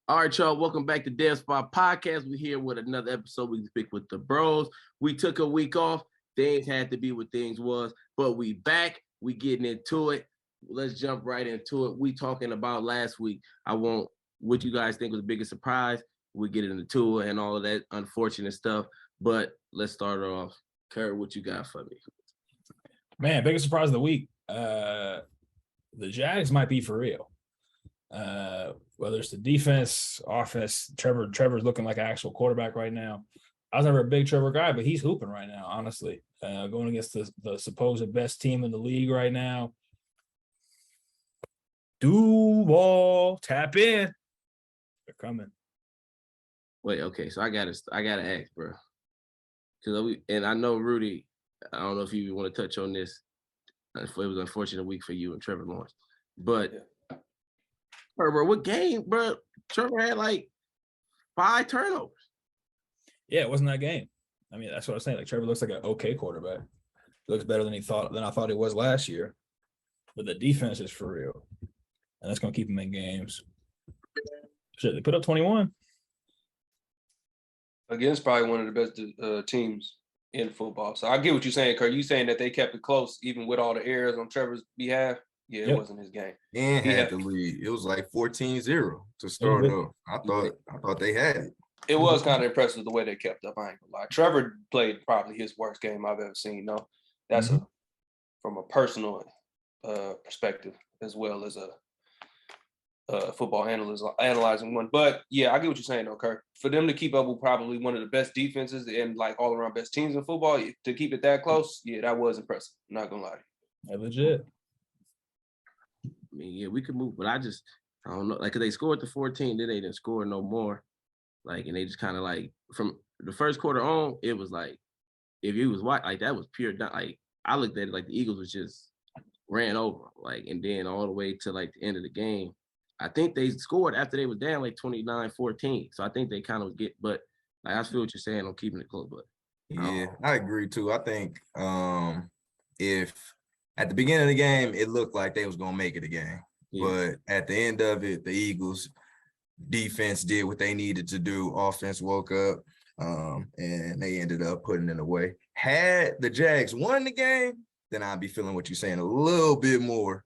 All right, y'all. Welcome back to Dev Spot Podcast. We're here with another episode. We speak with the bros. We took a week off. Things had to be what things was, but we back. We getting into it. Let's jump right into it. We talking about last week. I want what you guys think was the biggest surprise. We get into it and all of that unfortunate stuff. But let's start off. Kurt, what you got for me? Man, biggest surprise of the week. The Jags might be for real. Whether it's the defense, offense, Trevor's looking like an actual quarterback right now. I was never a big Trevor guy, but he's hooping right now, honestly. Going against the supposed best team in the league right now. Duval, tap in. They're coming. Wait, okay. So I gotta ask, bro. Because I know Rudy. I don't know if you want to touch on this. It was an unfortunate week for you and Trevor Lawrence, but. Bro, what game, bro? Trevor had like 5 turnovers. Yeah, it wasn't that game. I mean, that's what I was saying. Like Trevor looks like an okay quarterback. Looks better than I thought he was last year. But the defense is for real, and that's gonna keep him in games. Shit, they put up 21 against probably one of the best teams in football. So I get what you're saying, Kurt. You saying that they kept it close even with all the errors on Trevor's behalf. Yeah, it wasn't his game. And had the lead. It was like 14-0 to start off. I thought they had it. It was kind of impressive the way they kept up. I ain't gonna lie. Trevor played probably his worst game I've ever seen. No, that's from a personal perspective as well as a football analyst analyzing one. But yeah, I get what you're saying, though, Kurt. For them to keep up with probably one of the best defenses and like all around best teams in football, to keep it that close, yeah, that was impressive. I'm not gonna lie to you. Yeah, legit. I mean, yeah, we could move, but I don't know. Like, cause they scored the 14, then they didn't score no more. Like, and they just kind of like from the first quarter on, it was like if you was white, like that was pure. Like I looked at it like the Eagles was just ran over, like, and then all the way to like the end of the game. I think they scored after they was down like 29-14. So I think they kind of but like I feel what you're saying on keeping it close, but yeah, I agree too. I think if at the beginning of the game, it looked like they was going to make it a game. Yeah. But at the end of it, the Eagles defense did what they needed to do. Offense woke up, and they ended up putting it away. Had the Jags won the game, then I'd be feeling what you're saying a little bit more.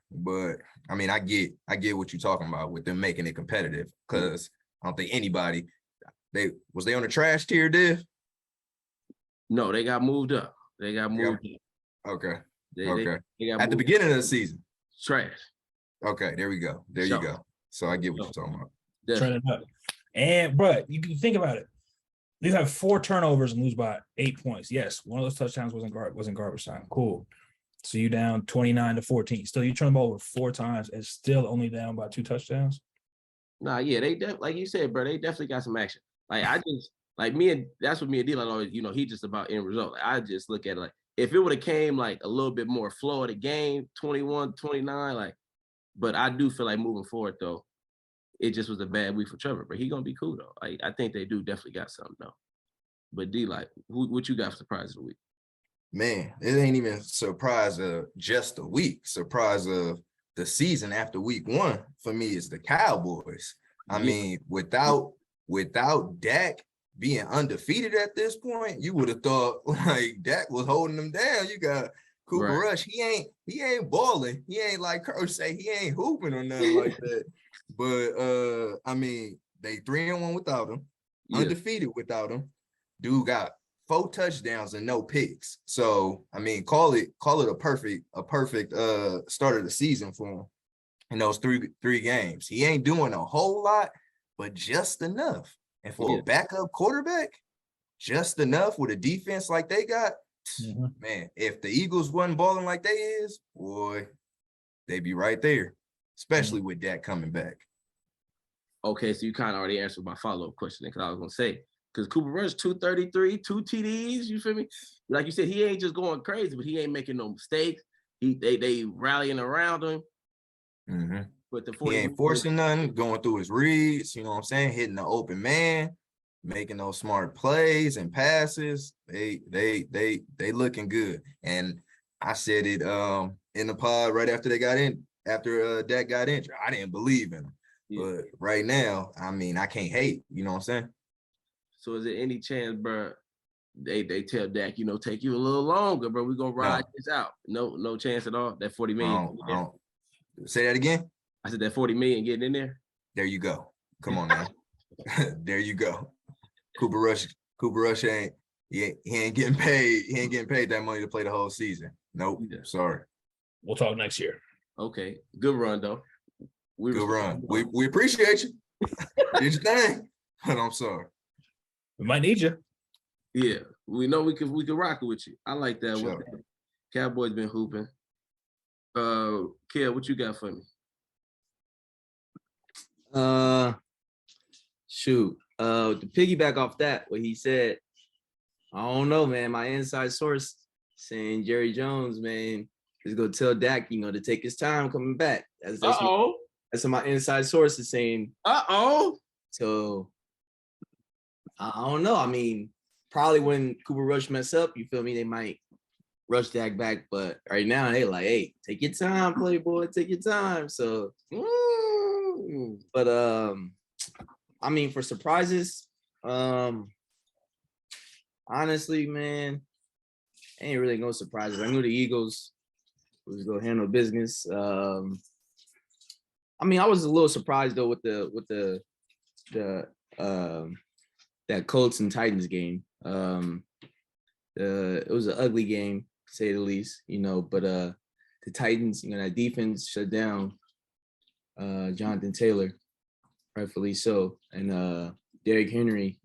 But, I mean, I get what you're talking about with them making it competitive because I don't think anybody – was they on the trash tier, Div? No, they got moved up. Okay. They at the beginning of the season. Trash. Okay, there we go. You go. So I get what you're talking about. Trending up. And but you can think about it. You have 4 turnovers and lose by 8 points. Yes, one of those touchdowns wasn't garbage time. Cool. So you down 29-14. Still, you turn the ball over 4 times and still only down by 2 touchdowns. Nah, yeah, they like you said, bro. They definitely got some action. Like I just like that's what me and D-Line always. He just about end result. Like, I just look at it like. If it would have came like a little bit more flow of the game, 21-29, like, but I do feel like moving forward though, it just was a bad week for Trevor. But he gonna be cool though. Like I think they do definitely got something though. But D, like, what you got for surprise of the week? Man, it ain't even surprise of just a week. Surprise of the season after week 1 for me is the Cowboys. I mean, without Dak being undefeated at this point, you would have thought like Dak was holding them down. You got Cooper Rush. He ain't balling. He ain't like Coach say, he ain't hooping or nothing like that. But I mean, they 3-1 without him, undefeated without him. Dude got 4 touchdowns and no picks. So I mean, call it a perfect start of the season for him in those three games. He ain't doing a whole lot, but just enough. And for a backup quarterback, just enough with a defense like they got, man, if the Eagles wasn't balling like they is, boy, they'd be right there, especially with Dak coming back. Okay, so you kind of already answered my follow-up question because I was going to say, because Cooper Rush, 233, 2 TDs, you feel me? Like you said, he ain't just going crazy, but he ain't making no mistakes. They rallying around him. Mm-hmm. But he ain't forcing nothing, going through his reads, you know what I'm saying, hitting the open man, making those smart plays and passes. They looking good. And I said it in the pod right after Dak got injured. I didn't believe in him. Yeah. But right now, I mean, I can't hate. You know what I'm saying? So is there any chance, bro? They tell Dak, take you a little longer, bro. We're gonna ride this out. No chance at all. That 40 million. I don't say that again. I said that 40 million getting in there. There you go. Come on now. There you go. Cooper Rush ain't getting paid. He ain't getting paid that money to play the whole season. Nope. Yeah. Sorry. We'll talk next year. Okay. Good run though. Good run. We appreciate you. Did your thing. But I'm sorry. We might need you. Yeah. We know we could rock it with you. I like that. Sure. Cowboys been hooping. Kel, what you got for me? To piggyback off that, what he said, I don't know, man. My inside source saying Jerry Jones, man, is gonna tell Dak, to take his time coming back. That's what my inside source is saying. So I don't know. I mean, probably when Cooper Rush mess up, you feel me? They might rush Dak back, but right now they like, hey, take your time, Playboy, take your time. So, but I mean, for surprises, honestly, man, ain't really no surprises. I knew the Eagles was gonna handle business. I mean, I was a little surprised though with the that Colts and Titans game. It was an ugly game, to say the least, but the Titans, that defense shut down Jonathan Taylor, rightfully so. And Derrick Henry,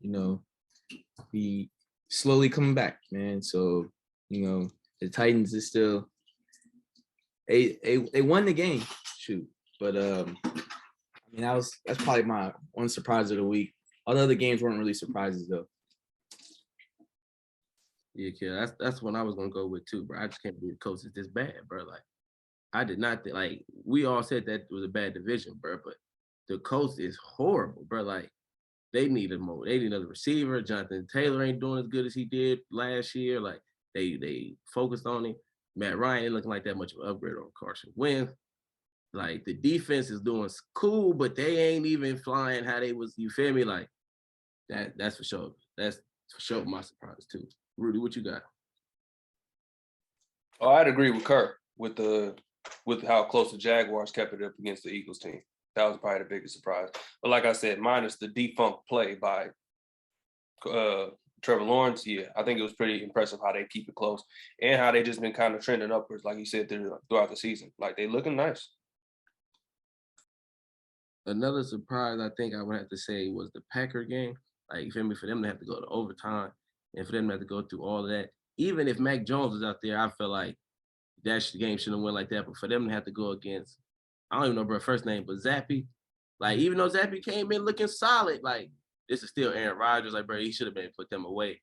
he slowly coming back, man. So, the Titans is still they won the game, shoot. But I mean, that's probably my one surprise of the week. All the other games weren't really surprises though. Yeah, kid, that's what I was gonna go with too, bro. I just can't believe the coach is this bad, bro. Like, I did not think, like, we all said that was a bad division, bro, but the coach is horrible, bro. Like, they need another receiver. Jonathan Taylor ain't doing as good as he did last year. Like, they focused on him. Matt Ryan ain't looking like that much of an upgrade on Carson Wentz. Like, the defense is doing cool, but they ain't even flying how they was, you feel me? Like, that's for sure. That's for sure my surprise too. Rudy, what you got? Oh, I'd agree with Kirk with how close the Jaguars kept it up against the Eagles team. That was probably the biggest surprise. But like I said, minus the defunct play by Trevor Lawrence, yeah, I think it was pretty impressive how they keep it close and how they just been kind of trending upwards, like you said, throughout the season. Like, they looking nice. Another surprise I think I would have to say was the Packer game. Like, you feel me? For them to have to go to overtime and for them to have to go through all of that. Even if Mac Jones was out there, I feel like that game shouldn't have went like that. But for them to have to go against, I don't even know bro first name, but Zappy. Like, even though Zappy came in looking solid, like, this is still Aaron Rodgers. Like, bro, he should have been put them away.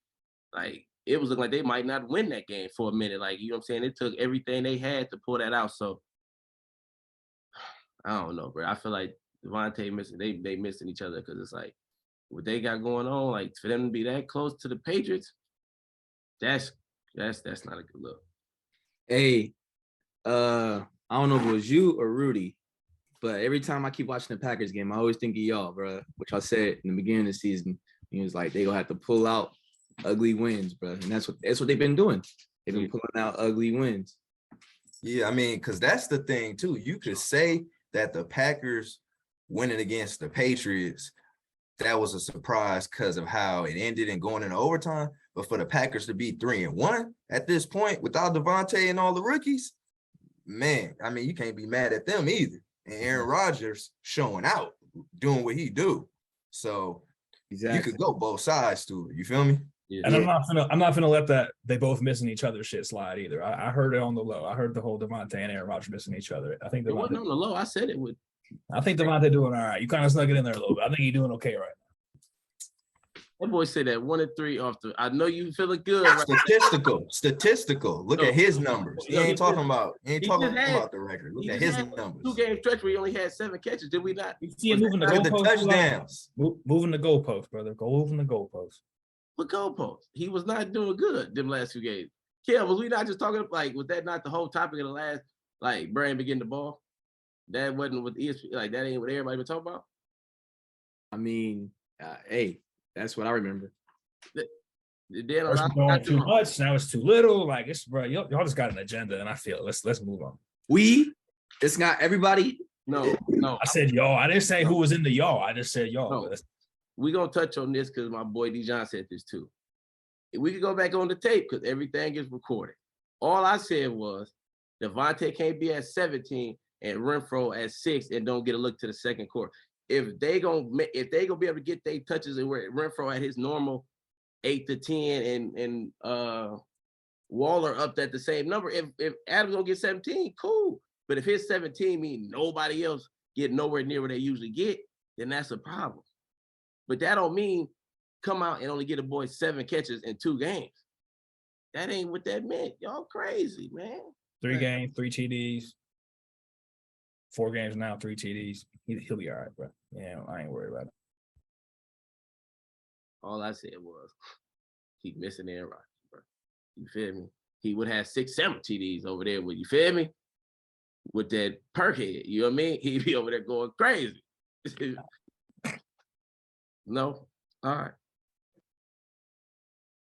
Like, it was looking like they might not win that game for a minute. Like, you know what I'm saying? It took everything they had to pull that out. So, I don't know, bro. I feel like Devontae missing, they missing each other because it's like what they got going on. Like, for them to be that close to the Patriots, that's not a good look. Hey, I don't know if it was you or Rudy, but every time I keep watching the Packers game, I always think of y'all, bro. Which I said in the beginning of the season, he was like, they gonna have to pull out ugly wins, bro, and that's what they've been doing. They've been pulling out ugly wins. Yeah, I mean, because that's the thing too. You could say that the Packers winning against the Patriots, that was a surprise because of how it ended and going into overtime. But for the Packers to be 3-1 at this point without Devontae and all the rookies, man, I mean, you can't be mad at them either. And Aaron Rodgers showing out, doing what he do. So exactly, you could go both sides to it. You feel me? Yeah. And I'm not gonna let that they both missing each other shit slide either. I heard it on the low. I heard the whole Devontae and Aaron Rodgers missing each other. I think it wasn't on the low. I said it would. I think Devontae doing all right. You kind of snuck it in there a little bit. I think he's doing okay right now. That boy said that 1-3 off the. I know you feeling good. Right? Statistical. Look at his numbers. He ain't talking about the record. Look at his numbers. 2-game stretch where he only had 7 catches. Did we not? You see him moving the goalpost. Touchdowns. Moving the goalpost, brother. Moving the goalpost. What goalpost? He was not doing good them last 2 games. Kel, was we not just talking like, was that not the whole topic of the last, like, Brian been getting the ball? That wasn't what ESPN, like, that ain't what everybody been talking about? I mean, hey, that's what I remember. Then First we're going too much, now it's too little. Like it's bro, y'all just got an agenda, and I feel let's move on. It's not everybody. No. I said y'all. I didn't say who was in the y'all. I just said y'all. No. We gonna touch on this because my boy Dijon said this too. We can go back on the tape because everything is recorded. All I said was Devontae can't be at 17 and Renfro at 6 and don't get a look to the second quarter. If they gonna be able to get their touches and where Renfro at his normal 8 to 10 and Waller up at the same number, if Adams gonna get 17, cool. But if his 17 means nobody else get nowhere near where they usually get, then that's a problem. But that don't mean come out and only get a boy 7 catches in 2 games. That ain't what that meant. Y'all crazy, man. 3 games, 3 TDs. 4 games now, 3 TDs. He'll be all right, bro. Yeah, I ain't worried about it. All I said was keep missing Aaron Rodgers, bro. You feel me? He would have 6, 7 TDs over there with, you feel me? With that perkhead, you know what I mean? He'd be over there going crazy. No? All right.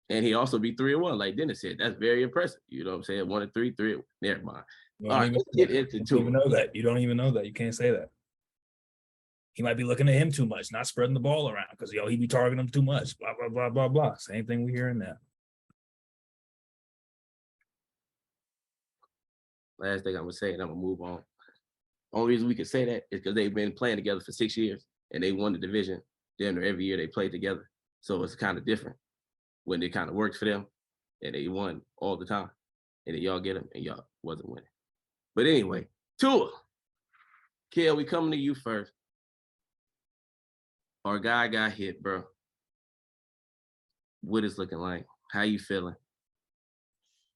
And he also be 3-1, like Dennis said. That's very impressive. You know what I'm saying? 1-3, 3. Never mind. All right, let's get into You don't even know that. You don't even know that. You can't say that. He might be looking at him too much, not spreading the ball around because he be targeting him too much. Blah blah blah blah blah. Same thing we hearing now. Last thing I'm gonna say, and I'm gonna move on. Only reason we can say that is because they've been playing together for 6 years and they won the division. Then every year they played together, so it's kind of different when it kind of works for them and they won all the time, and then y'all get them and y'all wasn't winning. But anyway, Tua, Kel, we coming to you first. Our guy got hit, bro. What is looking like? How you feeling?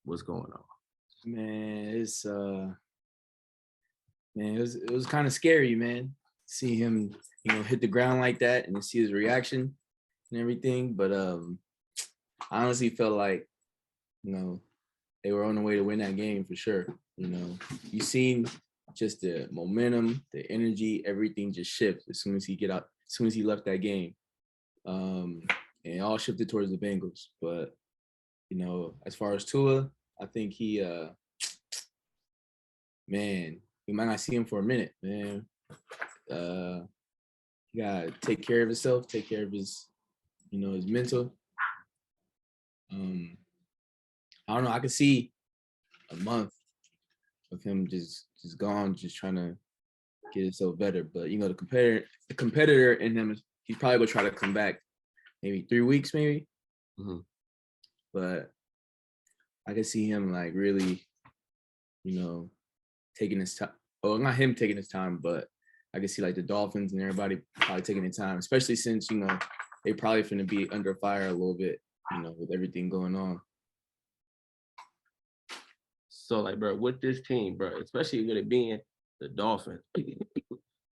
What's going on? Man, it was kind of scary, man. See him, hit the ground like that and see his reaction and everything. But I honestly felt like, they were on the way to win that game for sure. You seen just the momentum, the energy, everything just shift as soon as he left that game. And it all shifted towards the Bengals. But, as far as Tua, I think he might not see him for a minute, man. He gotta take care of himself, take care of his, his mental. I don't know. I could see a month of him just gone, just trying to get himself better. But the competitor in him, he's probably gonna try to come back, maybe 3 weeks, maybe. Mm-hmm. But I can see him like really, taking his time. Well, not him taking his time, but I can see like the Dolphins and everybody probably taking their time, especially since they probably finna be under fire a little bit, with everything going on. So, like, bro, with this team, bro, especially with it being the Dolphins,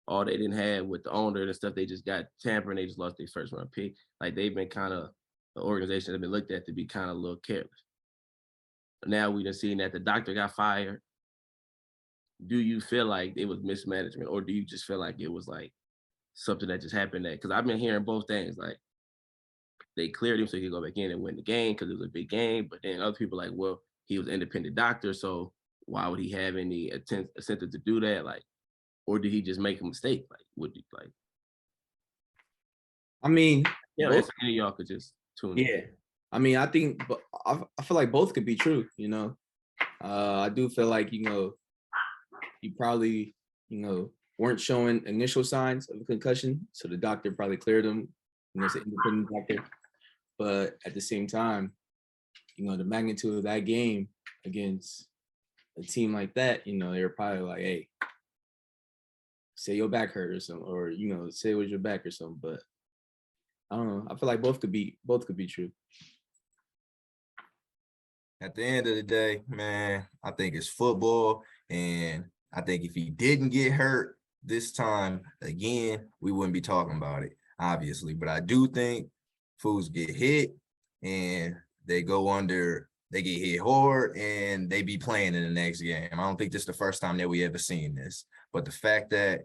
all they didn't have with the owner and stuff, they just got tampered and they just lost their first round pick. Like, they've been kind of an organization that have been looked at to be kind of a little careless. Now we done seen that the doctor got fired. Do you feel like it was mismanagement, or do you just feel like it was like something that just happened? Because I've been hearing both things. Like, they cleared him so he could go back in and win the game because it was a big game. But then other people like, well, he was an independent doctor, so why would he have any incentive to do that? Like, or did he just make a mistake? Like, would you like? I mean, If any of y'all could just tune in. Yeah, I mean, I think, but I feel like both could be true. I do feel like you probably weren't showing initial signs of a concussion, so the doctor probably cleared him. It's an independent doctor, but at the same time, the magnitude of that game against a team like that, they were probably like, hey, say your back hurt or something, or say it was your back or something. But I don't know. I feel like both could be true. At the end of the day, man, I think it's football, and I think if he didn't get hurt this time again, we wouldn't be talking about it, obviously. But I do think fools get hit and they get hit hard and they be playing in the next game. I don't think this is the first time that we ever seen this. But the fact that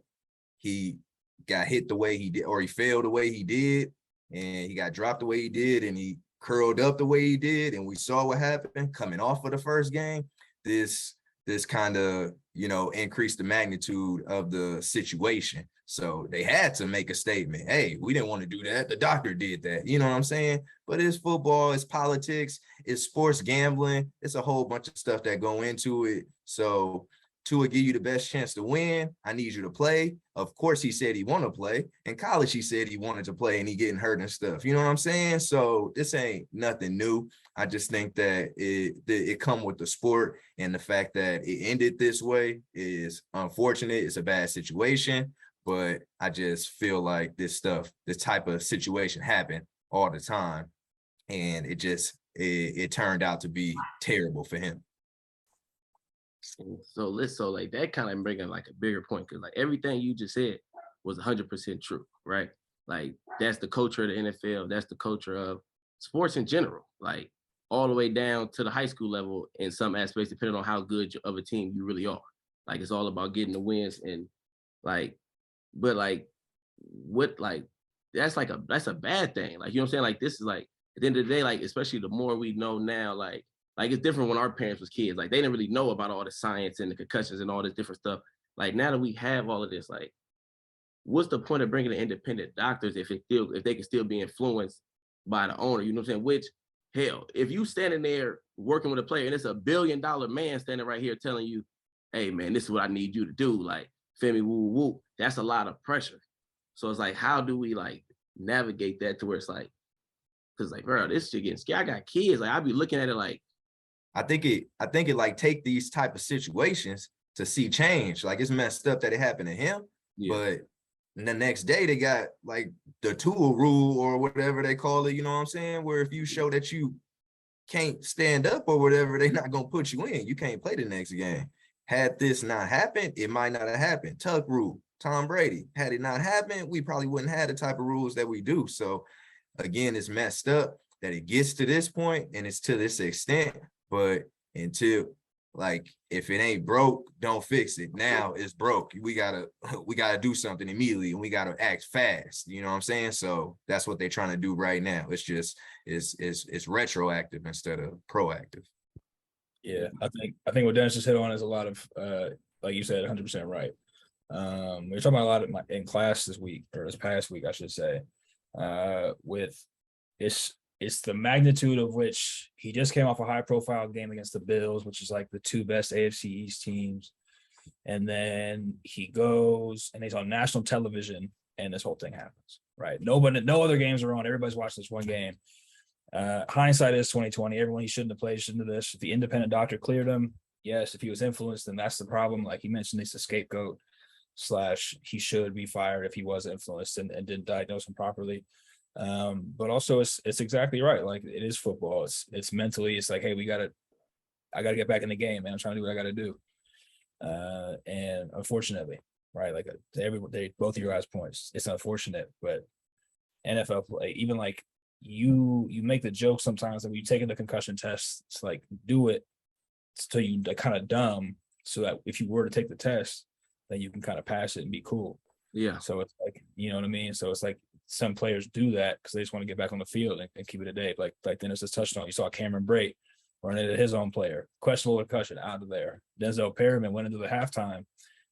he got hit the way he did, or he failed the way he did, and he got dropped the way he did, and he curled up the way he did, and we saw what happened coming off of the first game. This kind of, increased the magnitude of the situation. So they had to make a statement. Hey, we didn't want to do that. The doctor did that. You know what I'm saying? But it's football, it's politics, it's sports gambling. It's a whole bunch of stuff that go into it. So Tua give you the best chance to win. I need you to play. Of course, he said he want to play. In college, he said he wanted to play and he getting hurt and stuff. You know what I'm saying? So this ain't nothing new. I just think that it come with the sport, and the fact that it ended this way is unfortunate. It's a bad situation, but I just feel like this type of situation happen all the time, and it turned out to be terrible for him. So like that kind of bringing like a bigger point, because like everything you just said was 100% true, right? Like that's the culture of the NFL. That's the culture of sports in general, like all the way down to the high school level in some aspects, depending on how good of a team you really are. Like it's all about getting the wins, and like, but like what, like that's a bad thing. Like, you know what I'm saying? Like this is like at the end of the day, like especially the more we know now, like it's different when our parents was kids. Like they didn't really know about all the science and the concussions and all this different stuff. Like now that we have all of this, like what's the point of bringing in independent doctors if they can still be influenced by the owner? You know what I'm saying? Which, hell, if you standing there working with a player and it's $1 billion man standing right here telling you, hey man, this is what I need you to do, like feel me, woo woo, that's a lot of pressure. So it's like, how do we like navigate that to where it's like, because like, bro, this shit getting scary. I got kids. Like I be looking at it like, I think it like take these type of situations to see change. Like it's messed up that it happened to him, but the next day they got like the Tua rule or whatever they call it. You know what I'm saying? Where if you show that you can't stand up or whatever, they're not gonna put you in. You can't play the next game. Had this not happened, it might not have happened. Tuck rule, Tom Brady. Had it not happened, we probably wouldn't have the type of rules that we do. So again, it's messed up that it gets to this point and it's to this extent. But until, like, if it ain't broke, don't fix it. Now it's broke. We gotta do something immediately, and we gotta act fast. You know what I'm saying? So that's what they're trying to do right now. It's just it's retroactive instead of proactive. Yeah, I think what Dennis just hit on is a lot of like you said, 100% right. We were talking about a lot in class this week, or this past week, I should say, with it's the magnitude of which he just came off a high profile game against the Bills, which is like the two best AFC East teams. And then he goes and he's on national television and this whole thing happens, right? No other games are on. Everybody's watching this one game. Hindsight is 2020. Everyone he shouldn't have played, shouldn't have this. If the independent doctor cleared him, yes. If he was influenced, then that's the problem. Like he mentioned, he's a scapegoat / he should be fired if he was influenced and didn't diagnose him properly. But also it's exactly right. Like it is football. It's mentally, it's like, hey, I gotta get back in the game, man. I'm trying to do what I gotta do. And unfortunately, right, like both of your guys' points, it's unfortunate, but NFL play, even like you make the joke sometimes that when you taking the concussion test, it's like do it so you kind of dumb so that if you were to take the test, then you can kind of pass it and be cool. Yeah. So it's like, you know what I mean? So it's like some players do that because they just want to get back on the field and keep it a day. Like Dennis just touched on. You saw Cameron Brate running into his own player, questionable concussion, out of there. Denzel Perryman went into the halftime.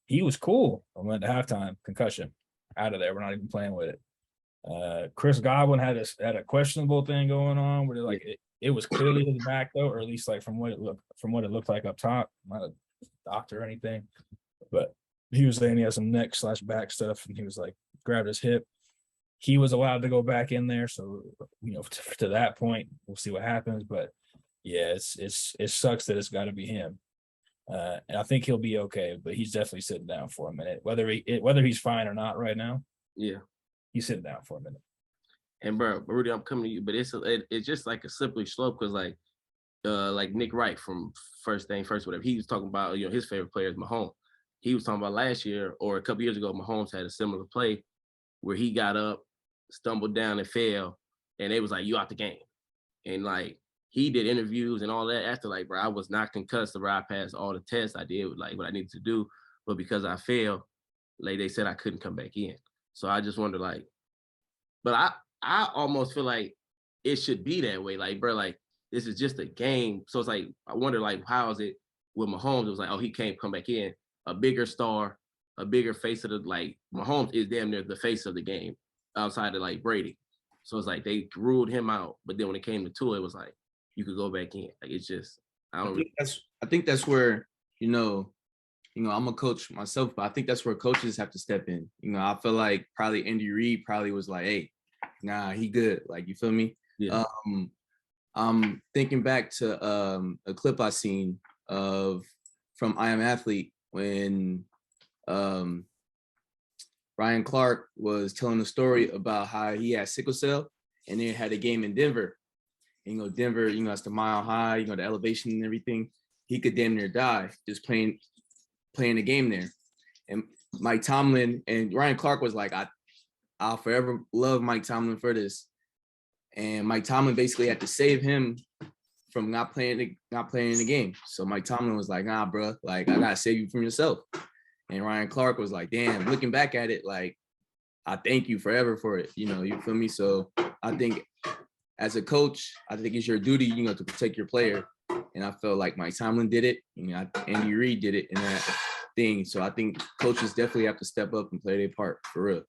He was cool. I went to halftime, concussion, out of there. We're not even playing with it. Chris Godwin had a questionable thing going on where like it was clearly his back though, or at least like from what it looked like up top. Not a doctor or anything, but he was saying he had some neck / back stuff, and he was like grabbed his hip. He was allowed to go back in there, so you know to that point, we'll see what happens. But yeah, it sucks that it's got to be him, and I think he'll be okay. But he's definitely sitting down for a minute, whether he's fine or not right now. Yeah, he's sitting down for a minute. And bro, Rudy, I'm coming to you, but it's just like a slippery slope because like Nick Wright from First Thing First, whatever, he was talking about, you know, his favorite player is Mahomes. He was talking about last year or a couple years ago, Mahomes had a similar play where he got up, stumbled down and fell, and they was like, you out the game. And like he did interviews and all that after, like, bro, I was not concussed, bro. I passed all the tests. I did like what I needed to do, but because I failed, like they said I couldn't come back in. So I just wonder, like, but I almost feel like it should be that way. Like, bro, like this is just a game. So it's like I wonder, like, how is it with Mahomes? It was like, oh, he can't come back in, a bigger star, a bigger face of the like. Mahomes is damn near the face of the game outside of like Brady. So it's like they ruled him out. But then when it came to Tua, it was like you could go back in. Like it's just I don't. I think that's where I'm a coach myself, but I think that's where coaches have to step in. I feel like probably Andy Reid probably was like, hey, nah, he good. Like, you feel me? Yeah. I'm thinking back to a clip I seen from I Am Athlete when Ryan Clark was telling a story about how he had sickle cell and then had a game in Denver. And, Denver, it's the mile high, the elevation and everything. He could damn near die just playing the game there. And Mike Tomlin and Ryan Clark was like, I'll forever love Mike Tomlin for this. And Mike Tomlin basically had to save him from not playing the game. So Mike Tomlin was like, nah, bro, like I gotta save you from yourself. And Ryan Clark was like, damn, looking back at it, like, I thank you forever for it. You feel me? So I think as a coach, I think it's your duty, to protect your player. And I felt like Mike Tomlin did it. Andy Reid did it in that thing. So I think coaches definitely have to step up and play their part for real.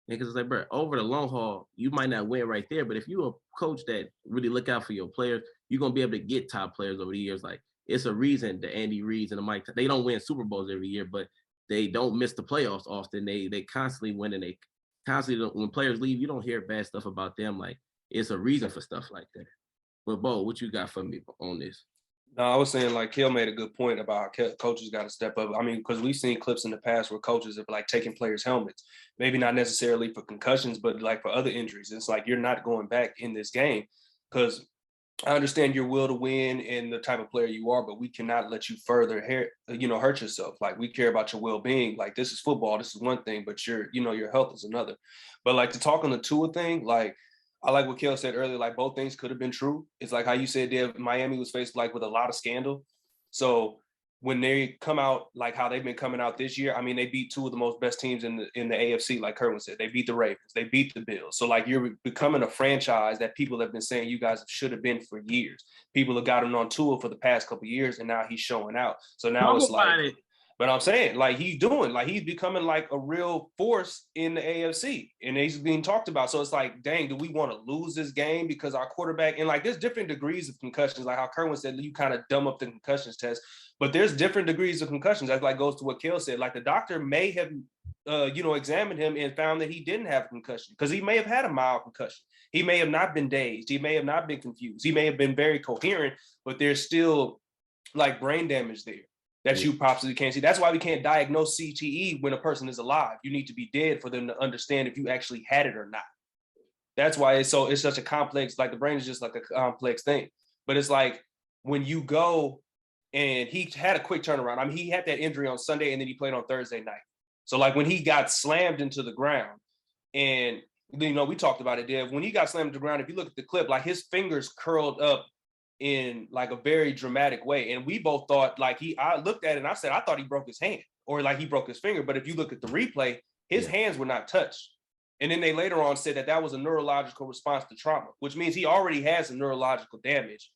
Yeah, because it's like, bro, over the long haul, you might not win right there, but if you're a coach that really look out for your players, you're gonna be able to get top players over the years. Like it's a reason the Andy Reids and the Mike, they don't win Super Bowls every year, but they don't miss the playoffs often. They constantly win, and they constantly when players leave, you don't hear bad stuff about them. Like it's a reason for stuff like that. But Bo, what you got for me on this? No, I was saying like Kill made a good point about how coaches got to step up. I mean, because we've seen clips in the past where coaches have like taken players' helmets, maybe not necessarily for concussions, but like for other injuries. It's like you're not going back in this game because I understand your will to win and the type of player you are, but we cannot let you further hurt yourself. Like we care about your well-being. Like this is football, this is one thing, but your health is another. But like to talk on the Tua thing, like I like what Kel said earlier, like both things could have been true. It's like how you said, Dev, Miami was faced like with a lot of scandal. So when they come out like how they've been coming out this year, I mean, they beat two of the most best teams in the AFC, like Kerwin said. They beat the Ravens, they beat the Bills. So like you're becoming a franchise that people have been saying you guys should have been for years. People have gotten on tour for the past couple of years, and now he's showing out. So now it's like, but I'm saying, like, he's becoming like a real force in the AFC, and he's being talked about. So it's like, dang, do we want to lose this game because our quarterback, and like, there's different degrees of concussions, like how Kerwin said, you kind of dumb up the concussions test, but there's different degrees of concussions. That like goes to what Kel said. Like the doctor may have, examined him and found that he didn't have a concussion because he may have had a mild concussion. He may have not been dazed. He may have not been confused. He may have been very coherent, but there's still like brain damage there that you possibly can't see. That's why we can't diagnose CTE when a person is alive. You need to be dead for them to understand if you actually had it or not. That's why it's such a complex, like the brain is just like a complex thing. But it's like when you go, and he had a quick turnaround. I mean, he had that injury on Sunday and then he played on Thursday night. So like when he got slammed into the ground, and we talked about it, Dev, when he got slammed to the ground, if you look at the clip, like his fingers curled up in like a very dramatic way. And we both thought I looked at it and I said, I thought he broke his hand or like he broke his finger. But if you look at the replay, his hands were not touched. And then they later on said that was a neurological response to trauma, which means he already has some neurological damage.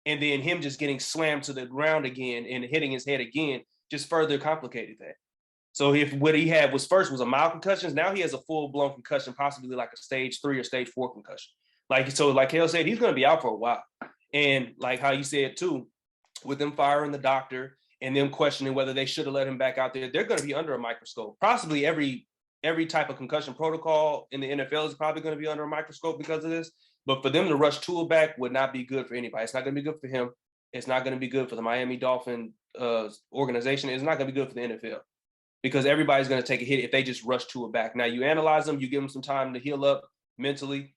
And then him just getting slammed to the ground again and hitting his head again just further complicated that. So if what he had was a mild concussion, now he has a full-blown concussion, possibly like a stage 3 or stage 4 concussion. Like Hale said, he's going to be out for a while. And like how you said too, with them firing the doctor and them questioning whether they should have let him back out there, they're going to be under a microscope. Possibly every type of concussion protocol in the NFL is probably going to be under a microscope because of this. But for them to rush Tua back would not be good for anybody. It's not going to be good for him. It's not going to be good for the Miami Dolphin organization. It's not going to be good for the NFL because everybody's going to take a hit if they just rush Tua back. Now you analyze them, you give him some time to heal up mentally,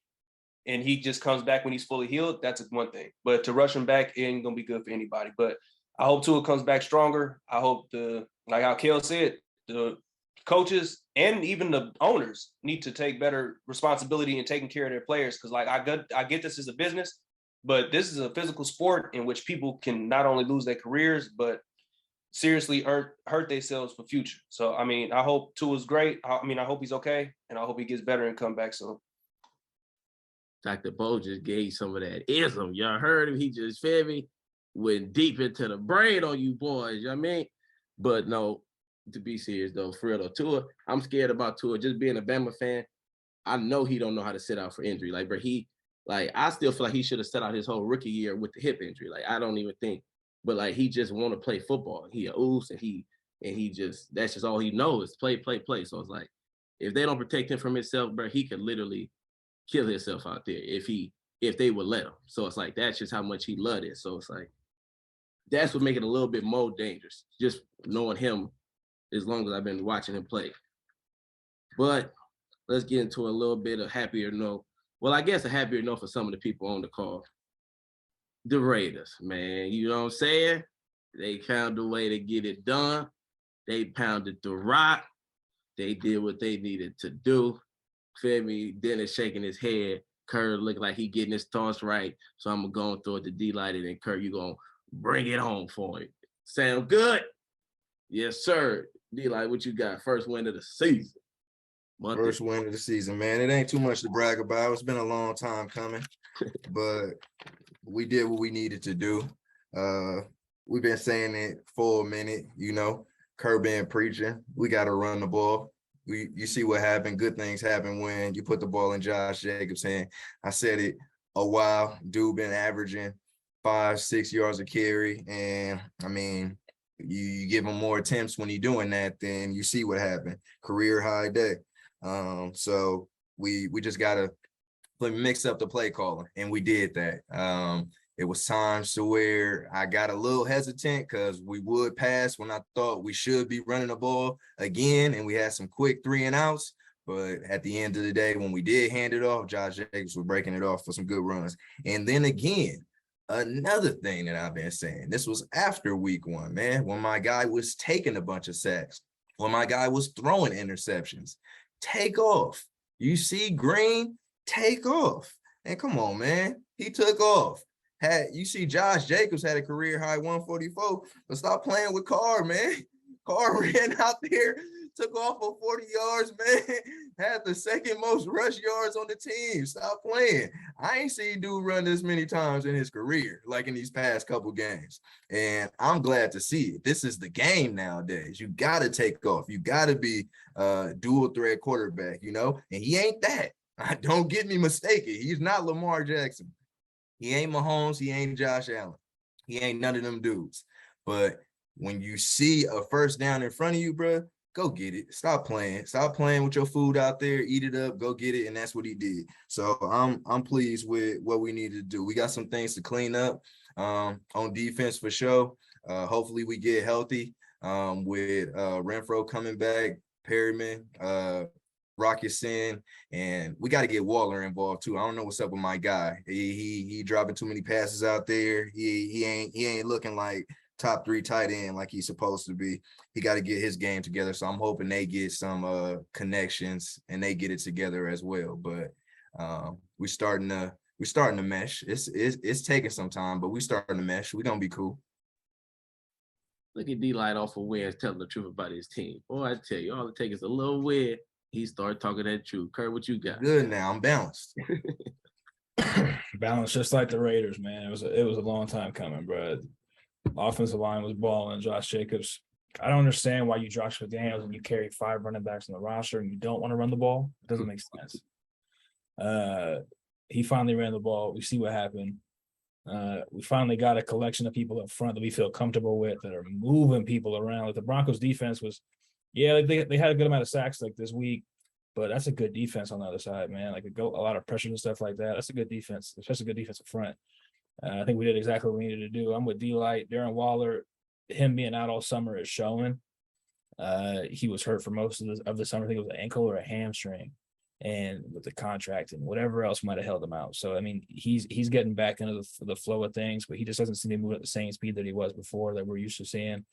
and he just comes back when he's fully healed, that's one thing. But to rush him back ain't going to be good for anybody. But I hope Tua comes back stronger. I hope like how Kel said, the coaches and even the owners need to take better responsibility in taking care of their players. Because like I get this as a business, but this is a physical sport in which people can not only lose their careers, but seriously hurt themselves for future. So I mean, I hope Tua's great. I hope he's okay, and I hope he gets better and come back soon. Dr. Bo just gave some of that ism. Y'all heard him. He just fed me, went deep into the brain on you boys. You know what I mean? But no, to be serious though, for real though, Tua, I'm scared about Tua. Just being a Bama fan, I know he don't know how to sit out for injury. Like, bro, I still feel like he should have set out his whole rookie year with the hip injury. Like, I don't even think, but like he just want to play football. He a oos and he just that's just all he knows, play. So it's like if they don't protect him from himself, bro, he could literally kill himself out there if they would let him. So it's like that's just how much he loved it. So it's like that's what make it a little bit more dangerous, just knowing him as long as I've been watching him play. But let's get into a little bit of happier note. Well, I guess a happier note for some of the people on the call. The Raiders, man, you know what I'm saying? They found a way to get it done. They pounded the rock. They did what they needed to do. Feel me? Dennis shaking his head. Kerr looked like he getting his thoughts right. So I'm gonna go and throw it to D-Light, and Kerr, you gonna bring it home for him. Sound good? Yes, sir. D-Light, what you got? First win of the season. First win of the season, man. It ain't too much to brag about. It's been a long time coming, but we did what we needed to do. We've been saying it for a minute, you know, Kerr been preaching. We got to run the ball. You see what happened. Good things happen when you put the ball in Josh Jacobs' hand. I said it a while. Dude been averaging 5-6 yards a carry. And I mean, you give him more attempts when you're doing that, then you see what happened. Career high day. So we just got to mix up the play calling, and we did that. It was times to where I got a little hesitant because we would pass when I thought we should be running the ball again, and we had some quick 3-and-outs. But at the end of the day, when we did hand it off, Josh Jacobs was breaking it off for some good runs. And then again, another thing that I've been saying, this was after week 1, man, when my guy was taking a bunch of sacks, when my guy was throwing interceptions. Take off. You see Green, take off. And come on, man. He took off. You see Josh Jacobs had a career high 144, but stop playing with Carr, man. Carr ran out there, took off for 40 yards, man. Had the second most rush yards on the team. Stop playing. I ain't seen dude run this many times in his career, like in these past couple games. And I'm glad to see it. This is the game nowadays. You got to take off. You got to be a dual threat quarterback, you know? And he ain't that. Don't get me mistaken. He's not Lamar Jackson. He ain't Mahomes. He ain't Josh Allen. He ain't none of them dudes. But when you see a first down in front of you, bro, go get it. Stop playing. Stop playing with your food out there. Eat it up. Go get it. And that's what he did. So I'm pleased with what we needed to do. We got some things to clean up on defense for sure. Hopefully we get healthy with Renfro coming back, Perryman, Rock Ya-Sin, and we got to get Waller involved too. I don't know what's up with my guy. He dropping too many passes out there. He ain't looking like top 3 tight end like he's supposed to be. He got to get his game together. So I'm hoping they get some connections and they get it together as well. But we're starting to mesh. It's taking some time, but we starting to mesh. We're gonna be cool. Look at D-Light off of wins telling the truth about his team. Boy, I tell you, all it takes is a little win. He started talking that truth. Kerr, what you got? Good now. I'm balanced. Balanced just like the Raiders, man. It was a long time coming, bro. Offensive line was balling. Josh Jacobs. I don't understand why you Josh McDaniels and you carry 5 running backs on the roster and you don't want to run the ball. It doesn't make sense. He finally ran the ball. We see what happened. We finally got a collection of people up front that we feel comfortable with that are moving people around. Like the Broncos defense was, yeah, they had a good amount of sacks like this week, but that's a good defense on the other side, man. Like a lot of pressure and stuff like that. That's a good defense, especially a good defensive front. I think we did exactly what we needed to do. I'm with D-Light. Darren Waller, him being out all summer is showing. He was hurt for most of the summer. I think it was an ankle or a hamstring, and with the contract and whatever else might have held him out. So I mean, he's getting back into the flow of things, but he just doesn't seem to move at the same speed that he was before that we're used to seeing.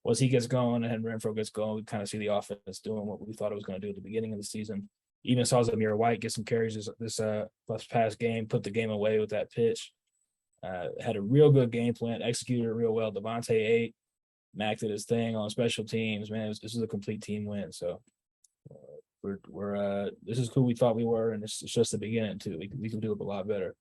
Once he gets going and Renfro gets going, we kind of see the offense doing what we thought it was going to do at the beginning of the season. Even saw Zamir White get some carries this past game, put the game away with that pitch. Had a real good game plan, executed it real well. Devontae ate. Mac did his thing on special teams. Man, this is a complete team win. So we're this is who we thought we were, and it's just the beginning too. We can do it a lot better.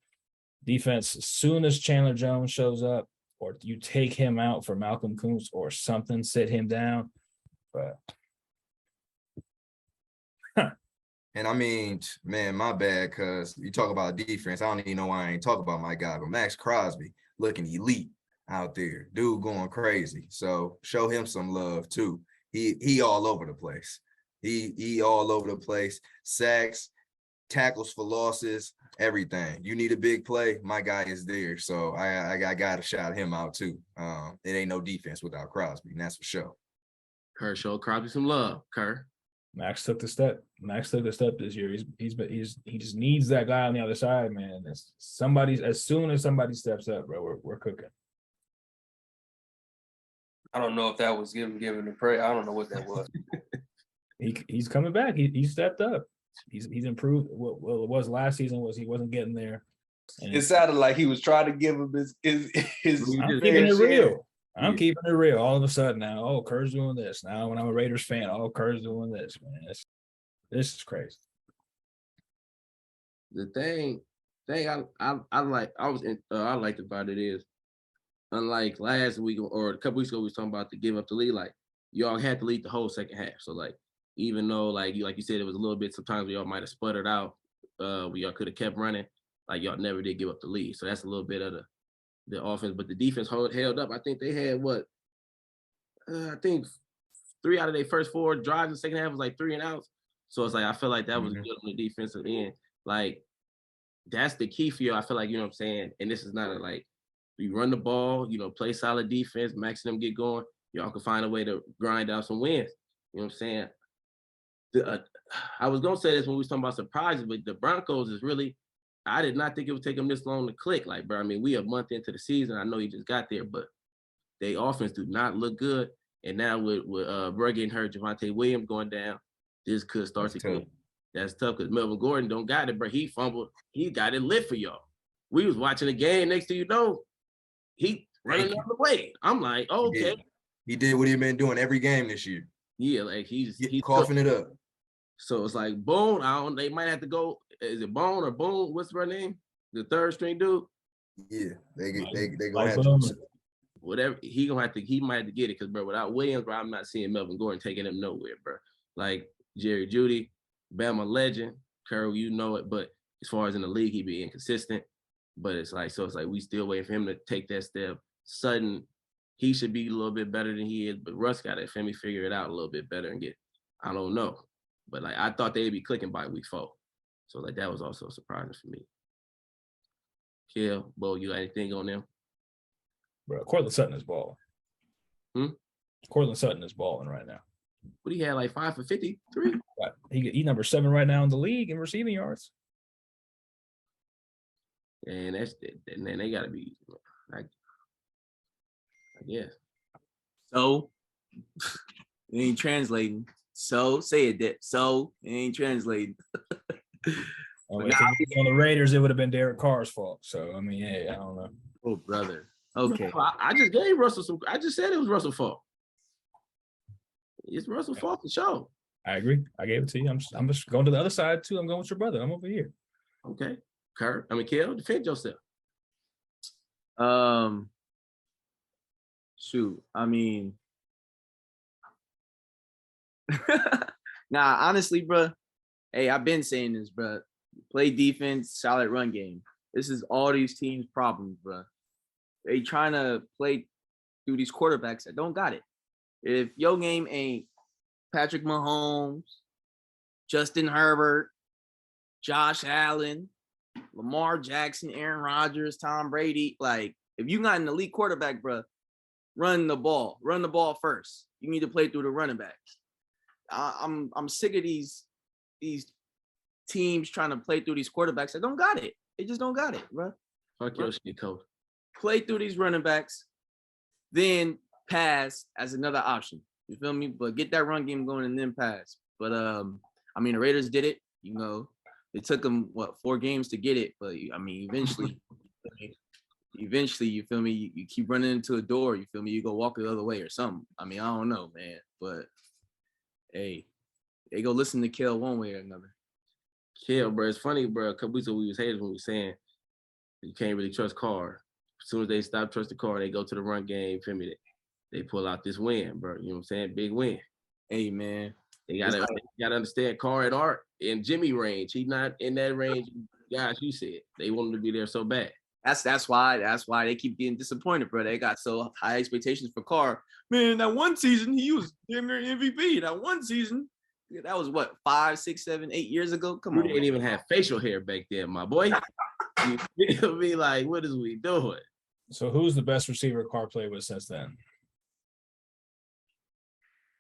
Defense. As soon as Chandler Jones shows up, or you take him out for Malcolm Kuntz or something, sit him down. But And I mean, man, my bad, because you talk about defense. I don't even know why I ain't talk about my guy, but Max Crosby looking elite out there. Dude going crazy. So show him some love too. He all over the place. He all over the place. Sacks, tackles for losses, everything. You need a big play, my guy is there. So I got to shout him out too. It ain't no defense without Crosby, and that's for sure. Kerr, show Crosby some love, Kerr. Max took the step. Max took the step this year. He just needs that guy on the other side, man. As soon as somebody steps up, bro, we're cooking. I don't know if that was giving the prayer. I don't know what that was. He's coming back. He stepped up. He's improved. What it was last season was he wasn't getting there. And It sounded like he was trying to give him his I'm fair keeping it share. real. I'm keeping it real. All of a sudden now, oh, Kerr's doing this. Now when I'm a Raiders fan, oh, Kerr's doing this, man. This is crazy. The thing I liked about it is, unlike last week or a couple weeks ago, we was talking about to give up the lead. Like y'all had to lead the whole second half. So like, even though like you said, it was a little bit. Sometimes y'all might have sputtered out. Y'all could have kept running. Like y'all never did give up the lead. So that's a little bit of the offense, but the defense held up. I think they had I think 3 out of their first 4 drives in the second half was like 3 and outs. So it's like I feel like that was good on the defensive end. Like that's the key for you. I feel like, you know what I'm saying? And this is not a like you run the ball, play solid defense, Max and them get going, y'all can find a way to grind out some wins. You know what I'm saying? I was gonna say this when we was talking about surprises, but the Broncos is really I did not think it would take them this long to click. Like, bro, I mean, we a month into the season. I know you just got there, but they offense do not look good. And now with Burr getting hurt, Javonte Williams going down, this could start to get. That's tough because Melvin Gordon don't got it, bro. He fumbled. He got it lit for y'all. We was watching the game. Next thing you know, he running the other way. I'm like, okay. He did what he been doing every game this year. Yeah, like he's coughing it up. So it's like Bone. They might have to go. Is it Bone or Boone? What's her name? The third string dude. Yeah, they gonna Like have Boone. to. Whatever he might have to get it because bro, without Williams, bro, I'm not seeing Melvin Gordon taking him nowhere, bro. Like Jerry Jeudy, Bama legend, Curl, you know it. But as far as in the league, he be inconsistent. But it's like we still waiting for him to take that step. Sutton, he should be a little bit better than he is, but Russ got to figure it out a little bit better and get. I don't know, but like I thought they'd be clicking by week 4, so like that was also surprising for me. Kill, Bo, you got anything on them? Bro, Cortland Sutton is balling. Cortland Sutton is balling right now. What he had like 5 for 53. Right. He number 7 right now in the league in receiving yards. And then they gotta be like, I guess. So it ain't translating. So say it, Dip. So it ain't translating. I mean, if it was on the Raiders, it would have been Derek Carr's fault. So I mean, hey, I don't know. Oh, brother. Okay. I just gave Russell I just said it was Russell's fault. It's Russell's fault for sure. I agree. I gave it to you. I'm just going to the other side too. I'm going with your brother. I'm over here. Okay. Kel, defend yourself. Shoot. I mean, honestly, bro. Hey, I've been saying this, bro. Play defense, solid run game. This is all these teams' problems, bro. They trying to play through these quarterbacks that don't got it. If your game ain't Patrick Mahomes, Justin Herbert, Josh Allen, Lamar Jackson, Aaron Rodgers, Tom Brady, like if you got an elite quarterback, bro, run the ball first. You need to play through the running backs. I'm sick of these teams trying to play through these quarterbacks that don't got it. They just don't got it, bro. Fuck your shit, coach. Play through these running backs, then pass as another option. You feel me? But get that run game going and then pass. But I mean, the Raiders did it. It took them 4 games to get it, but I mean, eventually eventually, you feel me? You keep running into a door, you feel me? You go walk the other way or something. I mean, I don't know, man. But hey, they go listen to Kel one way or another. Kill, bro. It's funny, bro. A couple weeks ago we was haters when we were saying you can't really trust Carr. As soon as they stop trusting Carr, they go to the run game. Feel me? They pull out this win, bro. You know what I'm saying? Big win. Hey, man. They gotta understand Carr and Art in Jimmy range. He's not in that range, guys. You said they want him to be there so bad. That's why they keep getting disappointed, bro. They got so high expectations for Carr. Man, that one season he was damn near MVP. That one season, that was what, 5, 6, 7, 8 years ago. Come We on, didn't even have facial hair back then, my boy. You feel me? Like, what is we doing? So who's the best receiver Carr played with since then?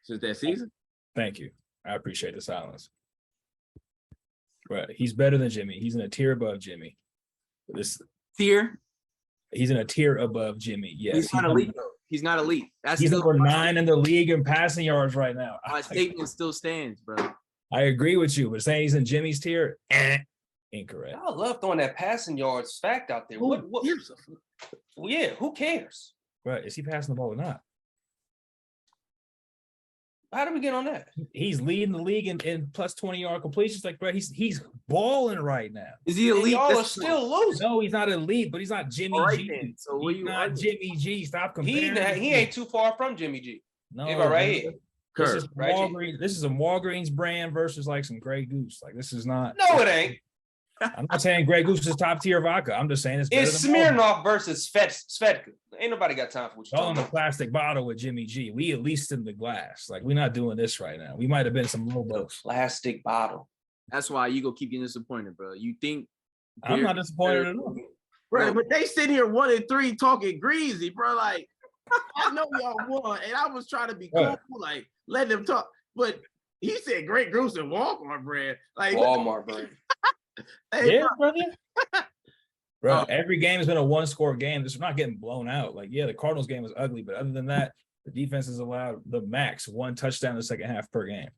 Since that season? Thank you. I appreciate the silence. But he's better than Jimmy. He's in a tier above Jimmy. tier. He's in a tier above Jimmy. Yes. He's not elite though. He's not elite. That's He's still, number 9 in the league in passing yards right now. my statement still stands, bro. I agree with you, but saying he's in Jimmy's tier, incorrect. I love throwing that passing yards fact out there. What? Yeah, who cares? Right. Is he passing the ball or not? How did we get on that? He's leading the league in plus 20-yard completions. Like, bro, he's balling right now. Is he And elite? y'all are That's still losing. No, he's not elite, but he's not Jimmy All right G. then. So what He's you not arguing? Jimmy G. Stop He comparing. ain't too far from Jimmy G. No, Give it right bro. here. This is Right, G? Walgreens. This is a Walgreens brand versus like some Grey Goose. Like, this is not. No, it ain't. I'm not saying Grey Goose is top tier vodka. I'm just saying it's better It's than Walgreens. Smirnoff versus Svedka. Ain't nobody got time for what It's you're all in talking the about. plastic bottle with Jimmy G. We at least in the glass. Like, we're not doing this right now. We might have been some Lobos. Plastic bottle. That's why you go keep getting disappointed, bro. You think I'm not disappointed at all. Bro, No. but they sitting here 1-3 talking greasy, bro. Like, I know y'all won, and I was trying to be cool, Right. like let them talk. But he said Great Goose and Walmart brand. Like, Walmart brand. hey, Yeah, bro, brother. Bro, Oh. every game has been a 1-score game. This is not getting blown out. Like, yeah, the Cardinals game was ugly, but other than that, the defense has allowed the max 1 touchdown in the second half per game.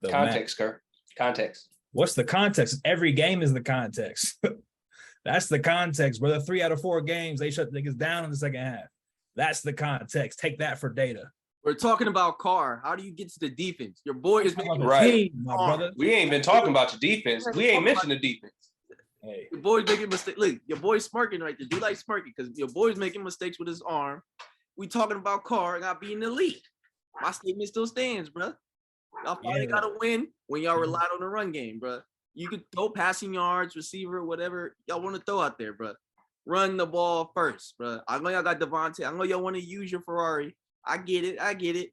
The max. Context, Kerr. Context. What's the context? Every game is the context. That's the context, brother. 3 out of 4 games, they shut niggas down in the second half. That's the context. Take that for data. we're talking about Carr? How do you get to the defense? Your boy is making Right. My brother. We ain't been talking about your defense. We ain't mentioned the defense. Hey, your boy's making mistakes. Look, your boy's smirking right there. Do like smirking because your boy's making mistakes with his arm. We talking about Carr not being elite. My statement still stands, bro. Y'all finally Yeah. got to win when y'all relied on the run game, bro. You could throw passing yards, receiver, whatever y'all want to throw out there, bro. Run the ball first, bro. I know y'all got Devontae. I know y'all want to use your Ferrari. I get it.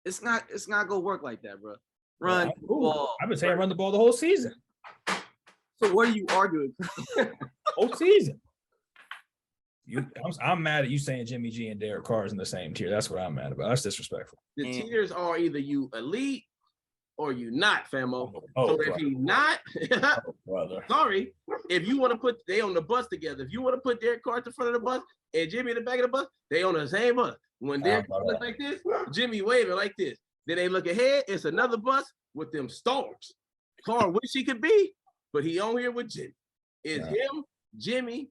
It's not gonna work like that, bro. Run the ball. I've been saying run the ball the whole season. So what are you arguing? Whole season. I'm mad at you saying Jimmy G and Derek Carr is in the same tier. That's what I'm mad about. That's disrespectful. the tiers are either you elite or you not, famo. Oh, So if he not, brother. sorry, if you want to put they on the bus together, if you want to put Derek Carr at the front of the bus and Jimmy in the back of the bus, they on the same bus. When Derek Carr look like this, Jimmy waving like this. Then they look ahead, it's another bus with them stars. Carr wish he could be, but he on here with Jimmy. It's him, Jimmy,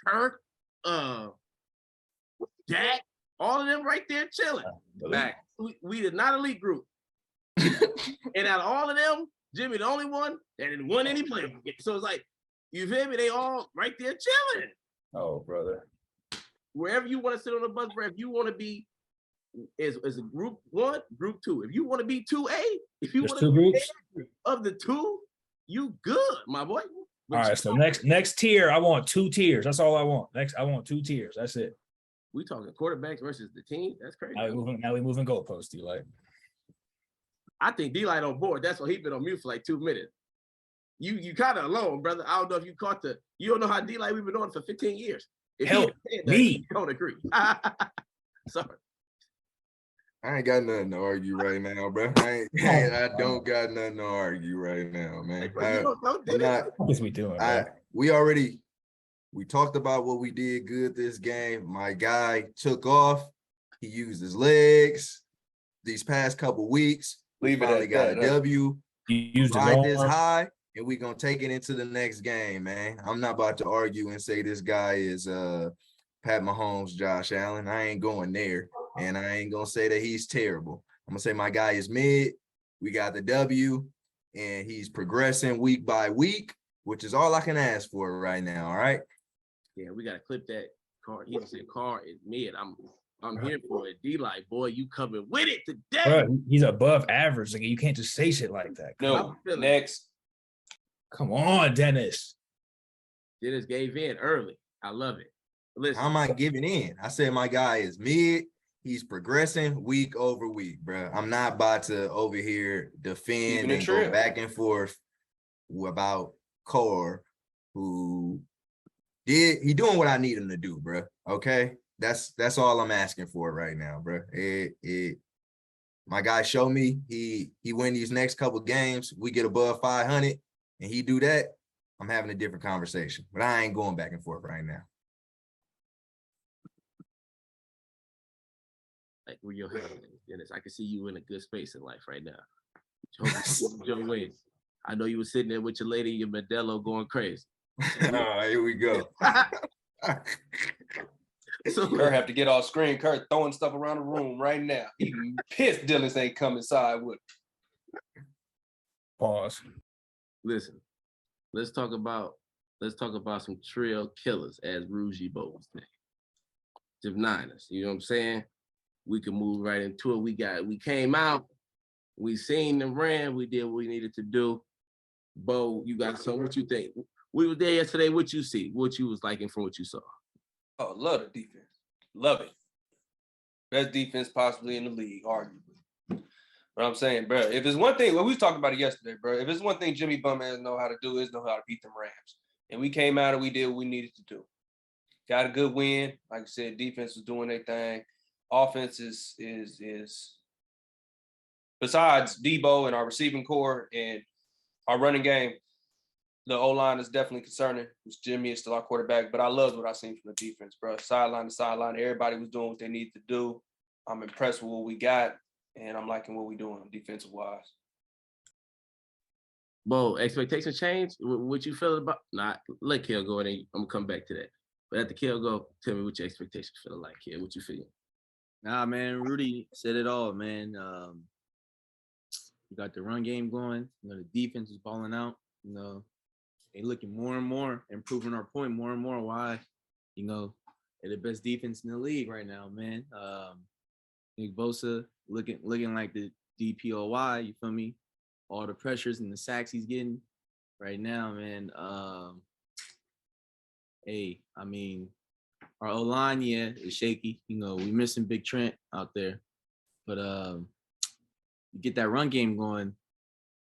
Kirk, Jack, all of them right there chilling. Back. We did not elite group. And out of all of them, Jimmy the only one that didn't win any playoff. So it's like, you feel me? They all right there chilling. Oh, brother. Wherever you want to sit on the bus, bro, if you want to be is a group 1, group 2. If you want to be 2A, if you There's want 2 to be groups. of the 2, you good, my boy. But All right, so next tier, I want 2 tiers. That's all I want. Next, I want 2 tiers. That's it. we talking quarterbacks versus the team. That's crazy. Now we moving goalposts, you like. I think D-Light on board. That's why he been on mute for like 2 minutes. You kind of alone, brother. I don't know if you caught you don't know how D-Light we've been on for 15 years. If Help he me. you don't agree. Sorry. I ain't got nothing to argue right now, bro. I don't got nothing to argue right now, man. Like, bro, you don't do I'm this. not. What is we doing, bro? We talked about what we did good this game. My guy took off. He used his legs these past couple weeks. Leave it Finally at got that. a huh? W. You used his Ride this arm. high, and we're gonna take it into the next game, man. I'm not about to argue and say this guy is Pat Mahomes, Josh Allen. I ain't going there, and I ain't gonna say that he's terrible. I'm gonna say my guy is mid. We got the W, and he's progressing week by week, which is all I can ask for right now. All right. Yeah, we gotta clip that car. He said car is mid. I'm here for it. D-Light, boy, you coming with it today. Bro, he's above average. Like, you can't just say shit like that. No, next. Come on, Dennis. Dennis gave in early. I love it. Listen, How am I giving in? I said my guy is mid. He's progressing week over week, bro. I'm not about to over here defend and go back and forth about Core, who he doing what I need him to do, bro. Okay, that's all I'm asking for right now, bro. My guy show me he win these next couple games, we get above 500, and he do that. I'm having a different conversation, but I ain't going back and forth right now. like where your head is, Dennis. I can see you in a good space in life right now. Joe Wayne. I know you were sitting there with your lady, your Modelo, going crazy. Here we go. So Kurt have to get off screen. Kurt throwing stuff around the room right now. He pissed Dylan ain't come inside with him. Pause. Listen, let's talk about some trail killers, as Rougie Bo was saying. The Niners, you know what I'm saying? We can move right into it. We came out, we seen them ran, we did what we needed to do. Bo, you got some, what you think? We were there yesterday, what you see? What you was liking from what you saw? Oh, love the defense. Love it. Best defense possibly in the league, arguably. But I'm saying, bro, if it's one thing, we was talking about it yesterday, bro. If it's one thing Jimmy Bumhans know how to do, is know how to beat them Rams. And we came out and we did what we needed to do. Got a good win. Like I said, defense was doing their thing. Offense is besides Debo and our receiving core and our running game, the O-line is definitely concerning. Jimmy is still our quarterback, but I loved what I seen from the defense, bro. Sideline to sideline, everybody was doing what they needed to do. I'm impressed with what we got, and I'm liking what we're doing defensive-wise. Bo, expectations change? What you feel about? Let Kel go, and then I'm going to come back to that. But at the Kel go, tell me what your expectations feel like here. What you feel? Nah, man, Rudy said it all, man. You got the run game going. You know, the defense is balling out. You know, they looking more and more, improving our point more and more. Why, you know, they're the best defense in the league right now, man. Nick Bosa looking like the DPOY. You feel me? All the pressures and the sacks he's getting right now, man. Hey, I mean, our O-line, yeah, is shaky. You know, we missing Big Trent out there. But you get that run game going,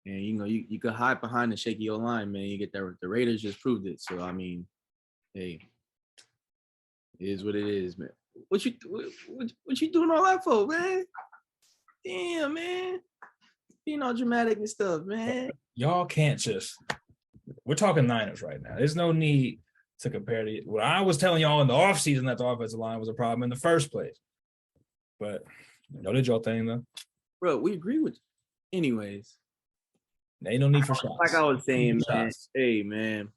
and, you know, you could hide behind the shaky O-line, man. You get that. The Raiders just proved it. So, I mean, hey, it is what it is, man. What you doing all that for, man? Damn, man. Being all dramatic and stuff, man. Y'all can't just – we're talking Niners right now. There's no need to compare to what I was telling y'all in the offseason that the offensive line was a problem in the first place. But y'all did y'all thing, though. Bro, we agree with you. Anyways. There ain't no need for shots. Like I was saying, man, hey, man,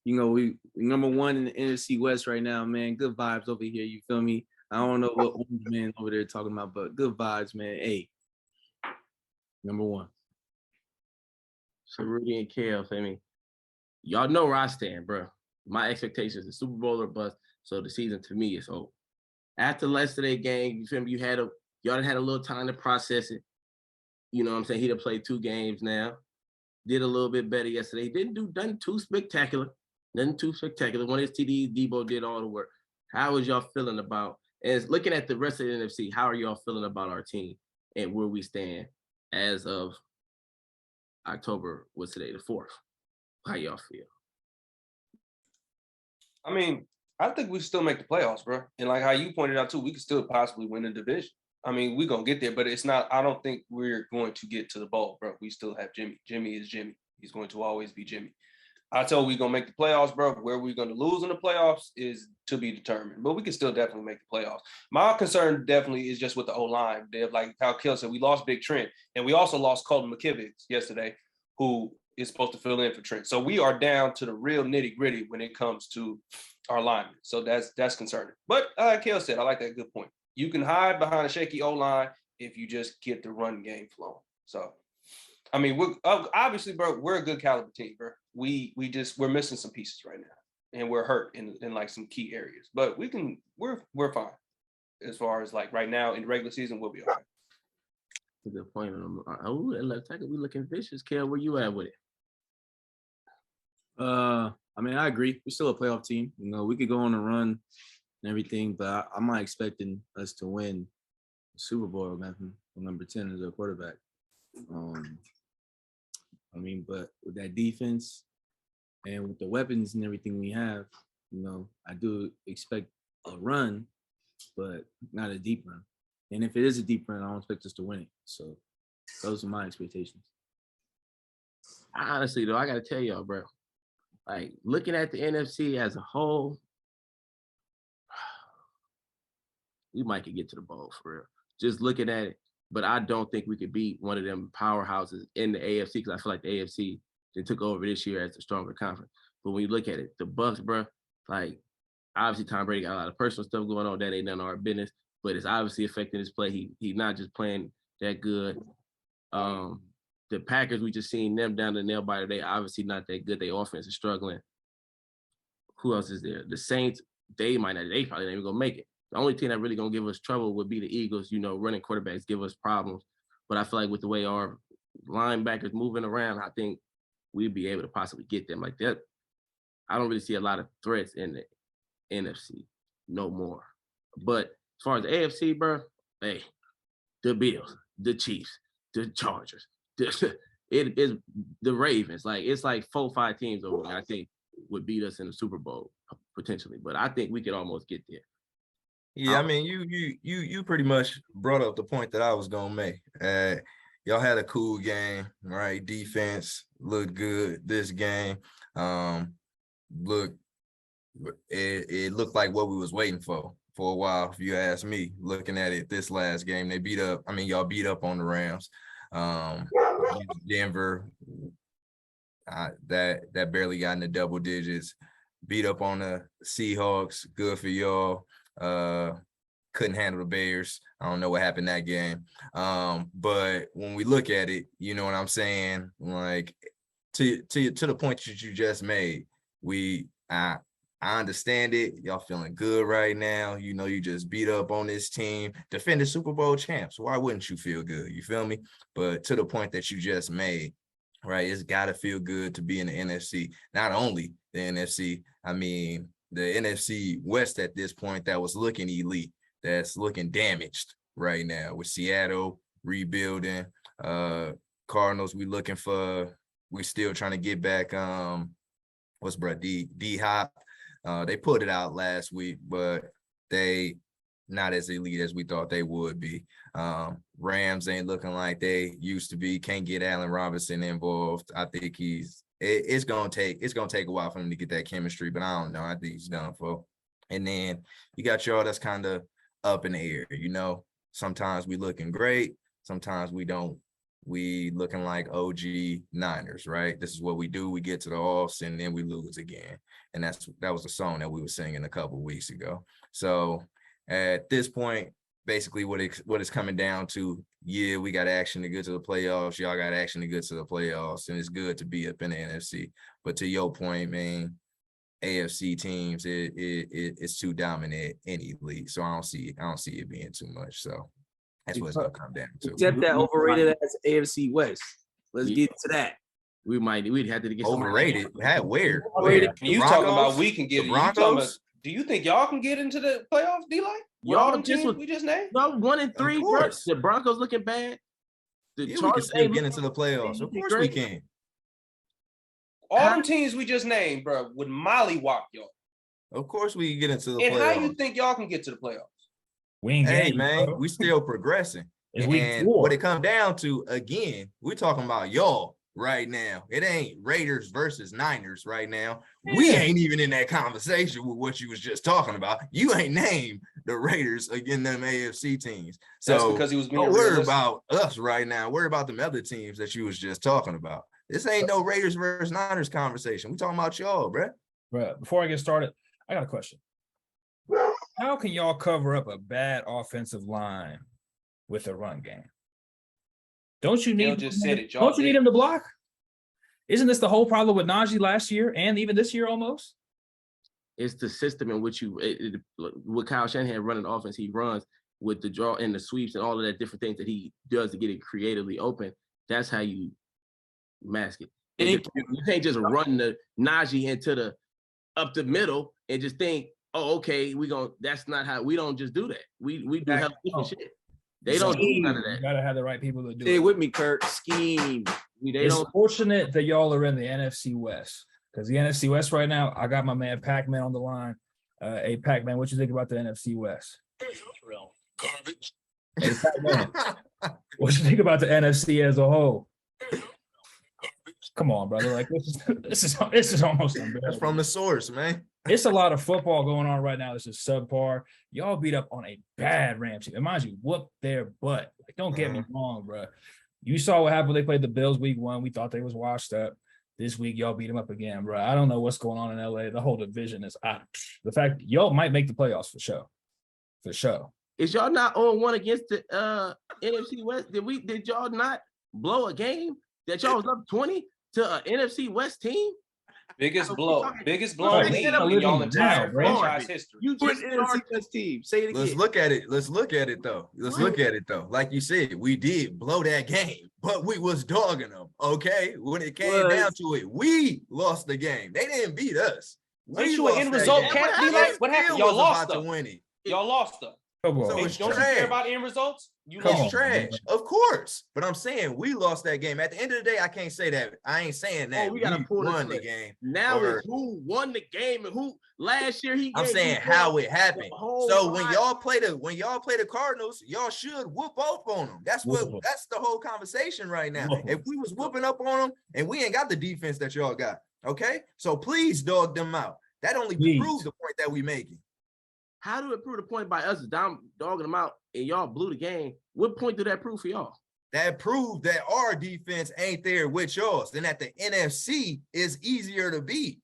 you know, we number one in the NFC West right now, man. Good vibes over here, you feel me? I don't know what old man over there talking about, but good vibes, man. Hey, number one. So Rudy and Kel, feel me? Y'all know where I stand, bro. My expectations is Super Bowl or bust. So the season to me is over. After yesterday game, you feel me? Y'all done had a little time to process it. You know what I'm saying? He done played 2 games now. Did a little bit better yesterday. Didn't do nothing too spectacular. Nothing too spectacular. One of his TDs, Debo did all the work. How is y'all feeling about, and looking at the rest of the NFC, how are y'all feeling about our team and where we stand as of October, what's today, the 4th? How y'all feel? I mean, I think we still make the playoffs, bro. And like how you pointed out too, we could still possibly win the division. I mean, we're going to get there, but it's not, I don't think we're going to get to the bowl, bro. We still have Jimmy. Jimmy is Jimmy. He's going to always be Jimmy. I told we're going to make the playoffs, bro. Where we're going to lose in the playoffs is to be determined, but we can still definitely make the playoffs. My concern definitely is just with the O-line. Like how Kel said, we lost Big Trent, and we also lost Colton McKivitz yesterday, who is supposed to fill in for Trent. So we are down to the real nitty gritty when it comes to our linemen. So that's concerning. But like Kel said, I like that good point. You can hide behind a shaky O-line if you just get the run game flowing. So, I mean, we're obviously, bro, we're a good caliber team, bro. We're missing some pieces right now, and we're hurt in like some key areas. But we're fine as far as like right now in the regular season. We'll be all right. Good point. Oh, that left tackle, we looking vicious. Kel, where you at with it? I mean, I agree. We're still a playoff team. You know, we could go on a run and everything, but I'm not expecting us to win the Super Bowl, man, from number 10 as a quarterback. I mean, but with that defense and with the weapons and everything we have, you know, I do expect a run, but not a deep run. And if it is a deep run, I don't expect us to win it. So those are my expectations. Honestly, though, I got to tell y'all, bro, like looking at the NFC as a whole, we might could get to the bowl for real. Just looking at it, but I don't think we could beat one of them powerhouses in the AFC because I feel like the AFC, they took over this year as the stronger conference. But when you look at it, the Bucks, bro, like obviously Tom Brady got a lot of personal stuff going on that ain't none of our business, but it's obviously affecting his play. He's not just playing that good. The Packers, we just seen them down the nail biter. They obviously not that good. Their offense is struggling. Who else is there? The Saints, they probably not even gonna make it. The only team that really gonna give us trouble would be the Eagles. You know, running quarterbacks give us problems. But I feel like with the way our linebackers moving around, I think we'd be able to possibly get them like that. I don't really see a lot of threats in the NFC no more. But as far as the AFC, bro, hey, the Bills, the Chiefs, the Chargers, it is the Ravens. Like it's like 4 or 5 teams over there, I think would beat us in the Super Bowl potentially. But I think we could almost get there. Yeah, I mean, you pretty much brought up the point that I was gonna make. Y'all had a cool game, right? Defense looked good this game. It looked like what we was waiting for a while, if you ask me. Looking at it this last game, y'all beat up on the Rams. Denver, that barely got in the double digits. Beat up on the Seahawks. Good for y'all. Couldn't handle the Bears. I don't know what happened that game. But when we look at it, you know what I'm saying? Like to the point that you just made, I understand it. Y'all feeling good right now. You know, you just beat up on this team, defended Super Bowl champs. Why wouldn't you feel good? You feel me? But to the point that you just made, right? It's got to feel good to be in the NFC. Not only the NFC, I mean, the NFC West at this point that was looking elite, that's looking damaged right now with Seattle rebuilding. Cardinals, we still trying to get back. D-Hop. They put it out last week, but they not as elite as we thought they would be. Rams ain't looking like they used to be. Can't get Allen Robinson involved. I think it's gonna take a while for him to get that chemistry, but I don't know. I think he's done for. And then you got y'all that's kind of up in the air. You know, sometimes we looking great, sometimes we don't. We looking like OG Niners, right? This is what we do. We get to the offs and then we lose again. And that was the song that we were singing a couple of weeks ago. So at this point, basically what it's coming down to, yeah, we got action to get to the playoffs. Y'all got action to get to the playoffs. And it's good to be up in the NFC. But to your point, man, AFC teams, it's too dominant in elite. So I don't see it being too much. So that's what it's gonna come down to. Except that overrated as AFC West. Let's get to that. We'd have to get overrated. Where? You talking about we can get it? Do you think y'all can get into the playoffs, D-Line? Y'all just we just named? Y'all 1-3, bro. The Broncos looking bad. The Chargers can get into the playoffs. Of course we can. All them teams we just named, bro, would mollywop y'all. Of course we can get into the playoffs. And how you think y'all can get to the playoffs? Hey, man, we still progressing. And what it comes down to, again, we're talking about y'all right now. It ain't Raiders versus Niners right now. We ain't even in that conversation with what you was just talking about. You ain't named the Raiders against them AFC teams. So that's because he was being don't worry about us right now. Worry about them other teams that you was just talking about. This ain't no Raiders versus Niners conversation. We talking about y'all, bro. But before I get started, I got a question. How can y'all cover up a bad offensive line with a run game? Don't you Dale need just said it, y'all don't you need did. him to block? Isn't this the whole problem with Najee last year and even this year almost? It's the system in which with Kyle Shanahan running the offense he runs with the draw and the sweeps and all of that different things that he does to get it creatively open. That's how you mask it. You can't just run the Najee into the up the middle and just think, oh, okay, that's not how we don't just do that. We do hella different shit. They don't do none of You that. gotta have the right people to do Stay it. with me, Kurt. Scheme. They It's don't. fortunate that y'all are in the NFC West because the NFC West right now, I got my man Pac-Man on the line. Hey, Pac-Man, what you think about the NFC West? Garbage. Hey, Pac-Man, what you think about the NFC as a whole? Come on, brother. Like this is almost That's embarrassing. from the source, man. It's a lot of football going on right now. This is subpar. Y'all beat up on a bad Rams team. And mind you, whoop their butt. Like, don't get me wrong, bro. You saw what happened when they played the Bills week 1. We thought they was washed up. This week, y'all beat them up again, bro. I don't know what's going on in LA. The whole division is out. The fact y'all might make the playoffs for sure. For sure. Is y'all not 0-1 against the NFC West? Did y'all not blow a game that y'all was up 20 to an NFC West team? Biggest Bro, blown they lead ended up in y'all losing now, entire bro. franchise history. You What just NFC started. West team? Say it again. Let's look at it. Let's look at it though. Let's look at it though. Like you said, we did blow that game, but we was dogging them. Okay, when it came down to it, we lost the game. They didn't beat us. Ain't you lost an end that result game. cat, We D-Light? What happened? still Y'all was lost about to though. win it. Y'all lost though. Come on. So Hey, it's don't you trash. care about the end results? You Come lost. on. It's trash, of course. But I'm saying we lost that game. At the end of the day, I can't say that. I ain't saying that we gotta pull won the the game. Now Or- it's who won the game and who last year he. I'm gave saying you how it happened. the whole So when ride. y'all play the Cardinals, y'all should whoop up on them. That's Whoop 'em. that's the whole conversation right now. Whoop 'em. If we was whooping up on them and we ain't got the defense that y'all got, okay? So please dog them out. That only Please. proves the point that we making. How do it prove the point by us dogging them out and y'all blew the game? What point do that prove for y'all? That proved that our defense ain't there with yours. Then at the NFC is easier to beat.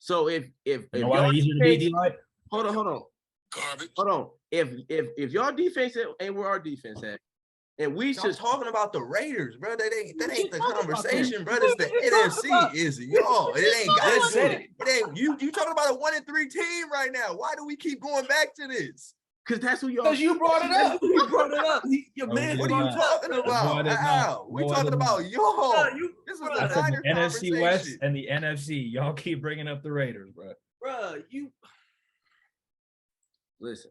So if You know why y'all they easier to beat, defense- D-Light? hold on. Garbage. If y'all defense ain't where our defense at, and we I'm should talking about the Raiders, bro. That ain't keep the talking about conversation, them. bro. It's the NFC. Is y'all. It ain't got Just said it. It ain't you talking about a 1-3 team right now. Why do we keep going back to this? because that's who y'all. Because you brought it up. You brought it up. Your Oh, man yeah. What brought are you it up. talking about? did not. How? We No, I talking did about y'all. Bro, you- This is bro. the I said Niner the NFC West conversation. and the NFC. Y'all keep bringing up the Raiders, bro. Bruh, you Listen,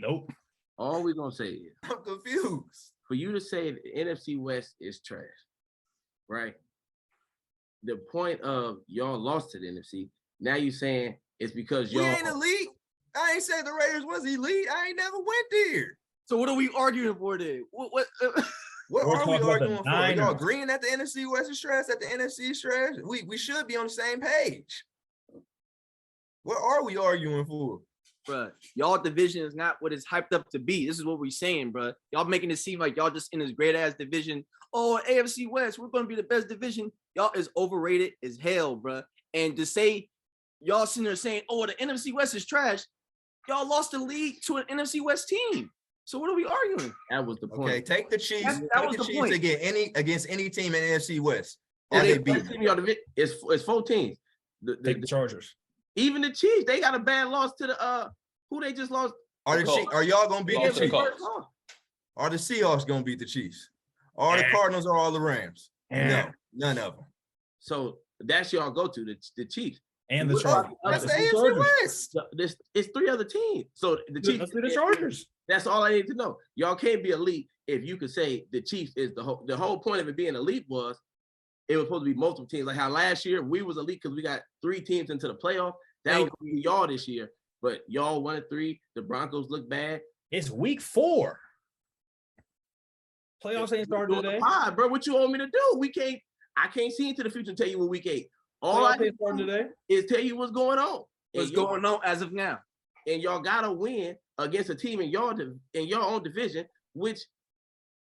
Nope. all we gonna say is I'm confused. for you to say the NFC West is trash, right? The point of y'all lost to the NFC. Now you saying it's because We y'all. ain't elite. I ain't said the Raiders was elite. I ain't never went there. so what are we arguing for then? What What We're are we talking about the arguing for? Y'all Niners. agreeing that the NFC West is trash, that the NFC is trash? We should be on the same page. What are we arguing for? bruh, y'all division is not what it's hyped up to be. This is what we're saying, bruh. Y'all making it seem like y'all just in this great ass division. Oh, AFC West, we're gonna be the best division. Y'all is overrated as hell, bruh. And to say y'all sitting there saying, oh, the NFC West is trash, y'all lost the league to an NFC West team. So what are we arguing? That was the point. Okay, take the Chiefs. That Take was the the Chiefs point. against any team in the NFC West. Oh, And they they beat team y'all divi- it's 4 teams. Take the Chargers. Even the Chiefs, they got a bad loss to the who they just lost. Are the Colts. Chiefs, are y'all gonna beat Lost the to the Chiefs? Colts. Oh, Are the Seahawks gonna beat the Chiefs? Are the Cardinals or all the Rams? No, none of them. So that's y'all go to the Chiefs. And the What about Chargers. the That's the other- AFC West. So it's 3 other teams. So the Chiefs. Let's do the Chargers. That's all I need to know. Y'all can't be elite if you could say the Chiefs is the whole point of it being elite was it was supposed to be multiple teams. Like how last year we was elite because we got 3 teams into the playoff. That was gonna be y'all this year, but y'all 1-3. The Broncos look bad. It's week 4. Playoffs ain't started Doing the today. pod, bro. What you want me to do? I can't see into the future and tell you what week 8. All I Playoffs can ain't started do today. is tell you what's going on. What's going on as of now? And y'all gotta win against a team in your own division, which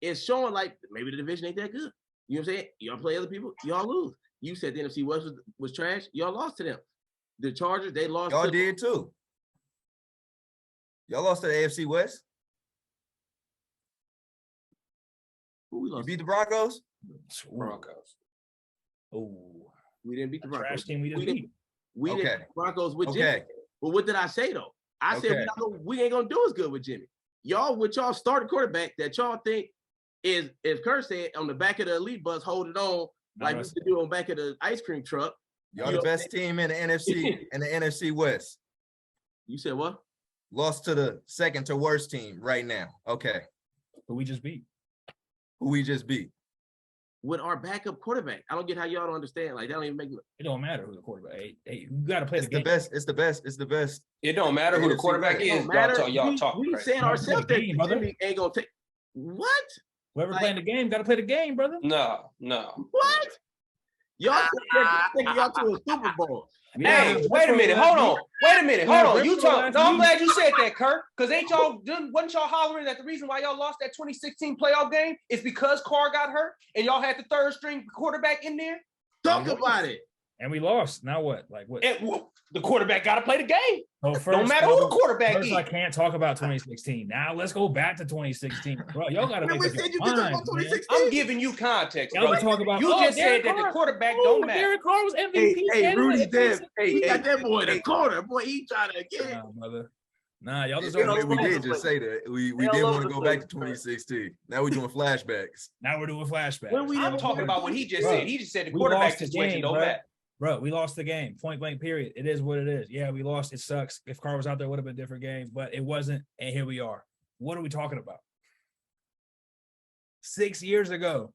is showing like maybe the division ain't that good. You know what I'm saying? Y'all play other people, y'all lose. You said the NFC West was trash. Y'all lost to them. The Chargers, they lost. Y'all to did too. Y'all lost to the AFC West. Who we You lost? beat the Broncos. Broncos. Oh, We didn't beat the Broncos. trash team we just We didn't- beat. We didn't Okay. beat the Broncos with Jimmy. Okay. But what did I say though? I said Okay. we ain't gonna do as good with Jimmy. Y'all with y'all starting quarterback that y'all think is, as Kurt said, on the back of the elite bus, holding on like we used to do on back of the ice cream truck. Y'all the best team in the NFC and the NFC West. You said what? Lost to the second to worst team right now. Okay. But we just beat. Who we just beat? With our backup quarterback. I don't get how y'all don't understand. Like that don't even make It don't matter who the quarterback. Hey, you got to play It's the the game. best. It's the best. It's the best. It don't matter who the NFC quarterback West. it is. don't matter. Y'all talking we crazy. saying You gotta play ourselves the that game, brother. Jimmy ain't gonna take what? Whoever Like- playing the game got to play the game, brother. No. What? Y'all taking y'all to a Super Bowl. Hey, Yeah, wait a minute. last Hold on. week. Wait a minute. Yeah, Hold on. You Bristol talk. last No, I'm week. glad you said that, Kurt. Because ain't y'all wasn't y'all hollering that the reason why y'all lost that 2016 playoff game is because Carr got hurt and y'all had the third string quarterback in there? Talk about it. And we lost. Now what? Like what? And the quarterback got to play the game. So No first, matter who the quarterback first is. I can't talk about 2016. Now let's go back to 2016, bro. Y'all got to When make we up said your you could talk minds, about man. 2016. I'm giving you context, Y'all bro. can talk about. You just Derek said that the Carr. quarterback Oh, don't matter. Derek Carr was MVP. Rudy candidate. Dev. He Hey, got that boy in the corner. Boy, he trying to get. Nah, brother. Nah, y'all just I don't. mean, we all over did the just say that. We They all did over want to the go back place, to 2016. Now we're doing flashbacks. Now we're doing flashbacks. When we I'm never talking won about what he just Bro, said. He just said the we quarterback lost the situation game, don't bro. matter. Bro, we lost the game. Point blank. Period. It is what it is. Yeah, we lost. It sucks. If Carr was out there, it would have been a different game, but it wasn't. And here we are. What are we talking about? 6 years ago.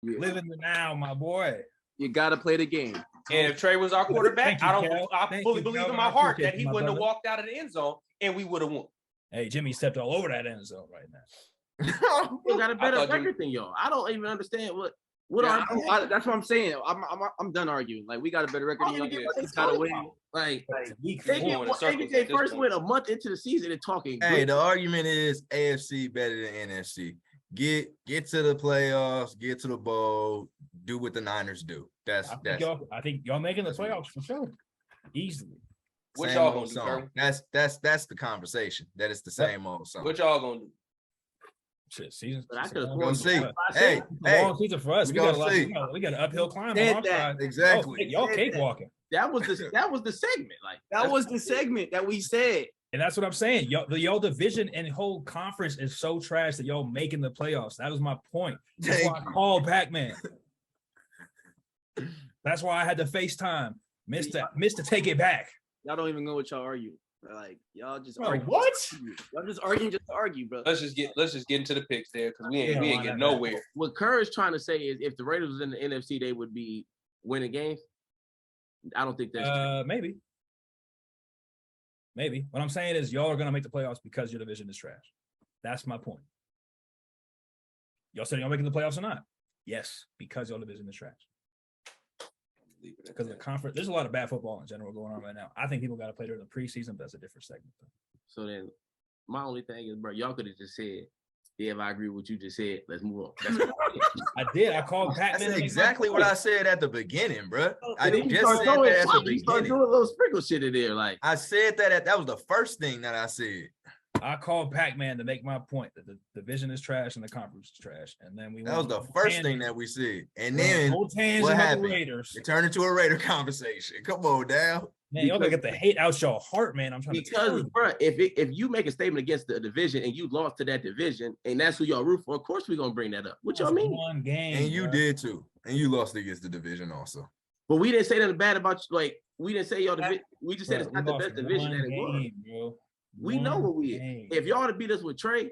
Yeah. Living the now, my boy. You gotta play the game. And if Trey was our quarterback, Thank you, Cal. I Thank fully you, believe Calvin. in my I heart appreciate that you, he my wouldn't have brother. walked out of the end zone and we would have won. Hey, Jimmy stepped all over that end zone right now. Still got a better thought you- record than y'all. I don't even understand what Yeah, our that's what I'm saying. I'm done arguing. Like we got a better record I than don't y'all. even get what It's they gotta talking win. about. Like Week they four. going in get circles their at this first point. win a month into the season and talking. Hey, good. the argument is AFC better than NFC. Get to the playoffs, get to the bowl, do what the Niners do. That's I think y'all making the playoffs for sure. Easily. What same y'all old gonna do, song. Kirby? That's the conversation. That is the same old song. What y'all gonna do? Shit, season. But I it's a could've long sworn Gonna season. see. Hey, It's a hey, long season for us. we We got a gonna lot. see. We got an uphill climb on Said our that. side. exactly. Y'all Said that. cakewalking. That was the segment. Like That was the segment that we said. And that's what I'm saying. Y'all division and whole conference is so trash that y'all making the playoffs. That was my point. That's why I Thank you. called Pac-Man. That's why I had to FaceTime. Mr. Take It Back. Y'all don't even know what y'all argue. Like y'all just Bro, argue. what? Y'all just arguing just to argue, bro. Let's just get into the picks there because we Yeah, ain't why getting not? nowhere. what Kerr is trying to say is if the Raiders was in the NFC, they would be winning games. I don't think that's true. Maybe. Maybe. What I'm saying is y'all are gonna make the playoffs because your division is trash. That's my point. Y'all said y'all making the playoffs or not? Yes, because your division is trash. Because the conference, there's a lot of bad football in general going on right now. I think people got to play during the preseason, but that's a different segment. So then my only thing is, bro, y'all could have just said, yeah, if I agree with what you just said, let's move on. That's what I did. I did. I called Pac-Man. That's to make my exactly what point. I said at the beginning, bro. I And then you just start said throwing that at flight. the You start beginning. doing a little sprinkle shit in there, like I said that was the first thing that I said. I called Pac-Man to make my point that the division is trash and the conference is trash. And then we That was went the on first tangent. thing that we said. And Went on then whole tangent what about the happened? Raiders. it turned into a Raider conversation. Come on now. Man, y'all gotta get the hate out your heart, man. I'm trying to tell because, you. bro, if you make a statement against the division and you lost to that division, and that's who y'all root for, of course we're gonna bring that up. What y'all That's mean? One game, And you bro. did too. And you lost against the division also. But we didn't say nothing bad about you. Like we didn't say y'all division. We just said Bro, it's not we the lost best division one that it was. game, bro. We know One what we game. is. If y'all to beat us with Trey,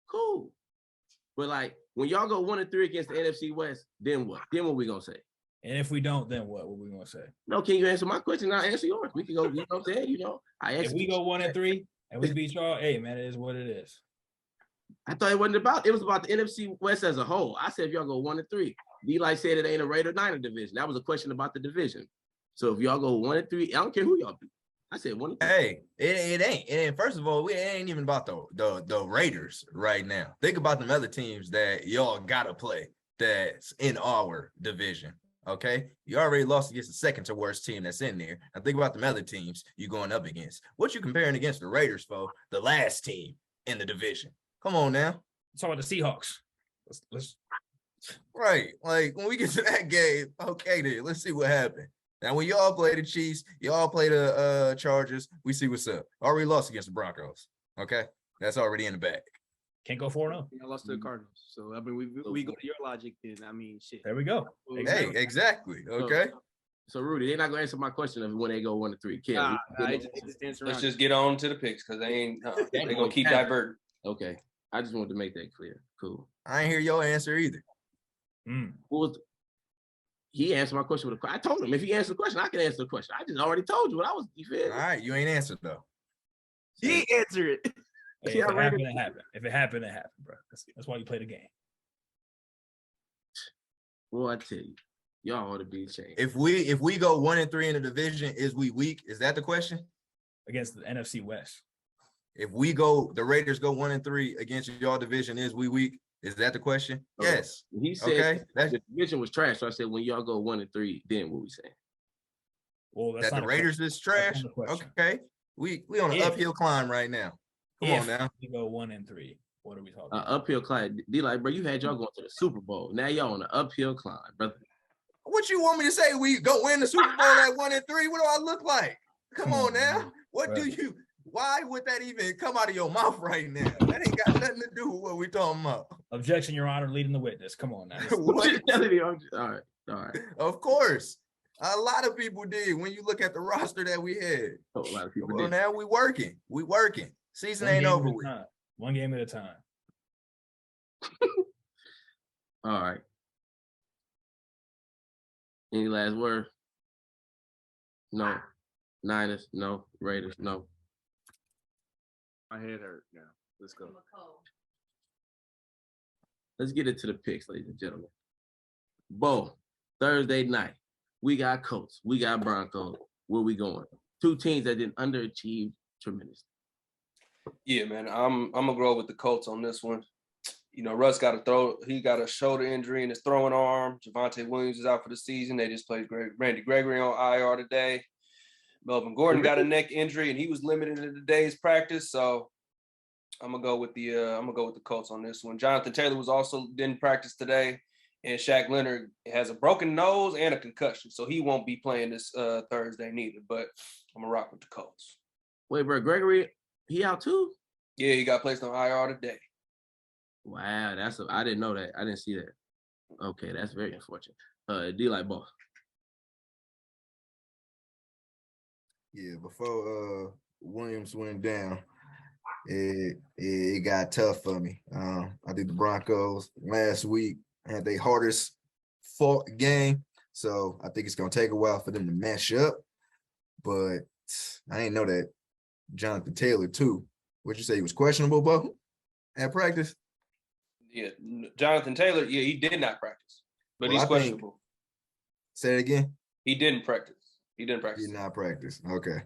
cool. But like when y'all go 1-3 against the NFC West, then what? Then what we gonna say? And if we don't, then what? What we gonna say? No, can you answer my question? I'll answer yours. We can go, you know what I'm saying? You know, I If answered. we go 1-3 and we beat y'all, hey man, it is what it is. I thought it wasn't about, it was about the NFC West as a whole. I said if y'all go 1-3. D-Light said it ain't a Raider Niner division. That was a question about the division. So if y'all go 1-3, I don't care who y'all beat. I said 1-3. Hey, it ain't. And first of all, it ain't even about the Raiders right now. Think about them other teams that y'all gotta play. that's in our division. Okay, you already lost against the second to worst team that's in there. Now think about the other teams you're going up against. What you comparing against the Raiders for? The last team in the division. Come on now. Let's talk about the Seahawks. Let's Right. Like when we get to that game, okay, then let's see what happened. Now, when y'all play the Chiefs, y'all play the Chargers, we see what's up. Already lost against the Broncos. Okay. That's already in the bag. can't go 4-0. I lost to the Cardinals. So I mean, we go to your logic, then I mean, shit. There we go. Hey, exactly. Okay. So Rudy, they're not gonna answer my question of when they go 1-3. Kill. Nah, it just dance Let's around. just get on to the picks because they ain't. They're gonna keep diverting. Okay. I just wanted to make that clear. Cool. I ain't hear your answer either. Mm. What was he answered my question with a question. I told him if he answered the question, I can answer the question. I just already told you what I was. You feel? All right. You ain't answered though. He answered it. Hey, if it happened, it happened. If it happened, it happened, bro. That's why you play the game. Well, I tell you, y'all ought to be ashamed. If we go 1-3 in the division, is we weak? Is that the question? Against the NFC West. If we go, the Raiders go 1-3 against y'all division, is we weak? Is that the question? Okay. Yes. He said Okay. That's the division was trash. So I said when y'all go 1-3, then what we saying? Well, that's that not the a Raiders is trash. That's not a question. Okay. We on an If- uphill climb right now. Come on If now. we go 1-3. What are we talking about? Uphill climb. D like, bro, you had y'all going to the Super Bowl. Now y'all on an uphill climb, brother. What you want me to say? We go win the Super Bowl at 1-3? What do I look like? Come on now. What do Right. you? Why would that even come out of your mouth right now? That ain't got nothing to do with what we talking about. Objection, Your Honor, leading the witness. Come on now. What? All right. Of course, a lot of people did. When you look at the roster that we had, A lot of people well, did. now we working. Season One ain't game over at a with. time. One game at a time. All right. Any last word? No. Niners, no. Raiders, no. My head hurt now. Let's go. Let's get into the picks, ladies and gentlemen. Bo, Thursday night, we got Colts, we got Broncos. Where we going? Two teams that didn't underachieve tremendously. Yeah, man. I'm gonna grow with the Colts on this one. You know, Russ got a shoulder injury in his throwing arm. Javonte Williams is out for the season. They just played Randy Gregory on IR today. Melvin Gordon got a neck injury and he was limited in today's practice. So I'm gonna go with the Colts on this one. Jonathan Taylor didn't practice today, and Shaq Leonard has a broken nose and a concussion, so he won't be playing this Thursday neither. But I'm gonna rock with the Colts. Wait, bro, Gregory, he out too? Yeah, he got placed on IR today. Wow, I didn't know that. I didn't see that. Okay, that's very unfortunate. D like boss. Yeah, before Williams went down, it got tough for me. I think the Broncos last week had their hardest fought game, so I think it's gonna take a while for them to mesh up. But I didn't know that Jonathan Taylor too. What'd you say he was questionable, Bo, at practice? Yeah, Jonathan Taylor. Yeah, he did not practice, but Well, he's I think- questionable. Say it again. He didn't practice. He didn't practice. Did not practice. Okay.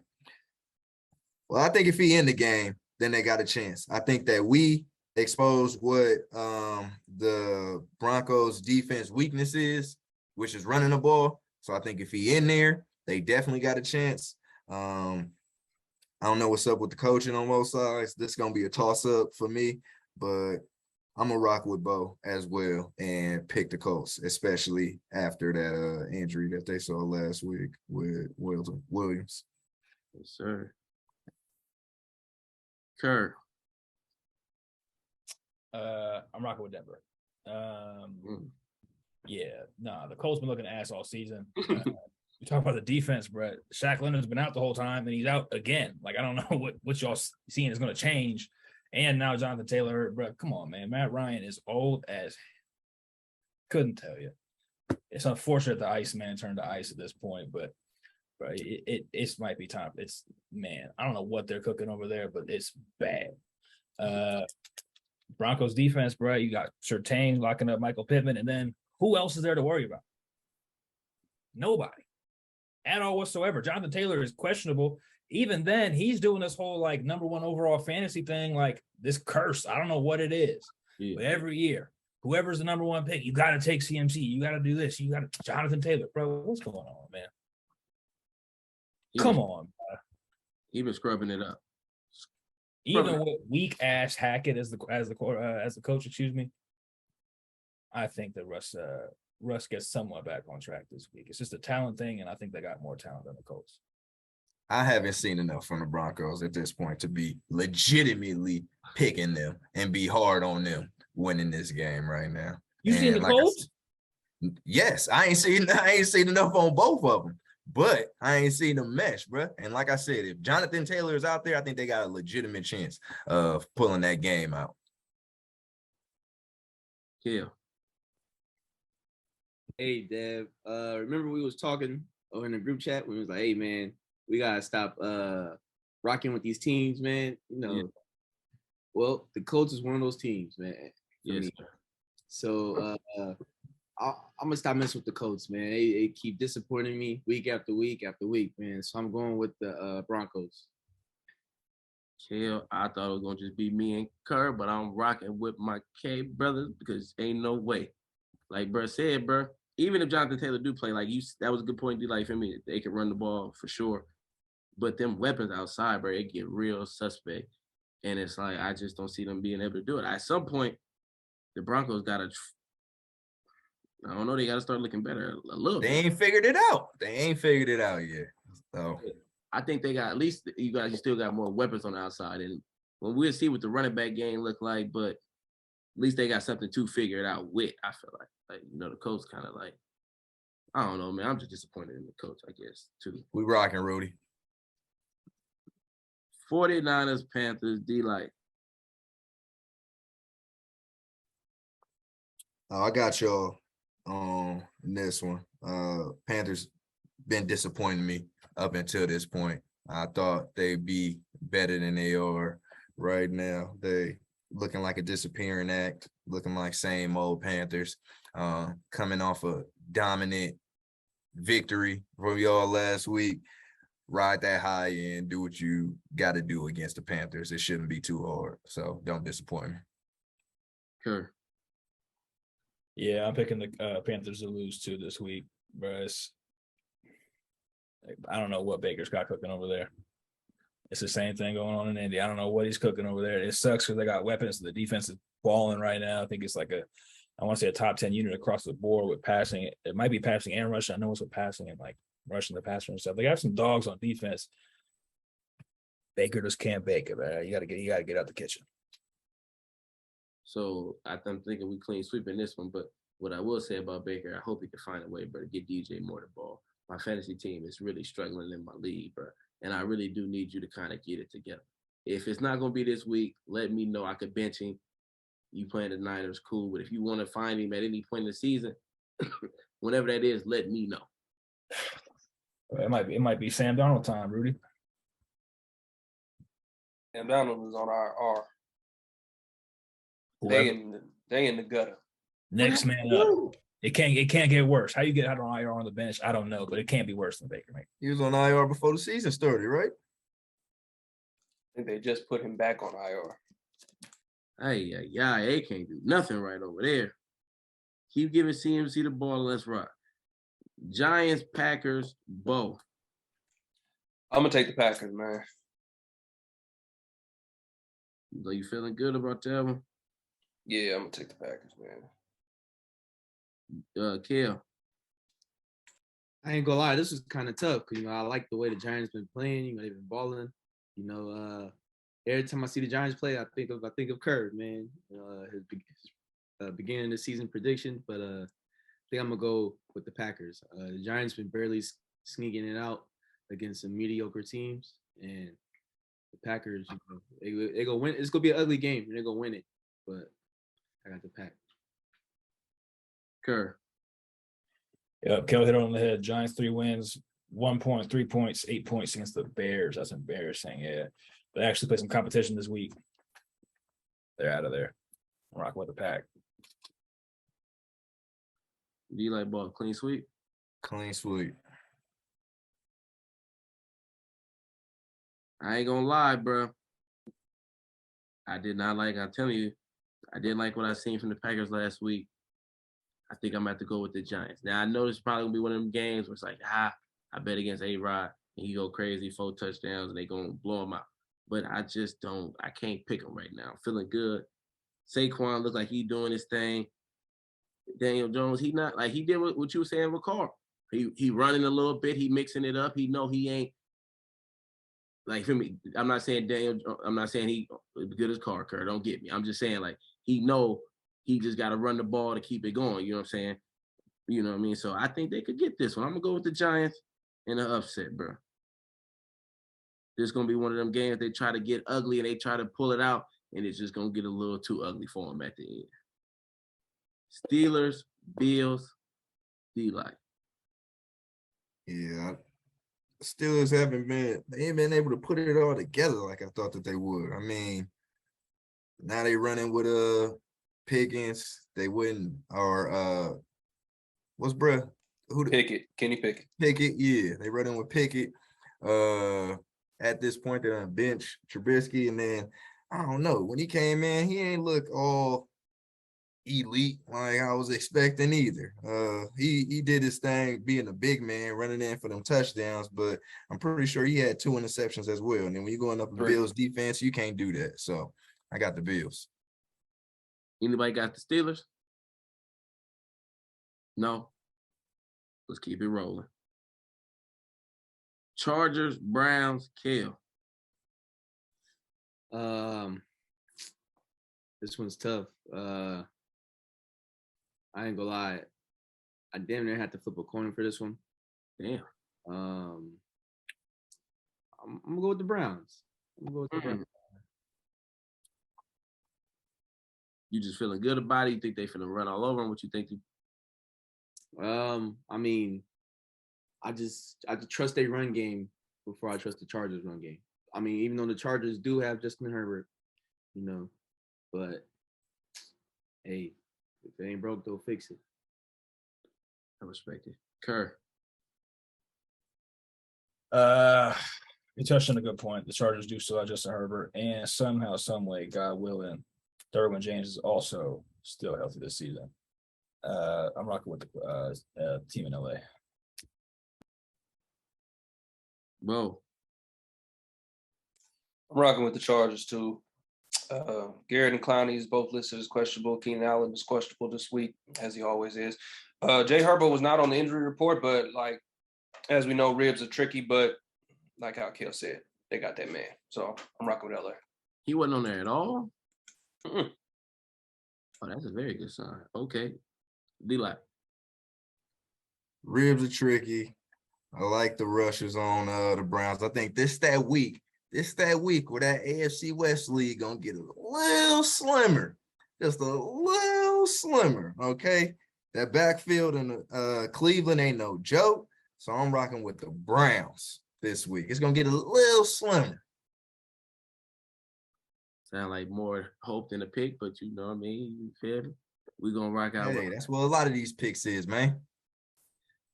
Well, I think if he in the game, then they got a chance. I think that we exposed what the Broncos defense weakness is, which is running the ball. So I think if he in there, they definitely got a chance. I don't know what's up with the coaching on both sides. This is gonna be a toss-up for me, but I'm gonna rock with Bo as well and pick the Colts, especially after that injury that they saw last week with Williams. Yes, sir. Kerr. I'm rocking with Denver. Yeah, the Colts been looking ass all season. You talk about the defense, Brett. Shaq Leonard's been out the whole time, and he's out again. Like, I don't know what y'all seeing is going to change. And now Jonathan Taylor, Brett, come on, man. Matt Ryan is old as couldn't tell you. It's unfortunate the Iceman turned to ice at this point, but it might be time. I don't know what they're cooking over there, but it's bad. Broncos defense, bro. You got Surtain locking up Michael Pittman, and then who else is there to worry about? Nobody at all whatsoever. Jonathan Taylor is questionable. Even then, he's doing this whole like number one overall fantasy thing, like this curse. I don't know what it is, but every year. whoever's the number one pick, you got to take CMC. You got to do this. You got to Jonathan Taylor, bro. What's going on, man? Come on. He been scrubbing it up. Even with weak ass Hackett as the coach, excuse me. I think that Russ gets somewhat back on track this week. It's just a talent thing, and I think they got more talent than the Colts. I haven't seen enough from the Broncos at this point to be legitimately picking them and be hard on them winning this game right now. You seen the Colts? Yes, I ain't seen enough on both of them, but I ain't seen them mesh, bro. And like I said, if Jonathan Taylor is out there, I think they got a legitimate chance of pulling that game out. Yeah. Hey, Dev. Remember we was talking in the group chat when we was like, hey man, we gotta stop rocking with these teams, man. You know, Yeah. Well, the Colts is one of those teams, man. Yes. So I'm gonna stop messing with the Colts, man. They keep disappointing me week after week after week, man. So I'm going with the Broncos. Chill. I thought it was gonna just be me and Kerr, but I'm rocking with my K brothers because ain't no way. Like bro said, bro, even if Jonathan Taylor do play, like that was a good point. Like for me, they can run the ball for sure, but them weapons outside, bro, it get real suspect, and it's like I just don't see them being able to do it. At some point, the Broncos gotta. I don't know. They got to start looking better a little bit. They ain't figured it out. They ain't figured it out yet. So I think they got at least you still got more weapons on the outside, and we'll see what the running back game look like, but at least they got something to figure it out with. I feel like the coach kind of like I don't know, man. I'm just disappointed in the coach, I guess, too. we rocking, Rudy. 49ers, Panthers, D-Light. I got y'all in this one. Panthers been disappointing me up until this point. I thought they'd be better than they are right now. They looking like a disappearing act, looking like same old Panthers. Coming off a dominant victory from y'all last week. Ride that high and do what you got to do against the Panthers. It shouldn't be too hard. So don't disappoint me. Sure. Yeah, I'm picking the Panthers to lose too this week, bro. I don't know what Baker's got cooking over there. It's the same thing going on in Indy. I don't know what he's cooking over there. It sucks because they got weapons. The defense is balling right now. I think it's like I want to say a top 10 unit across the board with passing. It might be passing and rushing. I know it's with passing and like rushing the passer and stuff. They got some dogs on defense. Baker just can't bake it, man. You gotta get out the kitchen. So I'm thinking we clean sweeping this one, but what I will say about Baker, I hope he can find a way, bro, to get DJ more the ball. My fantasy team is really struggling in my league, bro, and I really do need you to kind of get it together. If it's not going to be this week, let me know. I could bench him. You playing the Niners, cool, but if you want to find him at any point in the season, whenever that is, let me know. It might be Sam Darnold time, Rudy. Sam Darnold is on our Whoever. They in the gutter. Next man up. It can't get worse. How you get out on IR on the bench, I don't know, but it can't be worse than Baker, man. He was on IR before the season started, right? I think they just put him back on IR. They can't do nothing right over there. Keep giving CMC the ball. Let's rock. Giants, Packers, both. I'm gonna take the Packers, man. Are you feeling good about that one? Yeah, I'm gonna take the Packers, man. Kel. I ain't gonna lie, this is kind of tough because I like the way the Giants been playing. They've been balling. Every time I see the Giants play, I think of Kerr, man. His beginning of the season prediction, but I think I'm gonna go with the Packers. The Giants been barely sneaking it out against some mediocre teams, and the Packers, they go win. It's gonna be an ugly game, and they're gonna win it. But I got the Pack. Kerr. Yep, Kel hit it on the head. Giants 3 wins, 1 point, 3 points, 8 points against the Bears. That's embarrassing. Yeah, they actually play some competition this week. They're out of there. I'm rocking with the Pack. Do you like ball clean sweep? Clean sweep. I ain't gonna lie, bro. I did not like. I'm telling you, I didn't like what I seen from the Packers last week. I think I'm gonna have to go with the Giants. Now I know this is probably gonna be one of them games where it's like, I bet against A-Rod and he go crazy, 4 touchdowns, and they gonna blow him out. But I just don't. I can't pick him right now. I'm feeling good. Saquon look like he doing his thing. Daniel Jones, he not like he did what you were saying with Carl. He running a little bit. He mixing it up. He know he ain't like for me. I'm not saying Daniel. I'm not saying he good as Carl Kerr. Don't get me. I'm just saying like he know he just got to run the ball to keep it going. You know what I'm saying? You know what I mean? So I think they could get this one. I'm gonna go with the Giants in an upset, bro. This is gonna be one of them games they try to get ugly and they try to pull it out, and it's just gonna get a little too ugly for them at the end. Steelers, Bills, D-Line. Yeah, Steelers they ain't been able to put it all together like I thought that they would. I mean, now they running with Pickens. They wouldn't or what's bruh? Pickett, Kenny Pickett. Pickett, yeah, they running with Pickett. At this point, they're on bench Trubisky, and then I don't know when he came in, he ain't look all elite like I was expecting either. He did his thing being a big man, running in for them touchdowns, but I'm pretty sure he had 2 interceptions as well. And then when you're going up the Bills defense, you can't do that. So I got the Bills. Anybody got the Steelers? No. Let's keep it rolling. Chargers, Browns, Kale. This one's tough. I ain't gonna lie. I damn near had to flip a coin for this one. Damn. I'm gonna go with the Browns. Browns. You just feeling good about it? You think they finna run all over them? What you think? I mean, I trust their run game before I trust the Chargers run game. I mean, even though the Chargers do have Justin Herbert, you know, but hey, if it ain't broke, they'll fix it. I respect it. Kerr. You touched on a good point. The Chargers do still have Justin Herbert, and somehow, some way, God willing, Derwin James is also still healthy this season. I'm rocking with the team in LA. Whoa. I'm rocking with the Chargers too. Garrett and Clowney is both listed as questionable. Keenan Allen is questionable this week, as he always is. Jay Herbert was not on the injury report, but like as we know, ribs are tricky. But like how Kale said, they got that man. So I'm rocking with LA. He wasn't on there at all? Mm-mm. Oh, that's a very good sign. Okay. D-Line. Ribs are tricky. I like the rushers on the Browns. I think this that week where that AFC West league gonna get a little slimmer, just a little slimmer. Okay, that backfield in Cleveland ain't no joke. So I'm rocking with the Browns this week. It's gonna get a little slimmer. Sound like more hope than a pick, but you know what I mean? You feel me? We're gonna rock out. Hey, that's what a lot of these picks is, man.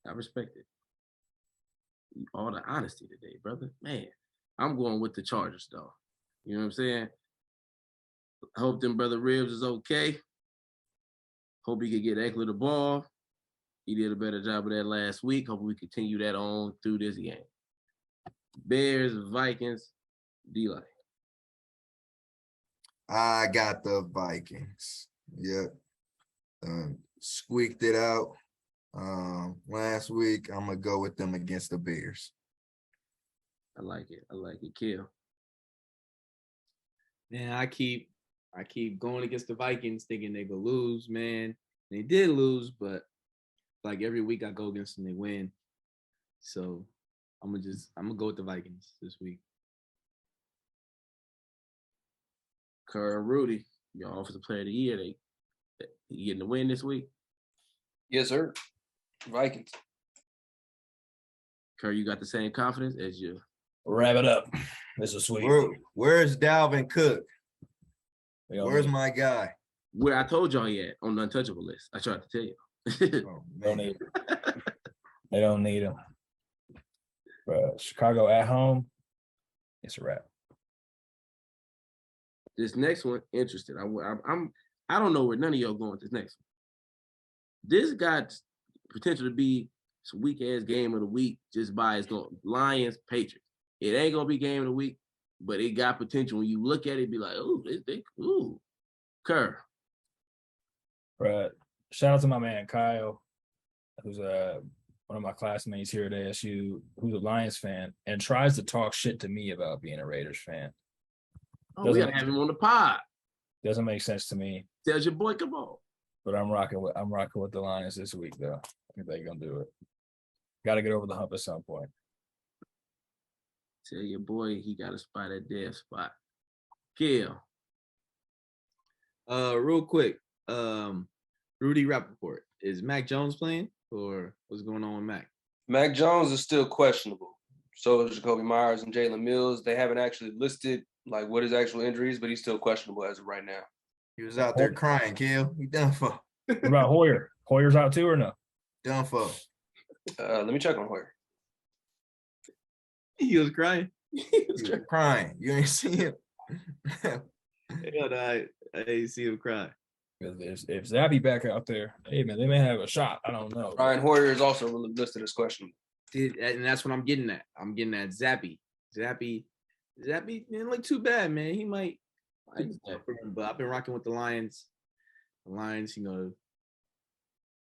I respect it. All the honesty today, brother. Man, I'm going with the Chargers, though. You know what I'm saying? I hope them brother Ribs is okay. Hope he could get Eckler the ball. He did a better job of that last week. Hope we continue that on through this game. Bears, Vikings, D-Line. I got the Vikings. Yep. Squeaked it out last week. I'm gonna go with them against the Bears. I like it. Kill. Man, I keep going against the Vikings thinking they gonna lose, man. They did lose, but like every week I go against them, they win. So I'm gonna go with the Vikings this week. Kerr and Rudy, your offensive player of the year. They getting the win this week. Yes, sir. Vikings. Kerr, you got the same confidence as you. Wrap it up. This is sweet. Where's Dalvin Cook? Where's need, my guy? Where I told y'all he at on the untouchable list. I tried to tell you. Oh, don't man. need they don't need him. But Chicago at home, it's a wrap. This next one, interested. I'm I don't know where none of y'all going with this next one. This got potential to be some weak ass game of the week just by its going Lions Patriots. It ain't gonna be game of the week, but it got potential. When you look at it, be like, ooh, ooh, Kerr. But shout out to my man Kyle, who's one of my classmates here at ASU, who's a Lions fan and tries to talk shit to me about being a Raiders fan. Oh, we gotta have him on the pod. Doesn't make sense to me. Tells your boy, come on. But I'm rocking with the Lions this week though. I think they're gonna do it. Got to get over the hump at some point. Tell your boy he got a spot at their spot. Kill. Real quick, Rudy Rappaport, is Mac Jones playing or what's going on with Mac? Mac Jones is still questionable. So is Jacoby Myers and Jalen Mills. They haven't actually listed like what his actual injuries, but he's still questionable as of right now. He was out there crying, Kill. He done for. What about Hoyer? Hoyer's out too or no? Done for. Let me check on Hoyer. He was crying. He was crying. You ain't see him. Hell, I ain't see him cry. If Zappy back out there, hey man, they may have a shot. I don't know. Brian Hoyer is also listed as questionable. And that's what I'm getting at. I'm getting at Zappy. Zappy didn't look too bad, man. He might, but I've been rocking with the Lions. The Lions, you know,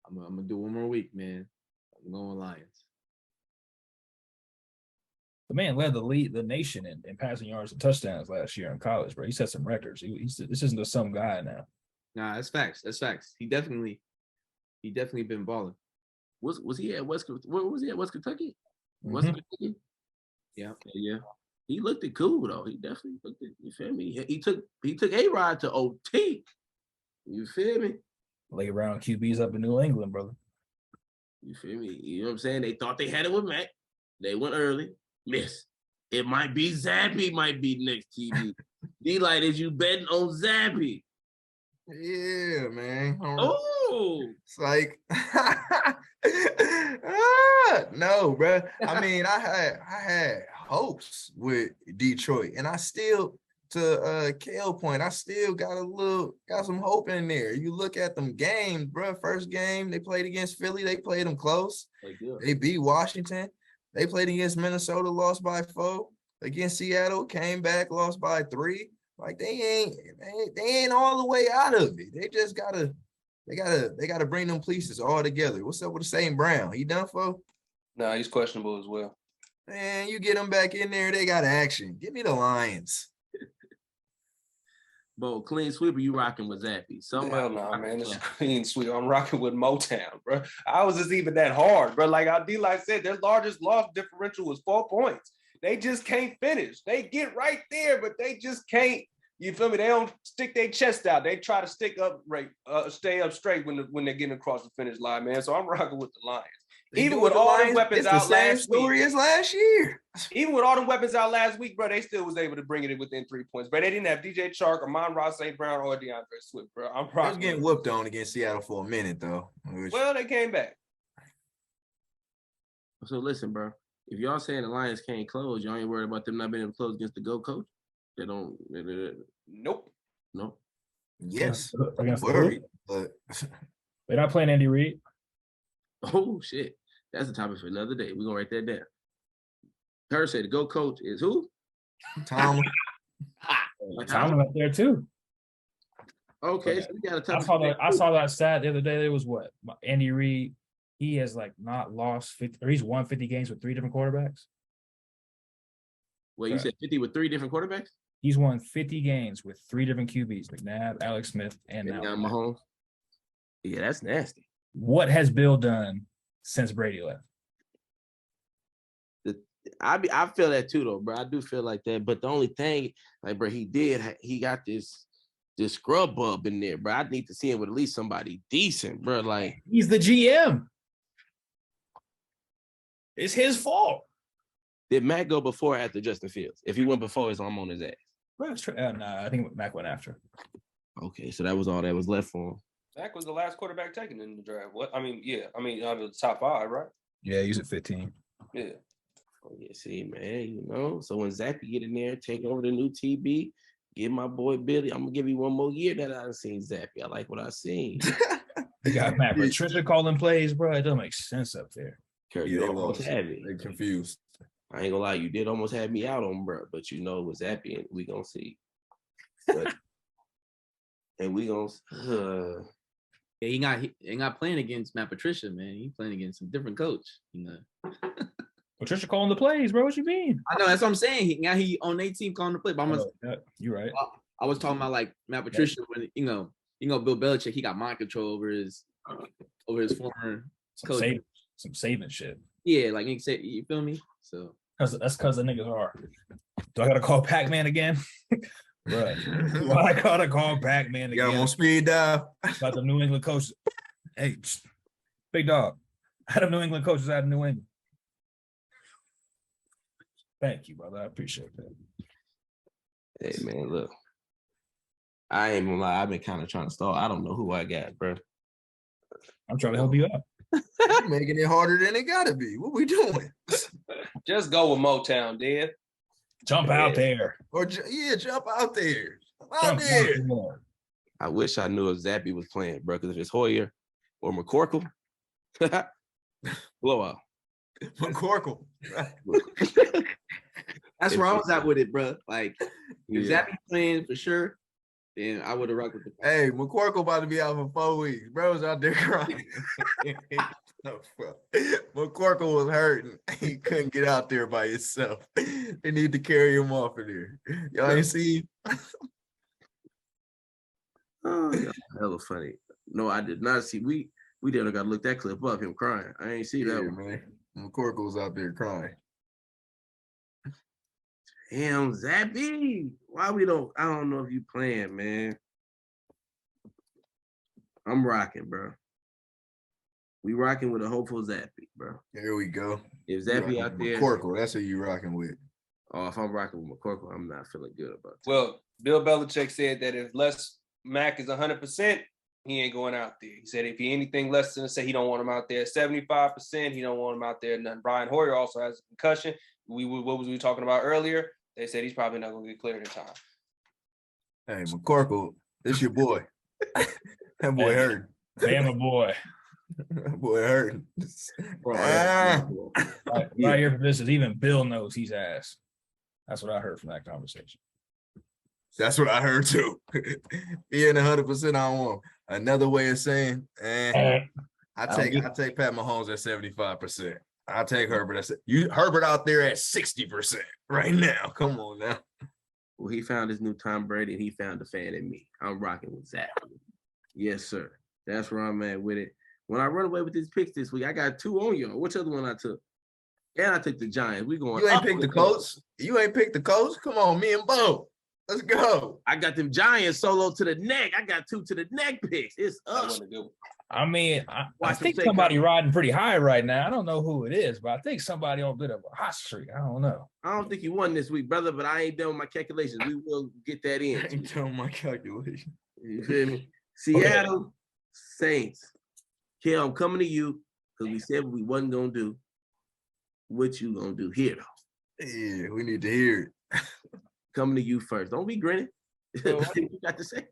I'm gonna do one more week, man. I'm going Lions. The man led the nation in passing yards and touchdowns last year in college, bro. He set some records. This isn't just some guy now. Nah, that's facts. That's facts. He definitely been balling. Was he at West? Where was he at? West Kentucky? Mm-hmm. West Kentucky? Yeah. Yeah. He looked it cool though. He definitely looked it. You feel me? He took A-Rod to OT. You feel me? Lay around QBs up in New England, brother. You feel me? You know what I'm saying? They thought they had it with Mac. They went early. Miss. It might be Zappy. Might be next TV. D-Light, is you betting on Zappy? Yeah, man. Oh, It's like no, bro. I mean, I had hopes with Detroit, and I still, to Kale point, I still got some hope in there. You look at them games, bro. First game they played against Philly, they played them close. They beat Washington. They played against Minnesota, lost by 4. Against Seattle, came back, lost by 3. Like they ain't all the way out of it. They just gotta bring them pieces all together. What's up with the St. Brown? He done for? Nah, he's questionable as well. Man, you get them back in there, they got action. Give me the Lions. Bo, clean sweeper, you rocking with Zappy. Hell no, man. It's clean sweep. I'm rocking with Motown, bro. I was just even that hard, bro. Like D-Light said, their largest loss differential was 4 points. They just can't finish. They get right there, but they just can't. You feel me? They don't stick their chest out. They try to stick up right, stay up straight when they're getting across the finish line, man. So I'm rocking with the Lions. Even with all the weapons out last week. Story as last year. Even with all the weapons out last week, bro, they still was able to bring it within 3 points. But they didn't have DJ Chark, Amon-Ra St. Brown, or DeAndre Swift, bro. I'm They was rocking. getting whooped on against Seattle for a minute, though. Well, they came back. So listen, bro. If y'all saying the Lions can't close, y'all ain't worried about them not being able to close against the GO coach? They don't. Nope. No. Yes. Against the Worried, who? but They're not playing Andy Reid. Oh shit. That's the topic for another day. We're gonna write that down. Her said the GO coach is who? Tom. Tomlin up there too. Okay, so we got a topic. I saw that stat the other day. There was what Andy Reid. He has like not lost 50, or he's won 50 games with 3 different quarterbacks. Well, you said 50 with 3 different quarterbacks? He's won 50 games with 3 different QBs: McNabb, Alex Smith, and now Mahomes. Yeah, that's nasty. What has Bill done since Brady left? I feel that too, though, bro. I do feel like that. But the only thing, like, bro, he got this scrub bub in there, bro. I need to see him with at least somebody decent, bro. Like, He's the GM. It's his fault. did Matt go before or after Justin Fields? If he went before, I'm on his ass. Nah, I think Mac went after. Okay, so that was all that was left for him. Zach was the last quarterback taken in the draft. What? I mean, out of the top 5, right? Yeah, he's at 15. Yeah. Oh, yeah, see, man, so when Zappy get in there, take over the new TB, Give my boy Billy. I'm gonna give you one more year that I done seen Zappy. I like what I seen. You got Matt Patricia calling plays, bro. It don't make sense up there. Kurt, Yeah, you they almost lost. had me. They confused. I ain't gonna lie, you did almost have me out on bro, but you know it was Zappy, and we gonna see. But, and we gonna Yeah, he ain't got playing against Matt Patricia, man. He playing against a different coach. You know. Patricia calling the plays, bro. What you mean? I know that's what I'm saying. He on their team calling the play. But I'm Oh, yeah, you're right. I was talking about like Matt Patricia when you know Bill Belichick, he got mind control over his former coach. Some saving shit. Yeah, like you say, you feel me? So That's because the niggas are. Do I gotta call Pac-Man again? Bro, why I gotta call Pac-Man You got him again? on speed dial. About the New England coaches. Hey, big dog. How them New England coaches out of New England? Thank you, brother. I appreciate that. hey man, look. I ain't gonna lie, I've been kind of trying to stall. I don't know who I got, bro. I'm trying to help you out. You're making it harder than it gotta be. What we doing? Just go with Motown, Dad. Jump out there. Or jump out there. Out Jump there. there. I wish I knew if Zappy was playing, bro. Because if it's Hoyer or McCorkle, blowout. McCorkle. that's where I was at with it, bro. Like if Yeah. Zappy playing for sure, then I would have rocked with the Hey, McCorkle about to be out for 4 weeks. Bro's out there crying. No, bro. McCorkle was hurting. He couldn't get out there by himself. They need to carry him off of there. Y'all ain't see? Oh, yeah, hella funny. No, I did not see. We didn't got to look that clip up. Him crying. I ain't see that Yeah, one. man. McCorkle was out there crying. Damn, Zappy. Why we don't? I don't know if you playing, man. I'm rocking, bro. We rocking with a hopeful Zappy, bro. There we go. If You Zappy rocking out with there, McCorkle, that's who you rocking with. oh, if I'm rocking with McCorkle, I'm not feeling good about that. Well, Bill Belichick said that if Les Mack is 100%, he ain't going out there. He said if he anything less than say he don't want him out there 75%, he don't want him out there. None. Brian Hoyer also has a concussion. What was we talking about earlier? They said he's probably not going to get cleared in time. Hey, McCorkle, this your boy. That boy Hey. hurt. Bama boy. That boy hurt. Bro, Right here for this is even Bill knows he's ass. That's what I heard from that conversation. That's what I heard too. He ain't 100%. I don't want him. Another way of saying, I take Pat Mahomes at 75%. I'll take Herbert. Herbert out there at 60% right now. Come on now. Well, he found his new Tom Brady and he found the fan in me. I'm rocking with Zach. Yes, sir. That's where I'm at with it. When I run away with these picks this week, I got 2 on y'all. Which other one I took? And I took the Giants. We going. You ain't up picked the with Colts. You ain't picked the Colts. Come on, me and Bo. Let's go. I got them Giants solo to the neck. I got 2 to the neck picks. It's That up. wasn't a good one. I mean, I Watch think them take somebody out. riding pretty high right now. I don't know who it is, but I think somebody on a bit of a hot streak. I don't know. I don't think you won this week, brother, but I ain't done with my calculations. We will get that I in. ain't telling my calculation. You feel me? Seattle Saints. Kel, I'm coming to you because we said we wasn't gonna do. What you gonna do here though? Yeah, we need to hear it. Coming to you first. Don't be grinning. Well, What you got to say?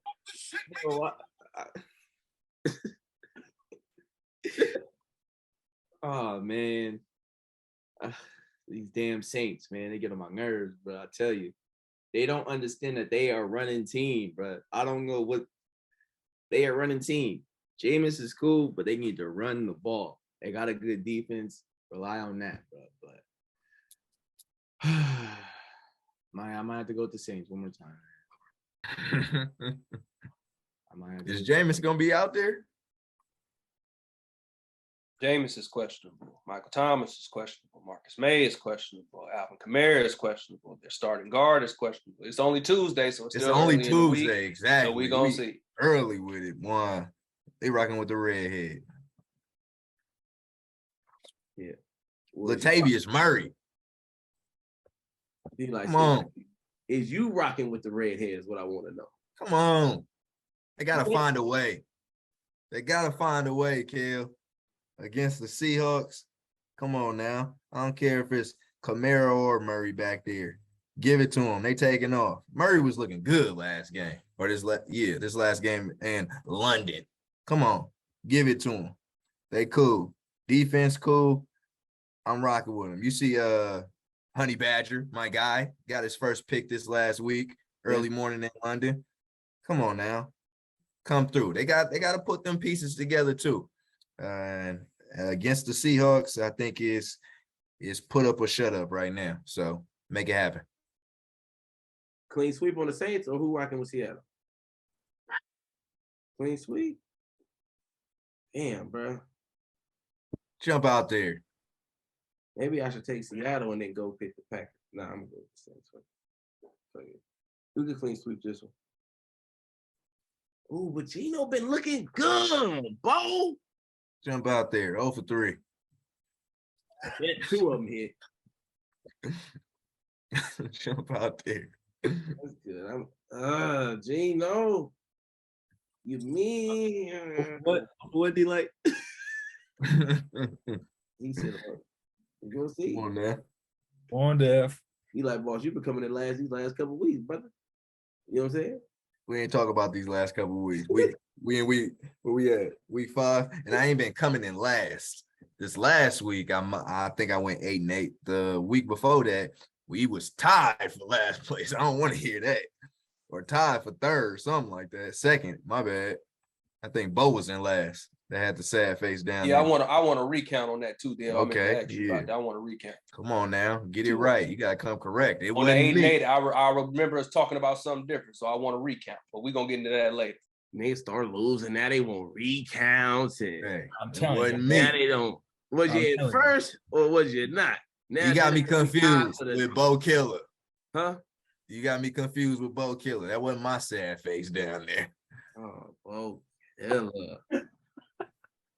Oh man, these damn Saints, man, they get on my nerves, bro. I tell you, they don't understand that they are running team, bro. I don't know what they are running team. Jameis is cool, but they need to run the ball. They got a good defense. Rely on that, bro. But I might have to go with the Saints one more time. I might have to Is go- Jameis gonna be out there? Jameis is questionable. Michael Thomas is questionable. Marcus May is questionable. Alvin Kamara is questionable. Their starting guard is questionable. It's only Tuesday, so it's It's still only early in the week, Tuesday, exactly. So we gonna see. Early with it. One, they rocking with the redhead. Latavius Murray. Be like, Come on. is you rocking with the redhead is what I want to know. Come on. They gotta find a way. They gotta find a way, Kel. Against the Seahawks. Come on now. I don't care if it's Kamara or Murray back there. Give it to them. They taking off. Murray was looking good last game, or this last game in London. Come on, give it to them. They cool. Defense cool. I'm rocking with them. You see, Honey Badger, my guy, got his first pick this last week, early morning in London. Come on now, come through. They got to put them pieces together too. And against the Seahawks, I think is put up or shut up right now. So make it happen. Clean sweep on the Saints, or who rocking with Seattle? Clean sweep. Damn, bro. Jump out there. Maybe I should take Seattle and then go pick the Packers. Nah, I'm gonna go with the Saints. Fuck it. Who can clean sweep this one? Ooh, but Gino been looking good, Bo. Jump out there. 0 for 3. Two of them hit. Jump out there. That's good. Gino. You mean What do you like? he said, you gonna see? Come on now. On Def. He like, boss, you been coming in these last couple of weeks, brother. You know what I'm saying? We ain't talk about these last couple of weeks. Where we at? Week 5, and I ain't been coming in last. This last week, I think I went 8-8. The week before that, we was tied for last place. I don't want to hear that. Or tied for third, something like that. Second, my bad. I think Bo was in last. They had the sad face down Yeah, there. I want to recount on that too, Dale. Okay, About that. I want to recount. Come on now, get it right. You gotta come correct. It On the wasn't 8 and me. 8, I remember us talking about something different, so I want to recount. But we're gonna get into that later. They start losing. Now they want recounts. And Hey, I'm it telling you. wasn't now me. they don't. Was I'm you in telling you. first or was you not? Now You got they me don't confused for the- with Bo Killer. Huh? You got me confused with Bo Killer. That wasn't my sad face down there. Oh, Bo Killer.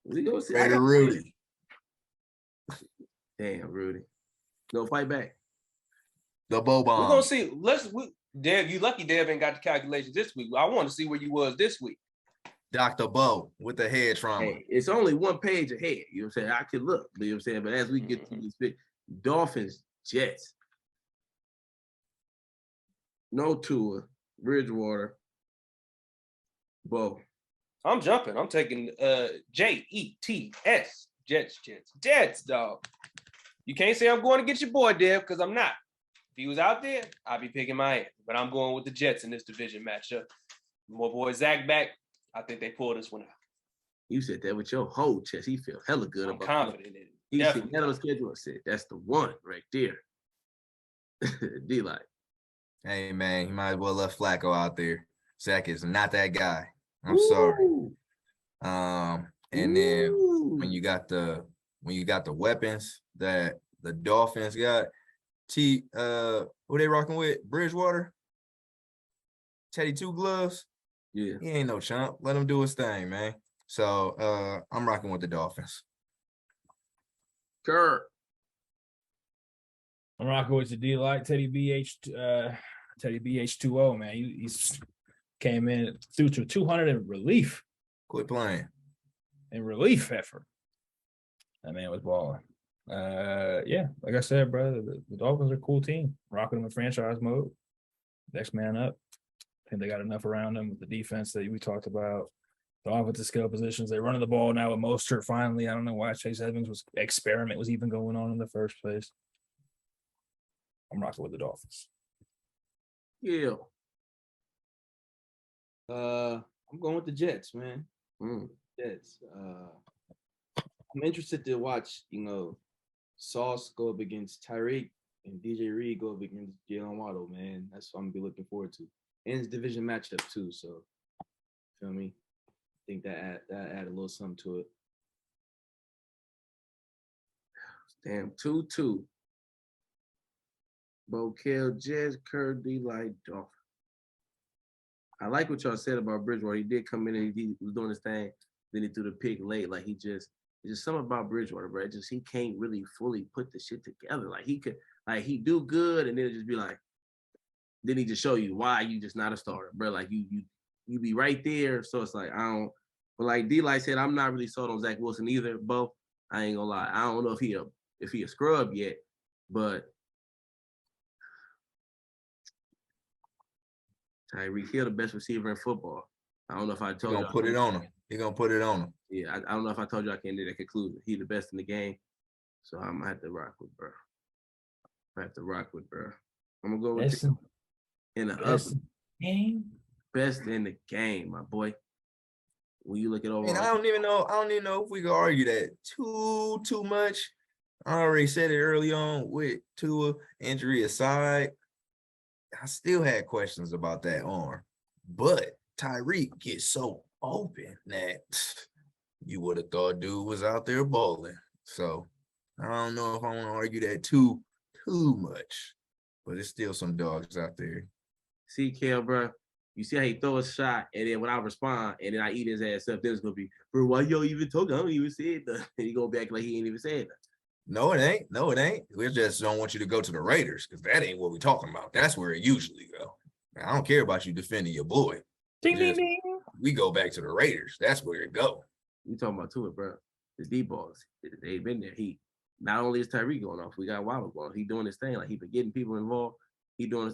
We go see. Raider Rudy. Damn, Rudy. No fight back. The Bo We're Bomb. gonna see. Dev, you lucky Dev ain't got the calculations this week. I want to see where you was this week. Dr. Bo with the head trauma. Hey, it's only one page ahead. You know what I'm saying? I could look. You know what I'm saying? But as we get to this big Dolphins, Jets. No Tua, Bridgewater, Bo. I'm jumping. I'm taking Jets. Jets, dog. You can't say I'm going to get your boy Dev because I'm not. If he was out there, I'd be picking my end. But I'm going with the Jets in this division matchup. My boy Zach back. I think they pulled this one out. You said that with your whole chest. He feel hella good I'm about confident in it. He said Definitely. that on the schedule and said, that's the one right there. D-Light. Hey, man, you might as well let Flacco out there. Zach is not that guy. I'm sorry. And then when you got the weapons that the Dolphins got, who they rocking with? Bridgewater? Teddy Two Gloves? Yeah. He ain't no chump. Let him do his thing, man. So I'm rocking with the Dolphins. Kirk. I'm rocking with the D like Teddy BH2O, man. He's came in through to 200 in relief. Quit playing. In relief effort. That man was balling. Yeah, like I said, brother, the Dolphins are a cool team. Rocking them in franchise mode. Next man up. I think they got enough around them with the defense that we talked about. The offensive skill positions. They're running the ball now with Mostert finally. I don't know why Chase Edmonds experiment was even going on in the first place. I'm rocking with the Dolphins. Yeah. I'm going with the Jets, man. Jets. I'm interested to watch, Sauce go up against Tyreek and DJ Reed go up against Jalen Waddle, man. That's what I'm gonna be looking forward to. And it's division matchup too, so feel me? I think that add a little something to it. Damn, 2-2. Bo Kill, Jets, Kirk, D-Light, Dolphins. I like what y'all said about Bridgewater. He did come in and he was doing his thing. Then he threw the pick late. Like it's just something about Bridgewater, bro. He can't really fully put the shit together. Like he do good and then it just be like, then he just show you why you just not a starter, bro. Like you be right there. So it's like, but like D-Light said, I'm not really sold on Zach Wilson either, Bo. I ain't gonna lie. I don't know if he a scrub yet, but Tyreek Hill, the best receiver in football. I don't know if I He told you. gonna put it on him. He gonna put it on him. Yeah, I don't know if I told you I came to that conclusion. He the best in the game. So I'm gonna have to rock with bro. I have to rock with bro. I'm gonna go with Best you in the best upper, game. best in the game, my boy. When you look at overall, And I don't even know if we can argue that too much. I already said it early on with Tua injury aside. I still had questions about that arm, but Tyreek gets so open that you would have thought dude was out there bowling. So I don't know if I want to argue that too much, but it's still some dogs out there. see Kel, bro. You see how he throw a shot, and then when I respond, and then I eat his ass up, then it's gonna be, bro, why you even talking? I don't even say it. And he go back like he ain't even said that. No, it ain't. No, it ain't. We just don't want you to go to the Raiders because that ain't what we're talking about. That's where it usually go. I don't care about you defending your boy. Ding ding Just- ding. We go back to the Raiders. That's where it go. You talking about Tua, bro? The deep balls, they've been there. He not only is Tyreek going off, we got Waddle going. He doing his thing. Like he been getting people involved. He doing.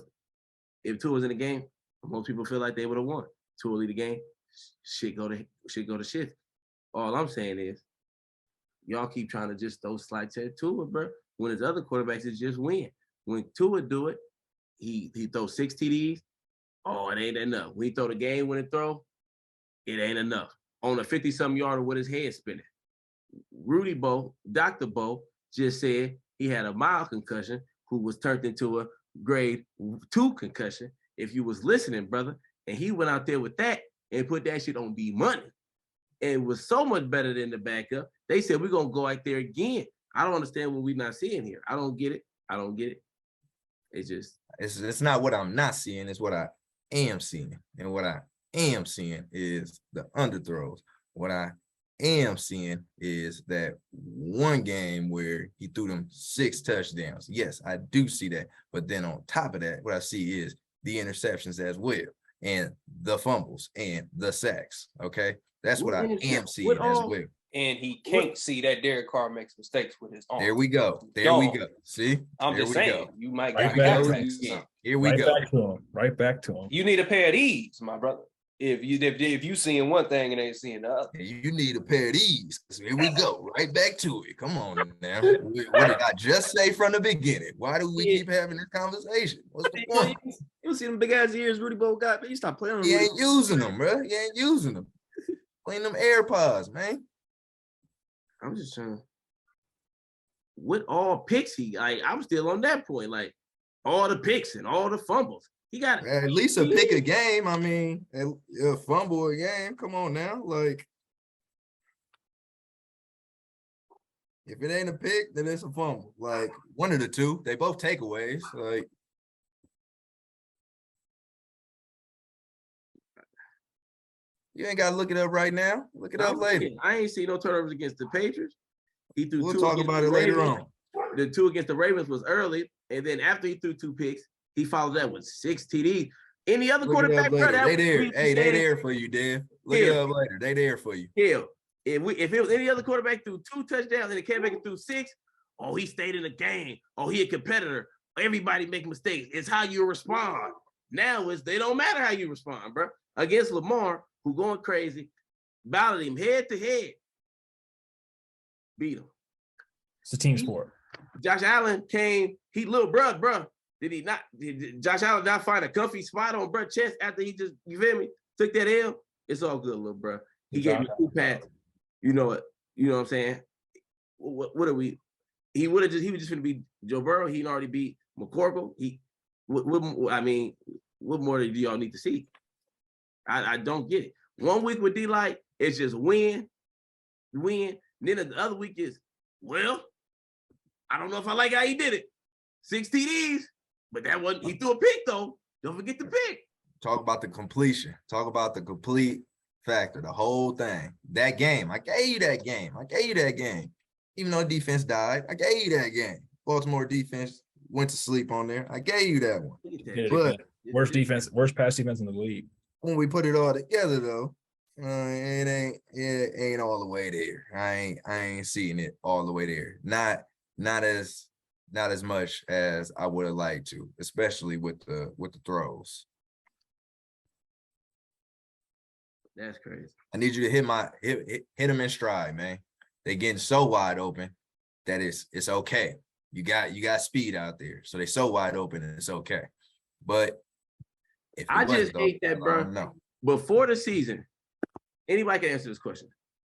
If Tua's in the game, most people feel like they would have won. Tua lead the game. Shit go to shit. All I'm saying is, y'all keep trying to just throw slights at Tua, bro. When his other quarterbacks is just win. When Tua do it, he throws 6 TDs. Oh, it ain't enough. When he throw the game winning throw, it ain't enough. On a 50-something yarder with his head spinning. Rudy Bo, Dr. Bo, just said he had a mild concussion who was turned into a grade 2 concussion. If you was listening, brother, and he went out there with that and put that shit on B money. And it was so much better than the backup. They said, we're going to go out there again. I don't understand what we're not seeing here. I don't get it. I don't get it. It's just. It's not what I'm not seeing. It's what I am seeing. And what I am seeing is the underthrows. What I am seeing is that one game where he threw them 6 touchdowns. Yes, I do see that. But then on top of that, what I see is the interceptions as well, and the fumbles and the sacks. Okay. That's what I am seeing as well. And he can't see that Derek Carr makes mistakes with his arm. There we go. There we Dog. go. See? I'm There just we saying, go. you might Right got back to to do it. something. Here we Right go. back to him. Right back to him. You need a pair of these, my brother. If you seeing one thing and ain't seeing the other. And you need a pair of these. So here we go. Right back to it. Come on now. What did I just say from the beginning? Why do we keep having this conversation? What's the point? You see them big ass ears Rudy Bo got, man. You stop playing on He Rudy. ain't using them, bro. He ain't using them. Clean them AirPods, man. I'm just trying to. With all picks, I'm still on that point. Like all the picks and all the fumbles, he got At least a pick a game. I mean, a fumble a game. Come on now. Like, if it ain't a pick, then it's a fumble. Like, one of the two. They both takeaways. Like, you ain't got to look it up right now. Look it up later. I ain't seen no turnovers against the Patriots. He threw We'll 2 talk against about the it later Ravens. on. The 2 against the Ravens was early, and then after he threw 2 picks, he followed that with 6 TDs. Any other Look it quarterback, up bro, later. that They would there. be Hey, they saying, there for you, Dan. Look it up later. They there for you. Hell, if it was any other quarterback threw 2 touchdowns and it came back and threw 6, oh, he stayed in the game. Oh, he a competitor. Everybody make mistakes. It's how you respond. Now they don't matter how you respond, bro. Against Lamar, who going crazy, battled him head to head, beat him. It's a team sport. Josh Allen came, he little bruh. Did Josh Allen not find a comfy spot on bruh chest after he just, you feel me, took that L? It's all good, little bruh. He gave me 2 passes. You know what I'm saying? What are we? He was just gonna be Joe Burrow. He already beat McCorkle. What more do y'all need to see? I don't get it. 1 week with D-Light, it's just win. Then the other week is, well, I don't know if I like how he did it. 6 TDs, but that wasn't, he threw a pick though. Don't forget the pick. Talk about the completion. Talk about the complete factor, the whole thing. That game, I gave you that game. Even though defense died, I gave you that game. Baltimore defense went to sleep on there. I gave you that one. But Worst pass defense in the league. when we put it all together, though, it ain't all the way there. I ain't seeing it all the way there. Not as much as I would have liked to, especially with the throws. That's crazy. I need you to hit them in stride, man. They getting so wide open that it's okay. You got speed out there, so they so wide open and it's okay. But if I it wasn't, just hate that, I bro. don't know. Before the season, anybody can answer this question.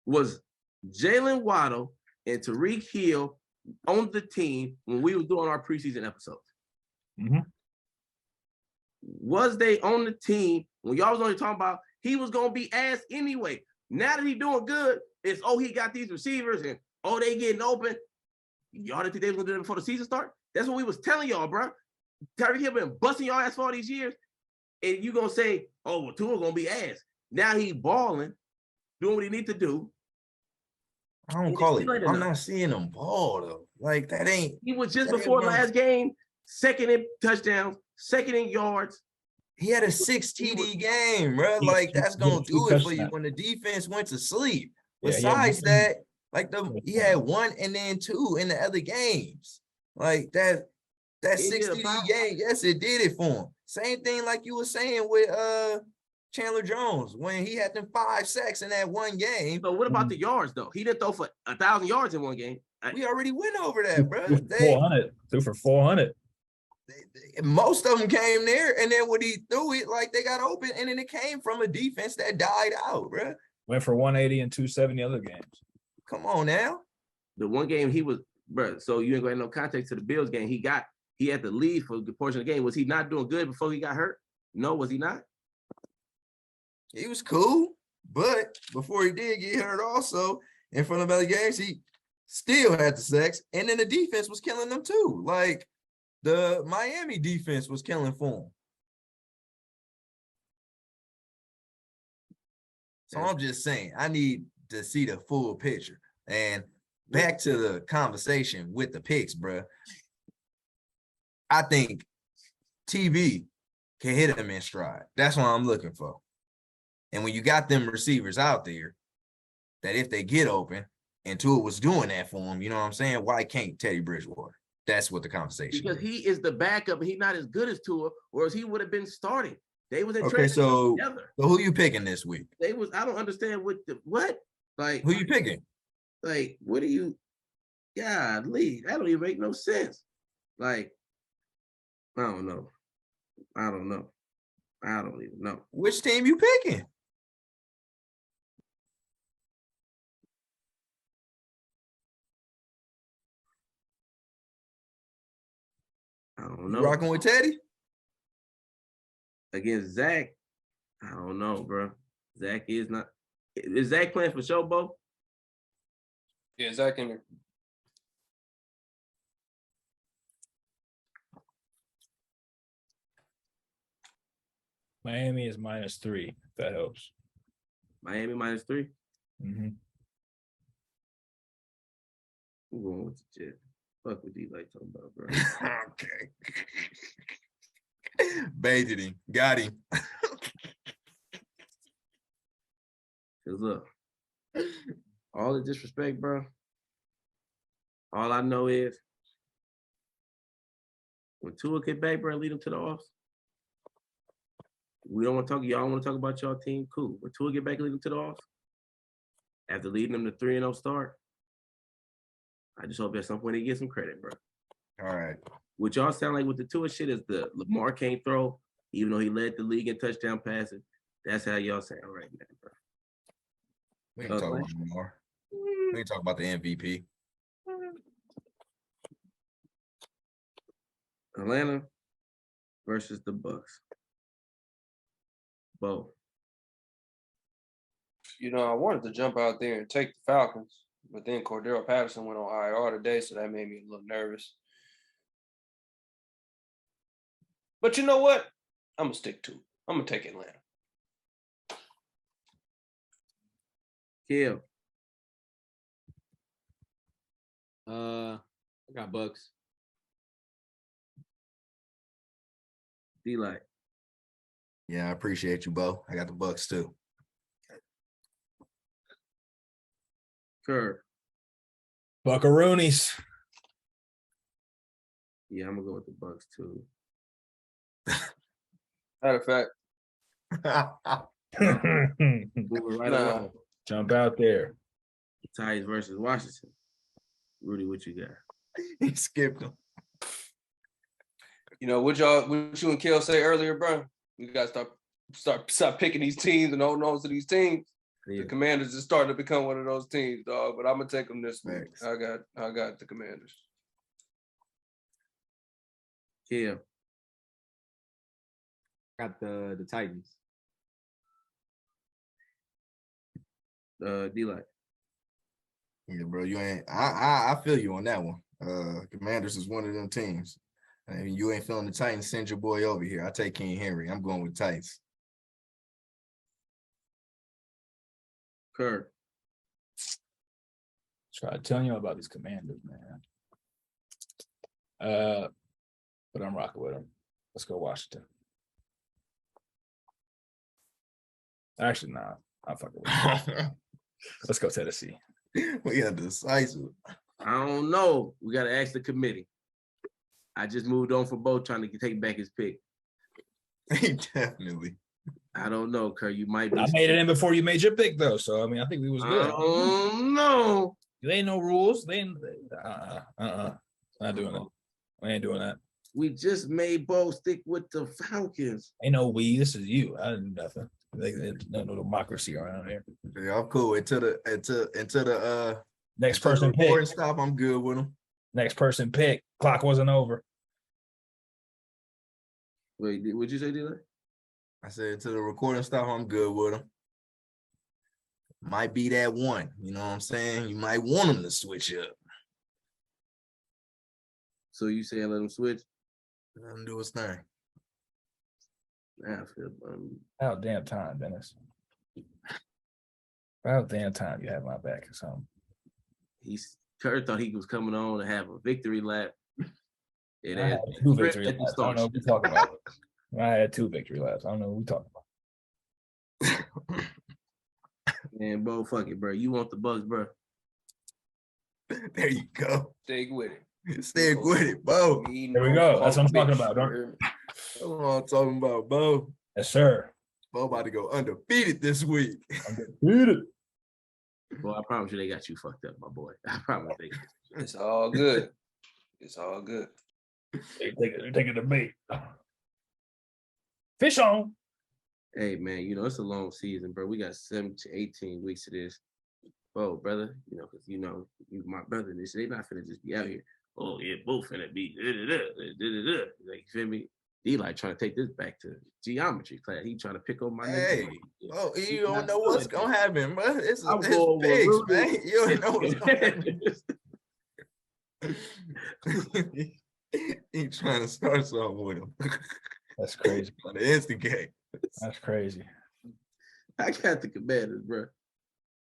Was Jalen Waddle and Tariq Hill on the team when we were doing our preseason episodes? Mhm. Was they on the team when y'all was only talking about he was gonna be ass anyway? Now that he doing good, it's he got these receivers and they getting open. Y'all didn't think they was gonna do that before the season start? That's what we was telling y'all, bro. Tyreek Hill been busting y'all ass for all these years, and you gonna say, well, Tua gonna be ass. Now he balling, doing what he need to do. I don't call it. I'm not seeing them ball though. Like that ain't. He was just that before ain't last game, second in touchdowns, second in yards. He had a 6 TD game, bro. He- Like he- that's he had gonna two do it for you touchdowns. when the defense went to sleep. Yeah, he had Besides one- that, like he had 1 and then 2 in the other games. Like that It 6 did TD about- game, yes, it did it for him. Same thing like you were saying with Chandler Jones when he had them 5 sacks in that one game. So what about the yards though? He didn't throw for 1,000 yards in one game. We already went over that, bro. Threw for 400. Threw for 400. Most of them came there, and then when he threw it, like they got open, and then it came from a defense that died out, bro. Went for 180 and 270 other games. Come on now. The one game he was, bro. So you ain't going to have no context to the Bills game. He had the lead for a good portion of the game. Was he not doing good before he got hurt? No, was he not? He was cool, but before he did get hurt also, in front of other games, he still had the sacks, and then the defense was killing them too. Like, the Miami defense was killing for him. So I'm just saying, I need to see the full picture. And back to the conversation with the picks, bro. I think TV can hit him in stride. That's what I'm looking for. And when you got them receivers out there, that if they get open, and Tua was doing that for him, you know what I'm saying? Why can't Teddy Bridgewater? That's what the conversation Because is. he is the backup and he's not as good as Tua, or as he would have been starting. They was in Okay, training so together. who you picking this week? I don't understand what? Like, Who you picking? like, what do you, golly, that don't even make no sense. Like, I don't know. I don't even know. Which team you picking? I don't You know. rocking with Teddy? Against Zach, I don't know, bro. Zach is not. Is Zach playing for show, Bo? Yeah, Zach in there. Miami is -3, if that helps. Miami -3. Mhm. Who going with the Jets? Fuck what D like talking about, bro. Okay. Baited him. Got him. Cause look, all the disrespect, bro. All I know is when Tua get back, bro, and lead him to the offs. We don't want to talk. Y'all want to talk about y'all team? Cool. When Tua get back and lead them to the offs, after leading them to 3-0 start, I just hope at some point he gets some credit, bro. All right. What y'all sound like with the Tua shit is the Lamar can't throw, even though he led the league in touchdown passes. That's how y'all sound right now, bro. We can talk about more. We can talk about the MVP. Atlanta versus the Bucks. Bo. You know, I wanted to jump out there and take the Falcons, but then Cordero Patterson went on IR today, so that made me a little nervous. But you know what? I'm going to stick to it. I'm going to take Atlanta. Kill. I got Bucks. D-Light. Yeah, I appreciate you, Bo. I got the Bucks too. Curve. Buckaroonies. Yeah, I'm gonna go with the Bucks too. Matter of fact, Moving right Nah. along. Jump out there. Titans versus Washington. Rudy, what you got? He skipped him. You know what you and Kel say earlier, bro? We gotta start picking these teams and holding on to these teams. Yeah. The Commanders is starting to become one of those teams, dog. But I'm gonna take them this week. Thanks. I got the Commanders. Yeah. Got the Titans. D-Light. Yeah, bro, you ain't. I feel you on that one. Commanders is one of them teams. And you ain't feeling the Titans, send your boy over here. I take King Henry. I'm going with Titans. Kerr. Try telling you about these Commanders, man. But I'm rocking with them. Let's go Washington. Actually, nah. I'm fucking with them. Let's go Tennessee. We got decisive. I don't know. We got to ask the committee. I just moved on from Bo trying to take back his pick. Definitely. I don't know, Kerr. You might be. I made it in before you made your pick, though. So I mean, I think we was good. No. There ain't no rules. They ain't. Not doing that. We ain't doing that. We just made Bo stick with the Falcons. Ain't no we. This is you. I didn't do nothing. There's no democracy around here. Yeah, I'm cool. Until the Next person pick. recording stop, I'm good with them. Next person pick. Clock wasn't over. Wait, what'd you say, D-Light? I said until the recording stop, I'm good with them. Might be that one. You know what I'm saying? You might want them to switch up. So you saying let him switch? Let him do his thing. I feel About damn time, Dennis. About damn time you had my back or something. Kerr thought he was coming on to have a victory lap. It I had had 2 victory at the laps. I don't know start. what we're talking about. I had 2 victory laps. I don't know what we're talking about. Man, Bo, fuck it, bro. You want the Bucks, bro? There you go. Stay with it. Stay with it, Bo. There we go. That's what I'm talking about. That's what I'm talking about, Bo. Yes, sir. Bo about to go undefeated this week. Undefeated. Well, I promise you they got you fucked up, my boy. I promise they. It's all good. It's all good. They're taking the bait. Fish on. Hey, man, it's a long season, bro. We got 7 to 18 weeks of this. Oh, brother, because you my brother. They not finna just be out here. Oh, yeah, both finna be da-da-da. Like, you feel me? He like trying to take this back to geometry class. He trying to pick on my Hey, nigga. oh, you don't know what's gonna happen, bro. It's I'm going with pigs, Rudy. man. You don't know what's gonna happen. He trying to start something with him. That's crazy. On the instigate. That's crazy. I got the Commanders, bro.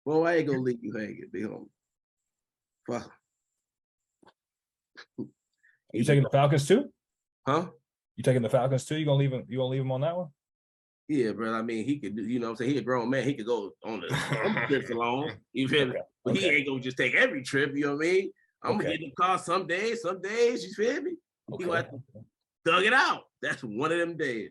Well, I ain't gonna leave you hanging, big homie. Fuck. You taking the Falcons too? Huh? You taking the Falcons too? You gonna leave him on that one? Yeah, bro. I mean, he could do, what I'm saying? He a grown man. He could go on the trips alone. You feel me? Okay, But he okay. ain't gonna just take every trip, you know what I mean? I'm gonna Okay. get him caught some days, you feel me? He gonna have to thug it out. That's one of them days.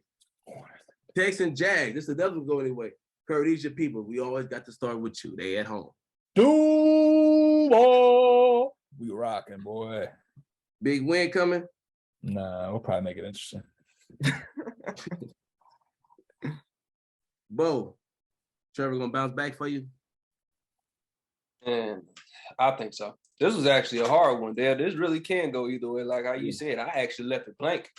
Texans, Jags. This is doesn't go anyway. Kurt, these your people. We always got to start with you. They at home. Duval. We rocking, boy. Big win coming. Nah, we'll probably make it interesting. Bo, Trevor gonna bounce back for you? And I think so. This was actually a hard one there. This really can go either way. Like how you said, I actually left it blank.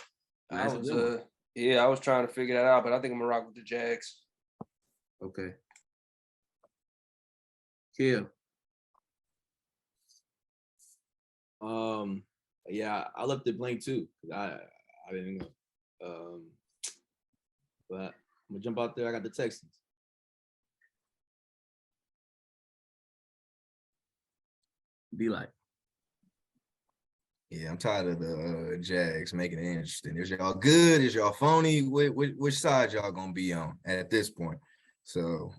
That's a good one. I was trying to figure that out, but I think I'm gonna rock with the Jags. Okay. Kill. Yeah, I left it blank too. I didn't know. But I'm gonna jump out there. I got the Texans. Be like. Yeah, I'm tired of the Jags making it interesting. Is y'all good? Is y'all phony? Which side y'all gonna be on at this point? So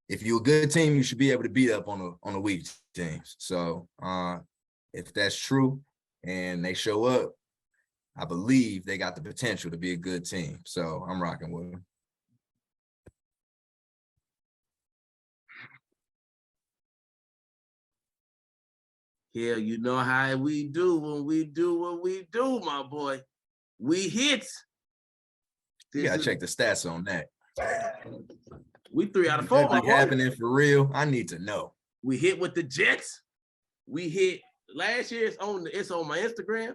if you're a good team, you should be able to beat up on the weak teams. So if that's true and they show up, I believe they got the potential to be a good team. So I'm rocking with them. Hell, you know how we do when we do what we do, my boy. We hit. You gotta check the stats on that. We 3 out of Is 4, that my be boy. happening for real? I need to know. We hit with the Jets. We hit last year. It's on my Instagram.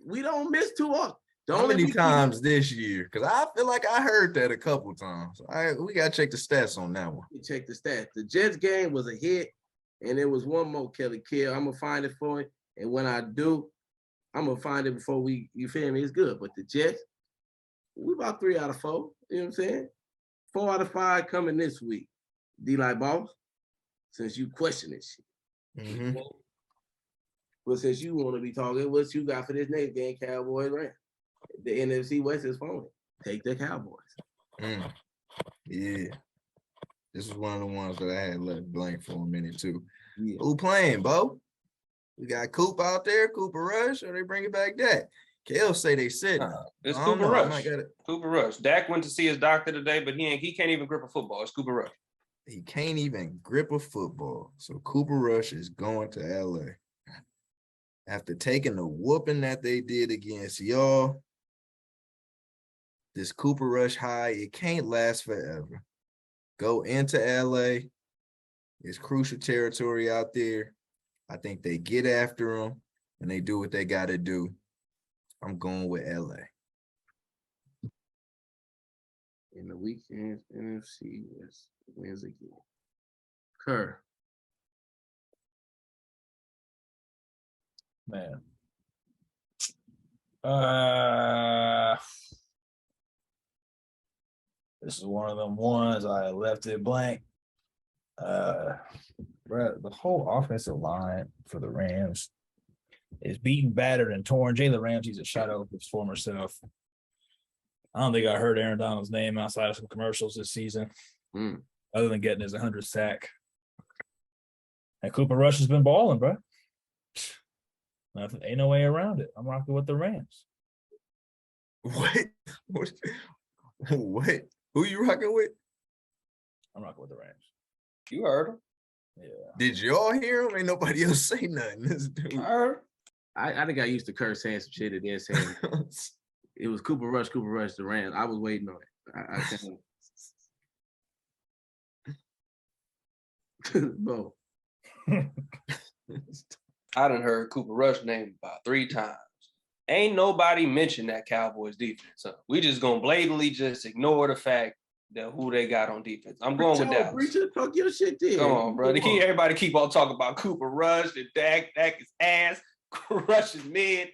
We don't miss too often. How many times this year? Because I feel like I heard that a couple times. We gotta check the stats on that one. Check the stats. The Jets game was a hit, and there was one more, Kelly Kill. I'm gonna find it for you, and when I do, I'm gonna find it before you feel me? It's good. But the Jets, we about 3 out of 4. You know what I'm saying? 4 out of 5 coming this week. D-Light Boss, since you question this shit. Mhm. Well, since you want to be talking, what you got for this next game, Cowboys Rams? The NFC West is phony. Take the Cowboys. Yeah. This is one of the ones that I had left blank for a minute too. Yeah. Who playing, Bo? We got Coop out there, Cooper Rush, or they bring it back Dak? Kale say they said It's I don't Cooper know. I Rush. might gotta- Cooper Rush. Dak went to see his doctor today, but he can't even grip a football. It's Cooper Rush. He can't even grip a football. So Cooper Rush is going to LA. After taking the whooping that they did against y'all, this Cooper Rush high, it can't last forever. Go into LA. It's crucial territory out there. I think they get after him and they do what they got to do. I'm going with LA. In the weekend, NFC West wins again. Kerr. Man. This is one of them ones I left it blank. Bruh, the whole offensive line for the Rams is beaten, battered, and torn. Jalen Ramsey's a shadow of his former self. I don't think I heard Aaron Donald's name outside of some commercials this season, other than getting his 100th sack. And Cooper Rush has been balling, bro. Nothing, ain't no way around it. I'm rocking with the Rams. What? What? Who you rocking with? I'm rocking with the Rams. You heard him. Yeah. Did y'all hear him? Ain't nobody else say nothing. This dude. I heard. I think I used to Kerr saying some shit and then saying it was Cooper Rush, the Rams. I was waiting on it. Bo. I done heard Cooper Rush named about 3 times. Ain't nobody mentioned that Cowboys defense. So we just gonna blatantly just ignore the fact that who they got on defense. I'm going with Dallas. Preacher, talk your shit there. Come on, bro. Everybody keep on talking about Cooper Rush and Dak. Dak is ass. Rush is mid.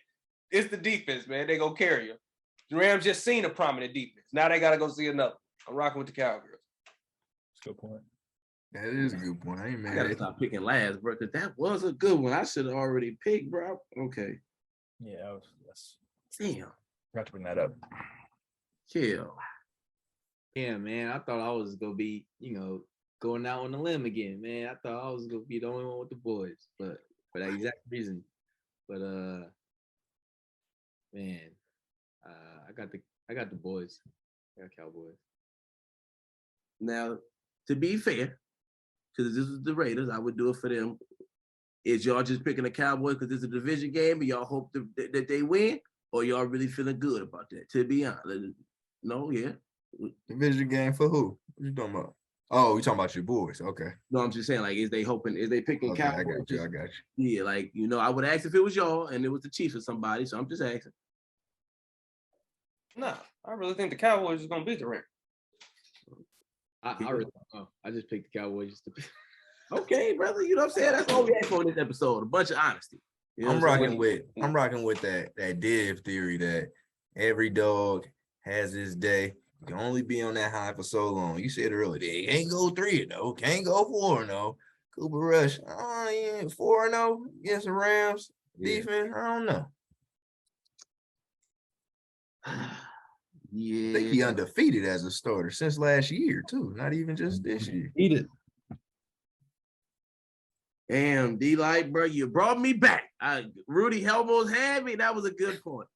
It's the defense, man. They gonna carry you. The Rams just seen a prominent defense. Now they gotta go see another. I'm rocking with the Cowgirls. That's a good point. That is a good point. I ain't I mad gotta at stop picking last, bro, because that was a good one. I should have already picked, bro. Okay. Yeah, that's Damn. got to bring that up. Kill. Yeah, man. I thought I was gonna be, going out on a limb again, man. I thought I was gonna be the only one with the boys, but for that exact reason. But man, I got the boys. I got Cowboys. Now, to be fair, because this is the Raiders, I would do it for them. Is y'all just picking the Cowboys because it's a division game and y'all hope that they win, or y'all really feeling good about that? To be honest, no, yeah. Division game for who? What you talking about? Oh, you talking about your boys? Okay. No, I'm just saying, like, is they picking Okay, Cowboys? I got you. Yeah, like, I would ask if it was y'all and it was the Chiefs or somebody, so I'm just asking. Nah, I really think the Cowboys is gonna beat the Rams. I really don't know. I just picked the Cowboys just to pick. Okay, brother, you know what I'm saying? That's all we asked for in this episode, a bunch of honesty. You know I'm what saying? rocking with that div theory that every dog has his day. You can only be on that high for so long. You said earlier, they can't go 3-0, can't go 4-0. Cooper Rush, 4-0 against the Rams defense. I don't know. Yeah. I think he undefeated as a starter since last year too, not even just this year. Eat it. Damn, D-Light, bro, you brought me back. Rudy Helmo's had me. That was a good point.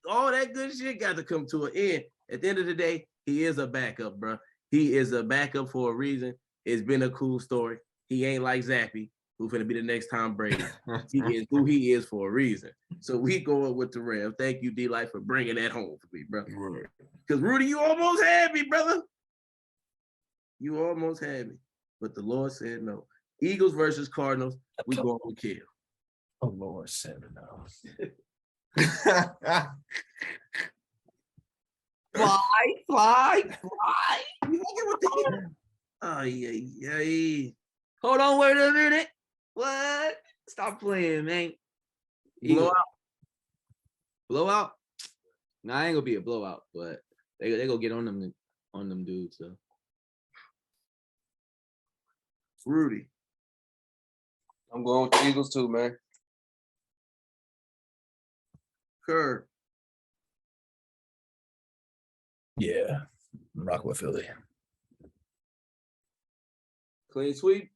All that good shit got to come to an end. At the end of the day, he is a backup, bro. He is a backup for a reason. It's been a cool story. He ain't like Zappy. who finna be the next Tom Brady. He is who he is for a reason. So we going with the Rams. Thank you, D-Light, for bringing that home for me, bro. Because Rudy, you almost had me, brother. You almost had me. But the Lord said no. Eagles versus Cardinals. We going with Kill. Oh Lord, said no. Fly. Oh, yeah. Hold on, wait a minute. What? Stop playing, man. Blowout. Blowout? Nah, ain't gonna be a blowout, but they gonna get on them dudes. So Rudy. I'm going with the Eagles too, man. Kerr. Yeah, rock with Philly. Clean sweep.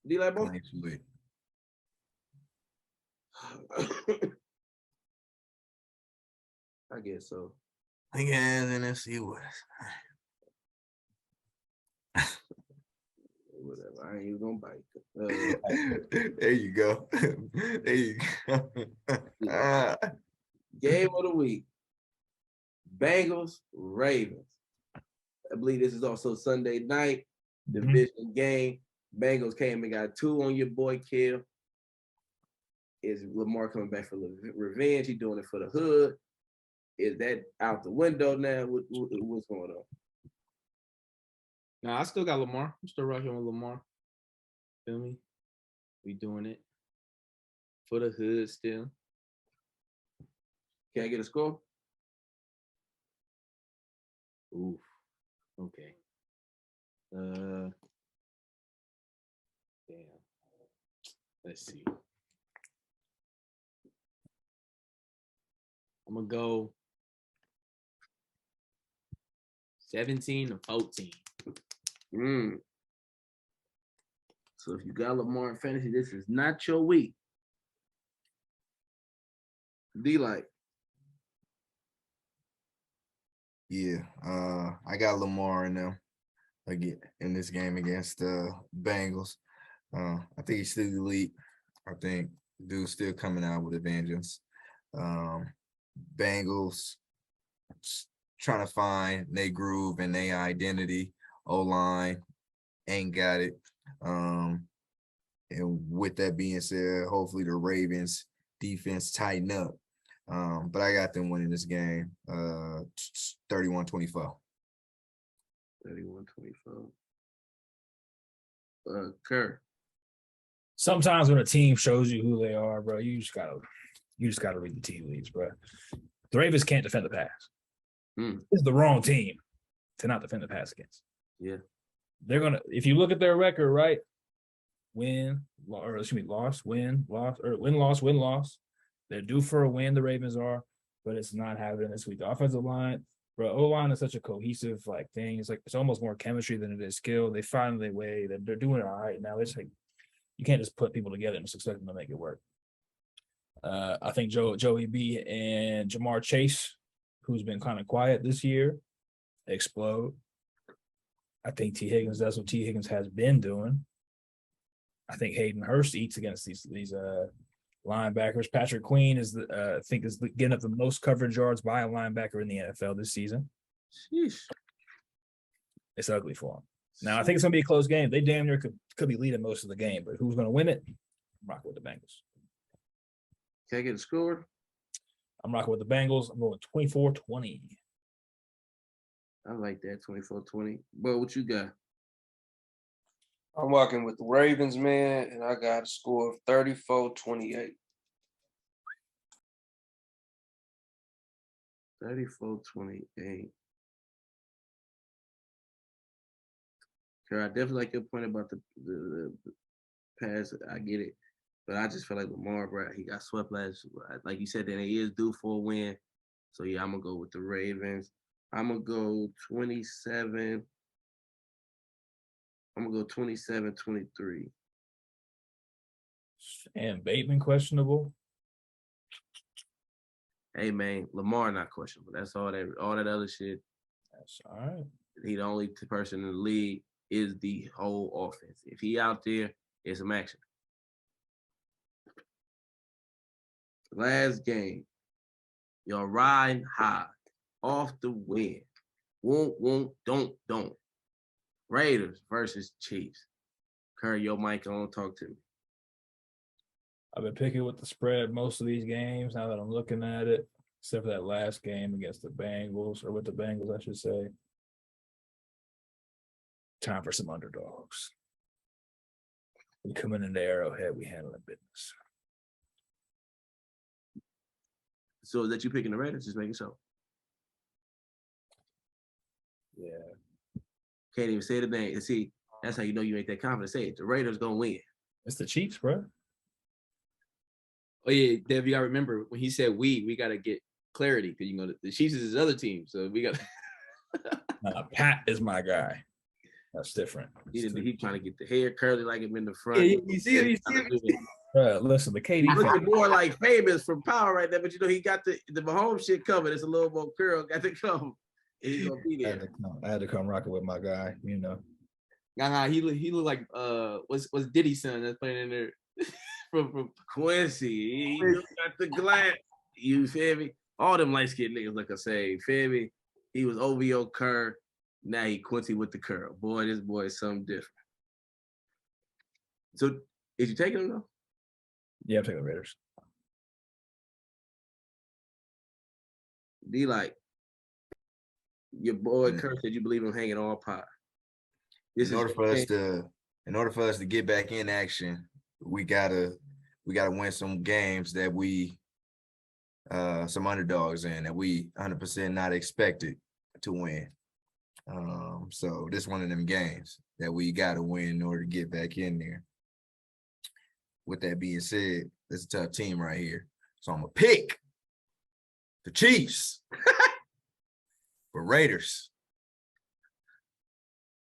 D-Light boy. Clean sweep. I guess so. Big ass NFC West. Whatever. I ain't even gonna bite. There you go. There you go. Game of the week. Bengals, Ravens. I believe this is also Sunday night. Division game. Bengals came and got 2 on your boy Kill. Is Lamar coming back for revenge? He doing it for the hood? Is that out the window now? What's going on? nah, I still got Lamar. I'm still rocking with Lamar. Feel me? We doing it for the hood still. Can I get a score? Oof. Okay. Damn. Let's see. I'm gonna go 17-14. So if you got Lamar in fantasy, this is not your week. D-Light. Yeah, I got Lamar in them again in this game against the Bengals. I think he's still elite. I think dude's still coming out with a vengeance. Bengals trying to find their groove and their identity. O-line ain't got it. And with that being said, hopefully the Ravens defense tighten up. But I got them winning this game 31-24. 31-24. Kerr. Sometimes when a team shows you who they are, bro, you just gotta read the tea leaves, bro. The Ravens can't defend the pass. It's the wrong team to not defend the pass against. Yeah. They're gonna, if you look at their record, right? Win, loss, win, loss. They're due for a win, the Ravens are, but it's not happening this week. The offensive line, bro, O-line is such a cohesive like thing. It's like it's almost more chemistry than it is skill. They find their way. They're doing it all right now. It's like you can't just put people together and just expect them to make it work. I think Joey B and Jamar Chase, who's been kind of quiet this year, explode. I think T. Higgins does what T. Higgins has been doing. I think Hayden Hurst eats against these linebackers. Patrick Queen is getting up the most coverage yards by a linebacker in the NFL this season. Sheesh. It's ugly for him. Now I think it's gonna be a close game. They damn near could be leading most of the game, but who's gonna win it? I'm rocking with the Bengals. Can I get a score? I'm rocking with the Bengals. I'm going 24-20. I like that 24-20. But what you got? I'm walking with the Ravens, man, and I got a score of 34-28. 34-28. I definitely like your point about the pass. I get it. But I just feel like Lamar, bro, he got swept last. Like you said, then he is due for a win. So, yeah, I'm going to go with the Ravens. I'm going to go 27. I'm going to go 27-23. And Bateman questionable. Hey, man, Lamar not questionable. That's all that other shit. That's all right. He the only person in the league is the whole offense. If he out there, it's some action. last game. Y'all riding high off the win. Won't, don't. Raiders versus Chiefs. Curry, your mic on, talk to me. I've been picking with the spread most of these games now that I'm looking at it, except for that last game against the Bengals, or with the Bengals, I should say. Time for some underdogs. We coming into Arrowhead, we handling business. So is that you picking the Raiders? Just making sure. Yeah. Can't even say the name. See, that's how you know you ain't that confident. Say it. The Raiders gonna win. It's the Chiefs, bro. Oh yeah, Dev, you gotta remember when he said we gotta get clarity because you know the Chiefs is his other team, so we got. Pat is my guy. That's different. He trying to get the hair curly like him in the front. Yeah, you see it. Listen, the KD. He looking more like Famous from Power right there, but you know he got the Mahomes shit covered. It's a little more curl, got to come. And he's gonna be there. I had to come rocking with my guy, you know. Nah, he look like what's Diddy's son that's playing in there from Quincy. He got the glass. You feel me? All them light skinned niggas look the same. Feel me? He was OVO Kerr. Now he Quincy with the curl. Boy, this boy is something different. So is you taking him though? Yeah, I'm taking the Raiders. Be like, your boy Kerr said you believe him hanging all pie. In order for us to get back in action, we gotta win some games that we some underdogs in that we 100% not expected to win. So this one of them games that we gotta win in order to get back in there. With that being said, it's a tough team right here. So I'm gonna pick the Chiefs. For Raiders.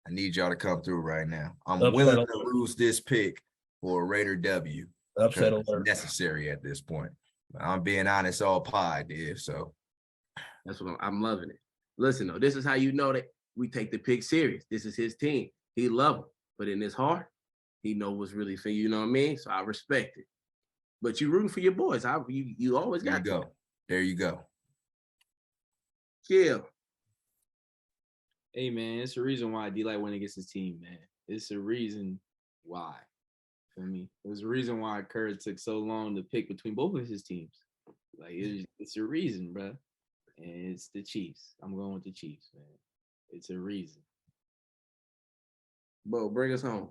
I need y'all to come through right now. I'm willing to lose this pick for a Raider W. Upset It's alert. necessary at this point. I'm being honest, all pie, dude. So That's what I'm loving it. Listen, though, this is how you know that we take the pick serious. This is his team. He love him. But in his heart, he know what's really for you know what I mean? So I respect it. But you rooting for your boys. You always there got you go. There you go. Yeah. Hey man, it's the reason why D-Light went against his team, man. It's the reason why. For me, it was the reason why Kerr took so long to pick between both of his teams. Like it's a reason, bro. And it's the Chiefs. I'm going with the Chiefs, man. It's a reason. Bo, bring us home.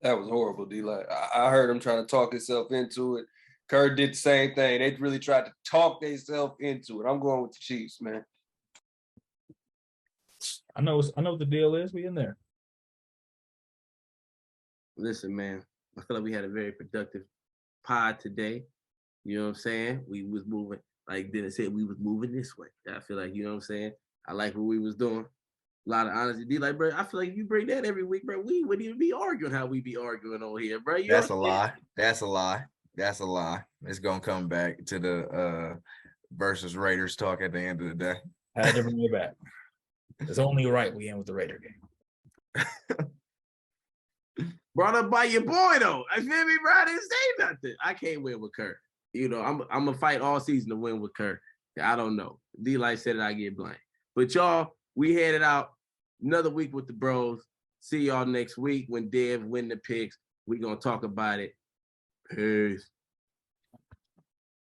That was horrible, D-Light. I heard him trying to talk himself into it. Kerr did the same thing. They really tried to talk themselves into it. I'm going with the Chiefs, man. I know what the deal is. We in there. Listen, man, I feel like we had a very productive pod today. You know what I'm saying? We was moving, like Dennis said, we was moving this way. I feel like, you know what I'm saying? I like what we was doing. A lot of honesty. Be like, bro, I feel like if you bring that every week, bro, we wouldn't even be arguing how we be arguing on here, bro. That's a lie. That's a lie. That's a lie. It's gonna come back to the versus Raiders talk at the end of the day. Had to bring it back. It's only right we end with the Raider game. Brought up by your boy, though. I feel me, bro? I didn't say nothing. I can't win with Kerr. You know, I'm gonna fight all season to win with Kerr. I don't know. D-Light said it, I get blamed. But y'all, we headed out another week with the bros. See y'all next week when Dev win the picks. We're gonna talk about it. Peace.